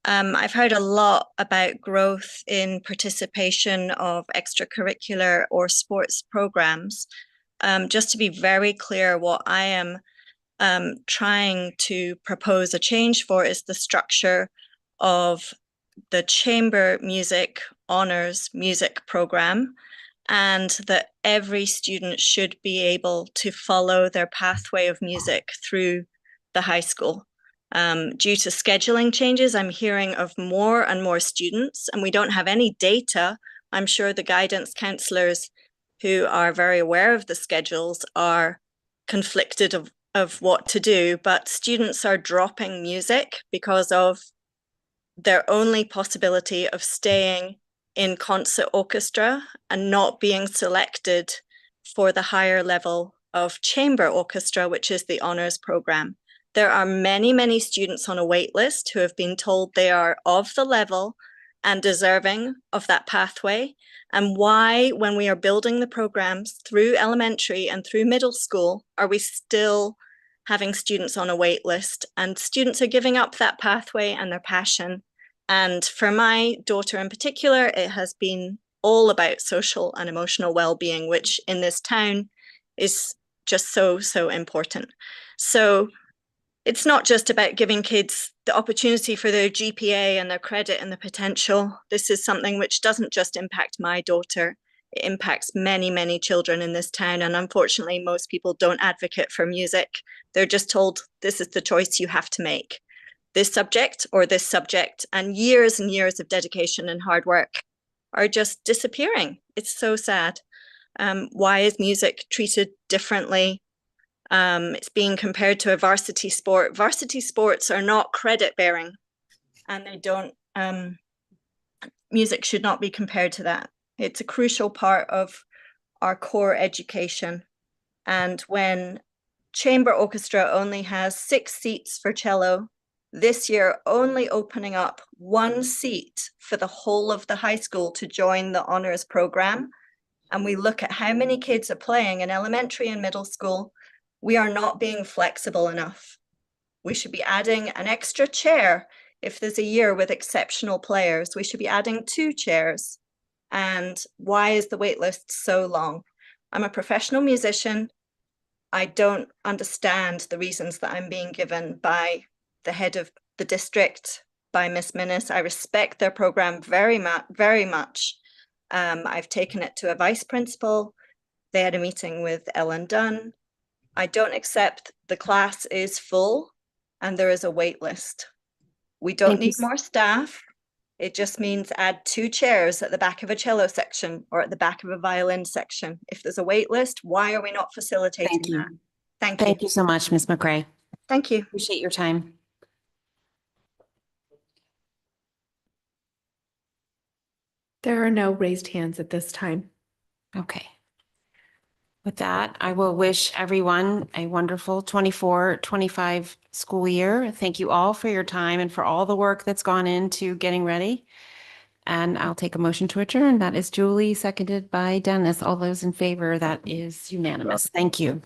Speaker 6: I've heard a lot about growth in participation of extracurricular or sports programs. Just to be very clear, what I am trying to propose a change for is the structure of the chamber music honors music program, and that every student should be able to follow their pathway of music through the high school. Due to scheduling changes, I'm hearing of more and more students, and we don't have any data. I'm sure the guidance counselors who are very aware of the schedules are conflicted of what to do, but students are dropping music because of their only possibility of staying in concert orchestra and not being selected for the higher level of chamber orchestra, which is the honors program. There are many, many students on a wait list who have been told they are of the level and deserving of that pathway. And why, when we are building the programs through elementary and through middle school, are we still having students on a wait list? And students are giving up that pathway and their passion. And for my daughter in particular, it has been all about social and emotional well-being, which in this town is just so, so important. So it's not just about giving kids the opportunity for their GPA and their credit and the potential. This is something which doesn't just impact my daughter. It impacts many, many children in this town. And unfortunately, most people don't advocate for music. They're just told this is the choice you have to make. This subject or this subject, and years of dedication and hard work are just disappearing. It's so sad. Why is music treated differently? It's being compared to a varsity sport. Varsity sports are not credit bearing, and they don't, music should not be compared to that. It's a crucial part of our core education. And when chamber orchestra only has 6 seats for cello, this year only opening up 1 seat for the whole of the high school to join the honors program, and we look at how many kids are playing in elementary and middle school, we are not being flexible enough. We should be adding an extra chair. If there's a year with exceptional players, we should be adding 2 chairs. And why is the wait list so long? I'm a professional musician. I don't understand the reasons that I'm being given by the head of the district, by Miss Minnis. I respect their program very much, very much. I've taken it to a vice principal. They had a meeting with Ellen Dunn. I don't accept the class is full and there is a wait list. We don't
Speaker 1: Thank you.
Speaker 6: need more staff. It just means add 2 chairs at the back of a cello section or at the back of a violin section. If there's a wait list, why are we not facilitating
Speaker 1: Thank you.
Speaker 6: that? Thank you.
Speaker 1: Thank you so much, Ms. McRae.
Speaker 6: Thank you.
Speaker 1: Appreciate your time.
Speaker 2: There are no raised hands at this time.
Speaker 1: Okay. With that, I will wish everyone a wonderful 24-25 school year. Thank you all for your time and for all the work that's gone into getting ready. And I'll take a motion to adjourn. That is Julie, seconded by Dennis. All those in favor, that is unanimous. Thank you.